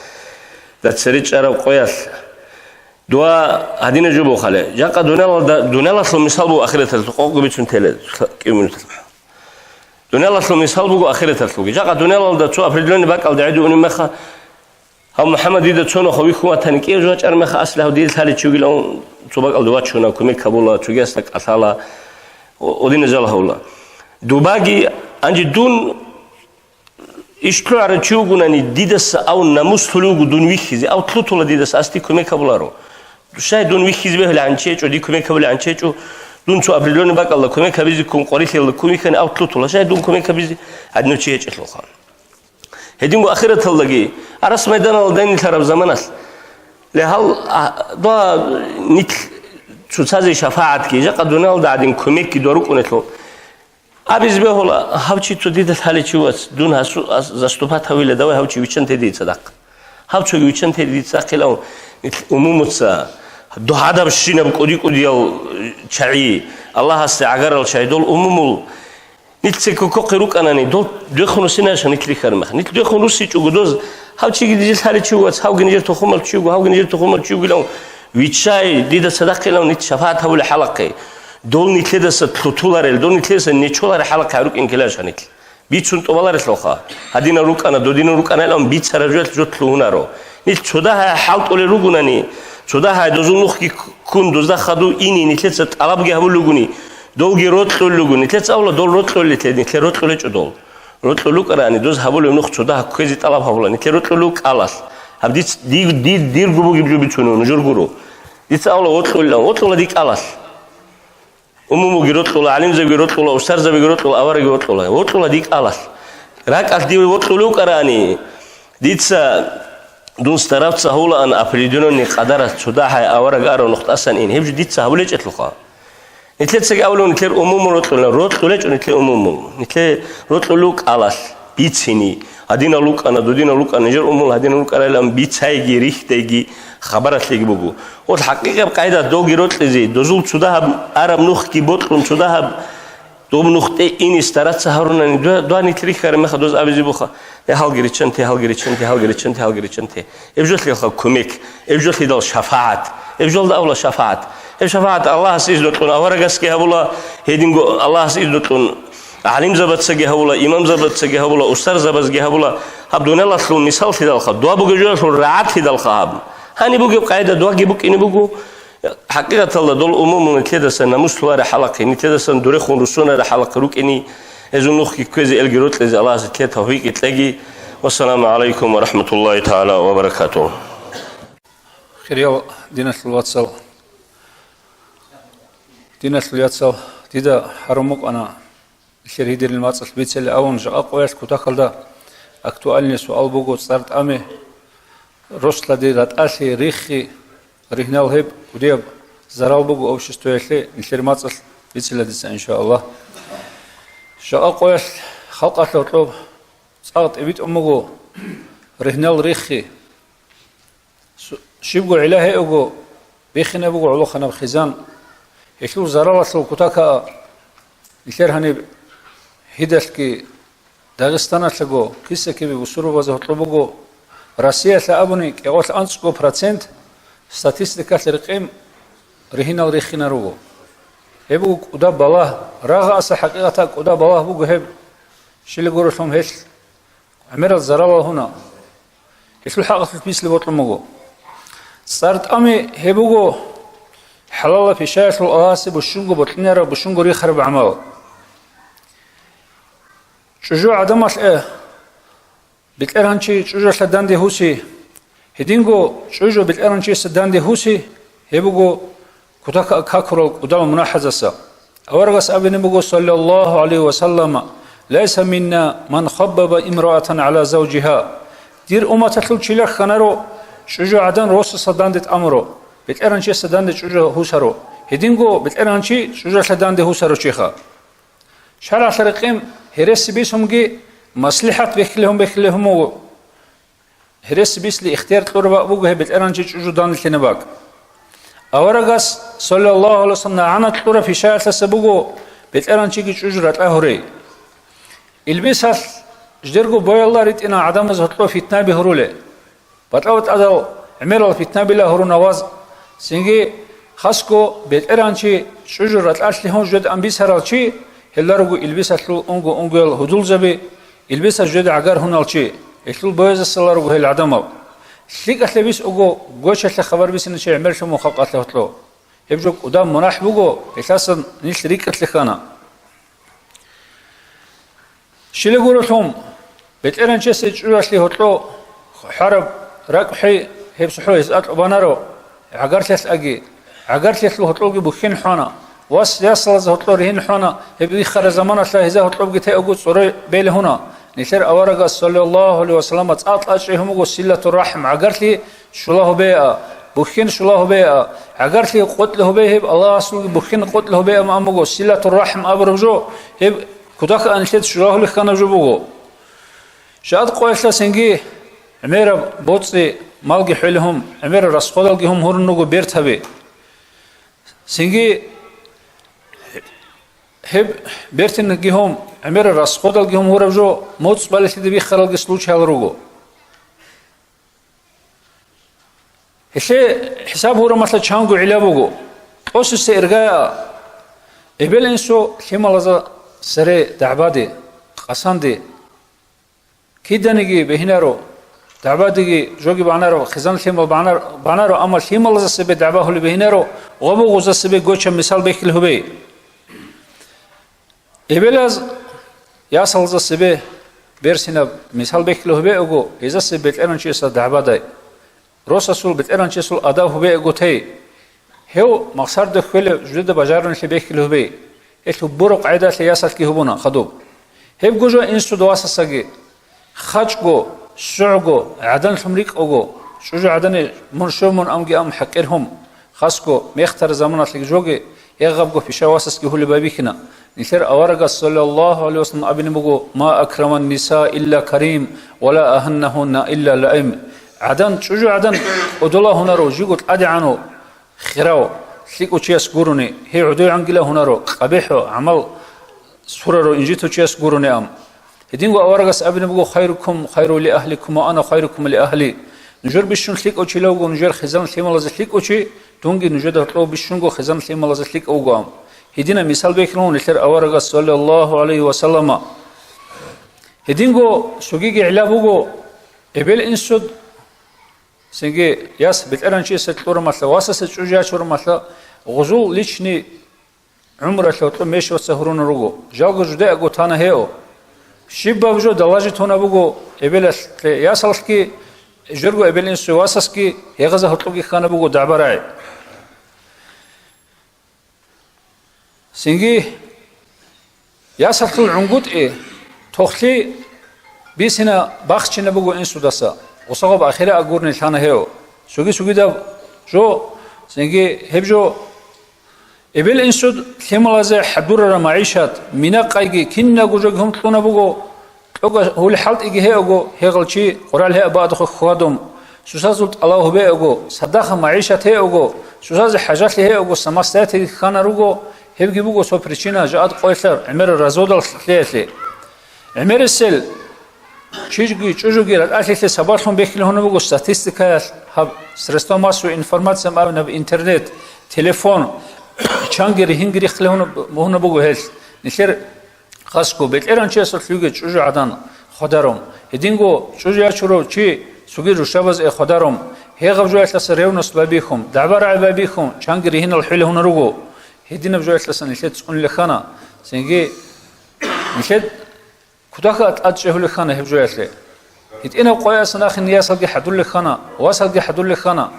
دا تسري چرا قياس دوا هدينه جوبو خاله جاقا دونال اصل مثال بو اخرت الحقوق بيتون تله كيمون دونال اصل مثال بو اخرت الحقوق جاقا دونال دا تو افريدلون بقال دعدو ان مخا هم محمد ديده چون خوي خو تنكي جو چر مخا اصله ديل ثالي چوغلون تو بقال دوا چون كومي كابولا چوغيسك اصلا ودين زال هولا دوباغي انجي دون اشتلار چوغوناني ديدس او ناموس تلوغ دون ويخيزي او تلوتولا ديدس استي كومي كابولارو شاي دون ويخيزي به لانچيچو دي كومي كابول انچيچو دون تو ابريلون بقال كومي كابيزي كون قريتل كومي كان او تلوتولا شاي دون كومي كابيزي ادنو چيچلو خان هدين بو اخرت اللغي ارس ميدان الدين طرف زمانس لهال دو نيت تشازي شفاعت كي جا قدونال دادين كوميك كي دورو كونتلو ابيز به هلا هاوچي تو ديدت حالي چوس دون هاسو زستوبات هويله دوا هاوچي ويچن تدي صدق هاوچي ويچن تدي صقلو عمومتسا دو هذا بشينا بقودي قوديال چعي الله استعجر الشيدول عموم نتسكو كوكيروك اناني دول دخنو سيناش نتلي خرمخ نتلي دخنو سي چوغدوز هاوچي ديجل حالي چوس هاو گنيجر تخمل چوغ هاو گنيجر تخمل چوغلو ويچاي ديدا صدقلو نت شفاعت حول حلقه دول نتلي تلوتولار دول نتلي نيچولار حلقه روك انكلاش نت بيچون طوالار سلوخا هدينا روك انا دودينا روك انا لام بيچ سرجت جوتلونارو نت چودا حالت اول روغوناني چودا دوزونخ كي كون دوزا خدو اني نتلي طلبگه هملوگوني دولگی روتلو لگو نیتلت اولا دول روتلو لیت نیتل روتلو لیچ دول روتلو کرانی دوز هبول نخ چودا کوزی طلب هبولا نیتل روتلو کالاس هب دیر گروه گیبجو بیچونه نجور گروه دیت اولا روتلو دیک کالاس عمومو گروتلو علیم زب گروتلو استاد زب گروتلو آوار گروتلو دیک کالاس راک از دی روتلو کرانی دیت سا دون استرافت سهولا ان افریدونو نقدر چودا های آوار گارو نقطه اصلا این هبج دیت سهولی چتلو خا نتلت سج أولون نتلر أمم روتلو ليش نتلر أمم نتلر روتلو لوك علاش بيتسيني هدينا لوك أنا دودينا لوك أنا نجر أمم هدينا لوك أنا لام بيتسايجي ريختيجي خبرت ليجي بقول والحقيقة بقاعدة دوغي روتل زي دوزول شدها أرم نخ كي بطلون شدها دوم نخته إني استرات سهرنا دو نتلري خير خدوز أبيزي بخا هالجريتشنتي إبجوت لي خا كوميك إبجوت لي دال شفاعت إبجوت أولا شفاعت شفاعت الله سيزدون أورجس كي هبولا هيدينغو الله سيزدون عالم زبطسگی هولا امام زبطسگی هولا استاد زبطسگی هولا هب دونه لاسلو مثال فیدال خا دعا بگو جو لاسلو راحت فیدال خا هنی بگو قاعده دعا گیبک اینی بگو حقیقت الله دول عموم كدسن نمستوار حلقة إني تدسن دوري خونرسون حلقة روك إني إزونوخ كوزي الجروت لزي الله زكية توفيق تلاقي والسلام عليكم ورحمة الله تعالى وبركاته. خير دينا الواتساب دينا الواتساب تدا حرمك أنا الشريد الماتش البيت اللي أون جاء قويس كتاخل ده أكتوالني سؤال بوجو صارت أمي رسل دي رتأسي ريخي رهنال هب وديب زرال بوجو أو شستويشلي الشريد الماتش البيت اللي دس إن شاء الله جاء قويس خلقت لطلب صارت أبيت أمجو رهنال ريخي شيبقو علاه أجو بيخنا بقو علو خنا بخزان يشلو زرال سلو كتاكا الشر هني هيدش كي داغستان تلقو كيسة كي بيبصروا وزه طلبوجو روسيا تلعبوني كأول أنسكو برسنت ستاتستيكا ترقيم رهنا وريخنا روجو هبو كودا بالله راغا أصل حقيقة كودا بالله بوجو هب شيل جورشهم هش عمر الزرال هنا يشلو حقق البيس اللي بطلموجو صارت أمي هبوجو حلال في شاش الأواسي بشونجو بطلنيرا بشونجو ريخر بعمل شجو عدمش بالإيرانشي شجو سدان دي هوسي هدينجو شجو بالإيرانشي سدان دي هوسي هبوجو كتاك كاكرو قدام مناحزة أورغس أبن بوجو صلى الله عليه وسلم ليس منا من خبب امرأة على زوجها دير أمة تلو تشيلك خنرو شجو عدن روس سدان دي أمرو بالإيرانشي سدان دي شجو هوسرو هدينجو بالإيرانشي شجو سدان دي هوسرو شيخا شرع شرقيم هرس بيسهم جي مصلحة بكلهم هرس بيس لاختيار طربا بوجه بالإيرانشي شجو دان الكنباك أورغاس صلى الله عليه وسلم عنا طرف في شاعر سبوجو بالإيرانشي شجو رتأهري البيسال جدرجو بوي الله ريت إنا عدم زهطلو في تنابي هرولة بطلوت أدو عمير في تنابي له هرو نواز سنجي خاسكو بالإيرانشي شجو رتأش لهم جد أمبيس هرالشي هلارجو البيسالو أنجو هدول زبي البيسال جد عجار هنالشي إتلو بويز السلارجو هل عدمه شليك أتلبيس أجو جوش الخبر بس إن شيء عمل شو مخاقات له يبجو قدام مناح بوجو أساسا نشتريك أتلخنا شيل يقولون بتقرن شيء سجلوا لي هتلو حرب ركحي هي بصحوه يسأل بنارو عقرت أجي عقرت له هتلو بخين حنا واس يصل هتلو رهين حنا هي بيخر زمان أصلا هذا هتلو جت أجود صورة بيل هنا نشر أورجا صلى الله عليه وسلم أطلع شيءهم جو سلة الرحم عقرت لي شلاه بيئة بخين شلاه بيئة عقرت لي قتله بيه الله أصله بخين قتله بيئة ما أمجو سلة الرحم أبرجو هي كذاك أنشد شلاه اللي كانوا جبوه شاد قويس لسنجي عمير بوتسي مالجي حلهم عمير رسول جهم هرنوجو بيرتهبي سنجي هب بيرتن جهم عمير رسول جهم هرجو موتس بالشي دبي خلق سلوش هالروجو هشة حساب هو مثلا شانجو علابوجو أسس إرجاء إبل إنسو كم الله سري دعبادي قصاندي كيدا نجي بهنارو دعبادي جوجي بعنارو خزان ثيم بعنارو أما ثيم الله زسبي دعباه اللي بهنارو وابو غزسبي جوتش مثال بيكل هبي إبلاز ياسل زسبي بيرسينا مثال بيكل هبي أجو إذا سبي بتأرن شيء صار دعبادي رسول بتأرن شيء صار أداه هبي أجو تي هو مقصد دخول جدد بجارن اللي بيكل هبي إتو برق عيدا سياسة كي هبونا خدوب هب جوجو إنسو دواسة سجى خجو شعجو عدن سمريك أجو شجو عدن من أمجي أم حكرهم خاسكو ميختار زمانات اللي جوجي يغبجو في شواسة كي هو اللي بابيكنا نثير أورجا صلى الله عليه وسلم أبن بجو ما أكرم النساء إلا كريم ولا أهنهن إلا لئيم عدن شجو عدن ودولا هنا رو جيقول أدي عنو خراو سيكو تشيس قروني هي عدو عنقلا هنارو قبيحو عمل سورارو انجيتو تشيس قروني ام هدينغو اورغس ابن بغو خيركم خير لأهلكم وأنا خيركم لأهلي نجر بشون سليك اوشي لوغو نجر خزان سليم الله زسليك اوشي تونغي نجر دهتلو بشونغو خزان سليم الله زسليك اوغو ام هدينا مثال بيكلون نتر أورغ صلى الله عليه وسلم هدينغو سوغيغي علابوغو إبل إنسود سنجي ياس بتأرنشي ستلور مثلا واسس تشوجا شور مثلا غزول ليشني عمره شو مش وسهرون رجو جاوج جدا أقو تانا هيو شيبا بجو دلاجي تونا بجو إبلس ياسلسكي جرجو إبلين سواسسكي يغزه هتلقي خانة بجو دعبراي سنجي ياسلسل عنقود إيه تختي بيسنا باخشنا بجو إنسو دسا وصعب آخره أقول نشانه هيو سوغي دا جو سنجي هبجو إبل إنسود كمالازة حضور المعيشة منا قايجي كنا جوجهم تلونا بقو هو الحالت إجي هيجو هيغلشي قرال هي بعض خادم سوسازولت الله بيجو صدق معيشة هيجو سوساز حاجات هيجو سماستات خانة رجو هيجي بقو سو بريشينا جاءت قيصر عمر الرزود الثلاثة عمر السل چیزی چوجوگیر الأساس سبارهم بخیلهونه بگو استاتستیکا هب سرستاماسو انفورماسیون ما نب اینترنت تلفن چانگری هنگری خیلهونه مهونه بگو هست نشر خاصکو بیت ایران چه اصل فیوگه چوجو عدن خدارم هدینگو چوجیا چرو چی سوگی روشاباز خدارم هیغب جو اصل سریونس بابیخم دعوار عبابیخم چانگری هن الحیلهونه رگو هدینب جو اصل نشد سون لخنا سنگی نشد كداك أتجه لخانة هبجويته هيت أنا قياس ناخ الناس هلقي حدول لخانة واسلقي حدول لخانة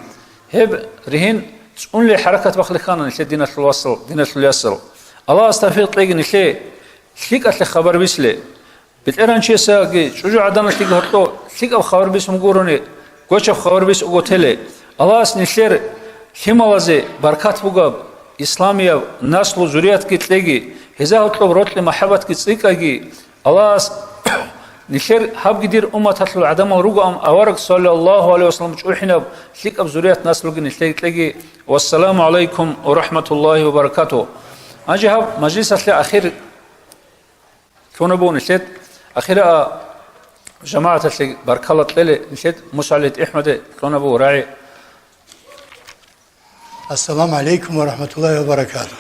هب رهين تقول لي حركة بخ لخانة نشي دينا الوصل دينا اليسر الله استفيد تلاقي نشي شيك أتلي خبر بيسلي بتقرن شيء ساقي شجوع عدنا تلاقي هرتو شيك أو خبر بيس مقولوني قوش خبر بيس أقوتلي الله نشير حمالزي بركات بقى إسلامية ناس لو زريات كي تلاقي هذا هرتو روت لمحبة كي تلاقي الله نشر حب قدير تطلع عدم ورقم أورق صلى الله عليه وسلم إحنا شيك أبزوريات ناس لقي نشتاق والسلام عليكم ورحمة الله وبركاته أجي هب مجلس أخير كون أبو نشت أخير جماعة بارك الله تلي نشت مساعدة أحمد كون أبو راعي السلام عليكم ورحمة الله وبركاته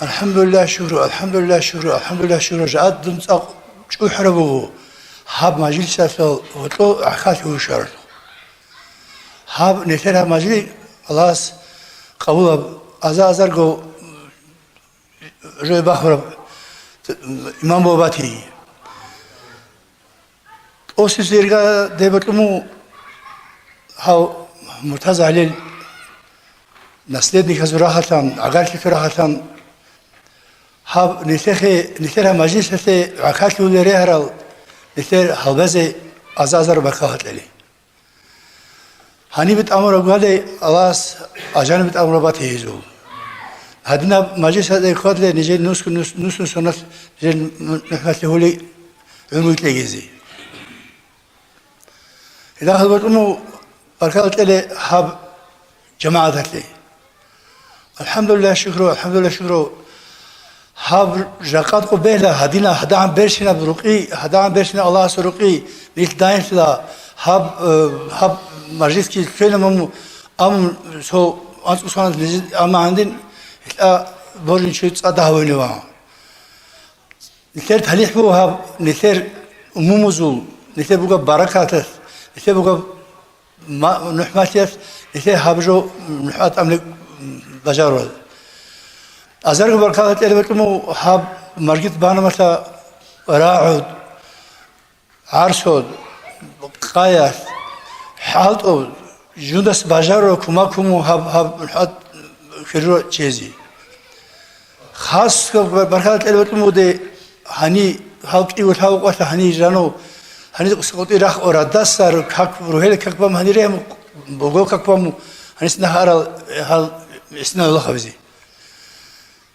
الحمد لله شكر الحمد لله شكر الحمد لله شكر جاءت دمت شو حربوا هاب مجلس وطلو عخات وشر هاب نترى مجلس الله قبول أزرقو جوي بخبر إمام بوباتي أوسس زيرقا ديبتلمو هاو مرتزع عليه نسلتني كزراحة عقارتي كراحة هاب نثير مجلس نثير عكاش لولي ريهرال نثير هالبزي أزازر بكاهت للي هاني بتأمر أقولي ألاس أجانب بتأمر باتي يزول هدنا مجلس هذا يقول لي نجي نوس سنة نجي نحمل هولي علمي تلاقيزي إذا هالبت أمو بركات لي هاب جماعة لي الحمد لله شكرا الحمد لله شكرا هاب جاقات قبيلة هدينا هداعم برشنا برقي هداعم برشنا الله سرقي نيت داين لا هاب مجلس كي فيلم أم سو أنت أصلا أم عندين بورين شو تصدق هوني نثير تحليح بو هاب نثير أمومزول نثير بقى بركاته نثير بقى ما نحماتيات نثير هابجو نحات أملك بجارول أزرق بركات اللي بتلمو هاب مرجت بانا مثلا راعود عرسود قايات حالتو جندس بجارو كمو هاب نحات كرو تشيزي خاص بركات اللي بتلمو دي هني هاوكتي وتهاوك هني جانو هني سقطي راح أورادس صار كاك روهيل كاك بام هني ريم بوجو كاك بام هني سنهار هال سنة الله خبزي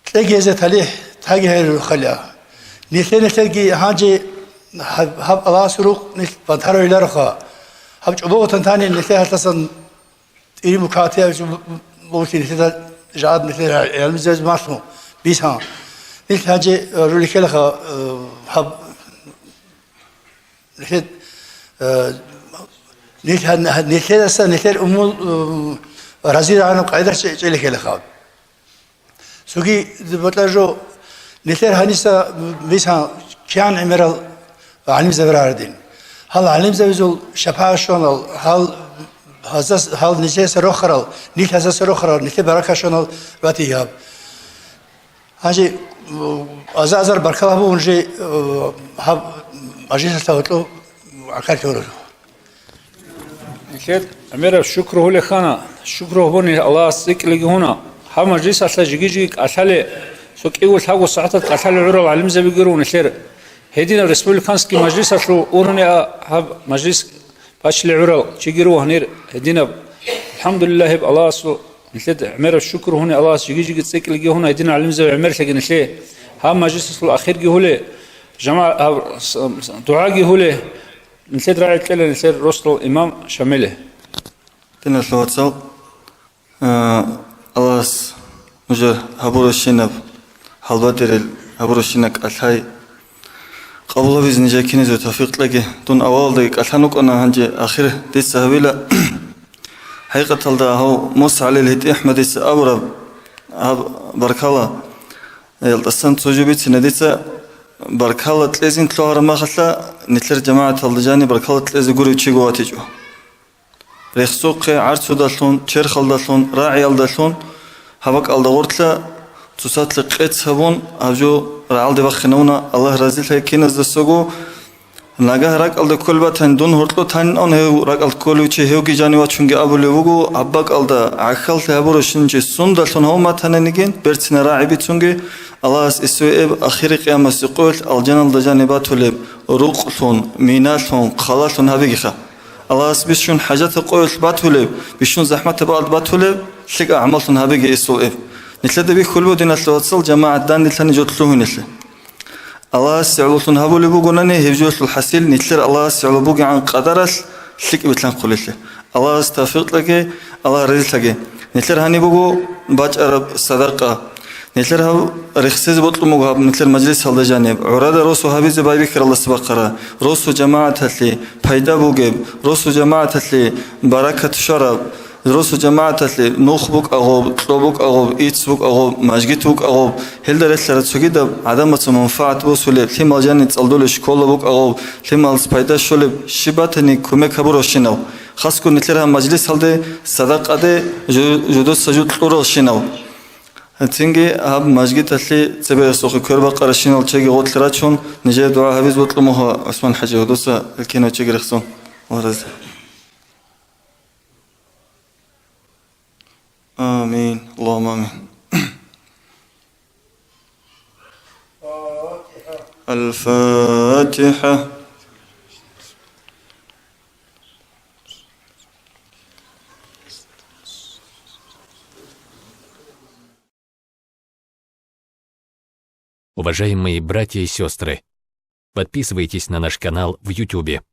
تلاقي إذا تليه تلاقي هاي الخلية نثني تلاقي حاجة هب الله سروق بنتهروا إلى رخاء هب جبوه تنتاني نثني هتصن إلي مكاتية بوتي نثني جاد نثني المزاج ماسمو بيسها نثني حاجة رولي كلها هب نثني نثني أمور رزيد عنه قاعدة شيء كلها سوقي بتلاجو نثير هنيسا بيسها كان عمرال علم زبراردين هل علم زبزول شبه شونال هل هل نجى سروخرال نيت هذا سروخرال نيت بركة شونال واتياب هاجي أزازر بركة هو نجى هب أجلس تاوتلو أكل تورو نشيد أمير الشكر هو لخانا الشكر هو الله سيك لجي هنا هم مجلس أصلا جيجي أصلا سوك إيول ثاقو ساعات أصلا عرب علم زبيجرون نشير هدينا الرسبولكانسكي مجلس أصلا أورني هب مجلس باش العرب تجيروا هنير هدينا الحمد لله هب الله سو نشيد أمير الشكر هنا الله جيجي سيك لجي هنا هدينا علم زب عمر تجي نشيد هم مجلس الأخير جي هو جماعة دعاء جي هو نسيت راعي كلا نسيت رسل الإمام شامله. تنا الواتساب الله مجر هبور الشنب حلباتر هبور الشنك الحي قبل بيزن جاكين زو توفيق لك دون أول دقيق الحنوك أنا هنجي آخر دي سهبيلة حقيقة هذا هو موسى عليه الهدي أحمد السأبرب بركالة يلتصن توجبيت سنديسة بركالة تلازين تلوهر ما خلا نتلر جماعة الجاني بركالة تلازي قولي تشيقوا واتيجوا ريخسوق عرسو دالون چرخل دالون راعي دالون هبك الدغورتلا تسات لقيت سبون أبجو رعال دي بخنونا الله رازيل هاي كينز دستوغو ناگه راك الد كل باتن دون هرتلو تان اون هيو راك الد كل وچه هيو کی جاني وچونگه ابلوغو ابك الد عخل تابورشن چه سون دالون هما تننگين برتن راعي بيتونگه الله اسوئب اخير قيامه سقول الجنال دجانبات ولب روقلون مينالون خلالون هبيخه الله بيشون حاجات قوي باتولب بيشون زحمه بعض باتولب شق اعمالون هبيغ اسوئب نتلد بي كل ودنا توصل جماعه دان نتلن جوتلو نتل الله سعلوتون هبول بوغوناني هبجوت الحسيل نتلر الله سعلو بوغ عن قدرس شق بتلان قولله الله استغفر لك الله رزق لك نتلر هاني بوغو باج عرب صدقه نتلر هاو رخصيز بطلمو هاب نتلر مجلس هذا جانب عراده روسو هابيز باي بكر الله سبقرا روسو جماعه تلي فايده بوغب روسو جماعه تلي بركه شرب روسو جماعه تلي نوخبوك اغو طلبوك اغو ايتسبوك اغو ماجيتوك اغو هلدر اسلر تسوغيد عدم منفعه وصول تيم جاني تصلدول شكولبوك اغو تيم فايده شول شباتني كومك خبروشينو خاصكو نتلر مجلس هلده صدقه جودو سجود قروشينو تنگی اب مسجد اصلی سبب سوخ کربا قرشینال چگی قتل راتشون نجات دعا حبیز بطلموها عثمان حجی ودوسا الكينو چگی رخصون ورز آمين اللهم آمين الفاتحة Уважаемые братья и сестры, подписывайтесь на наш канал в YouTube.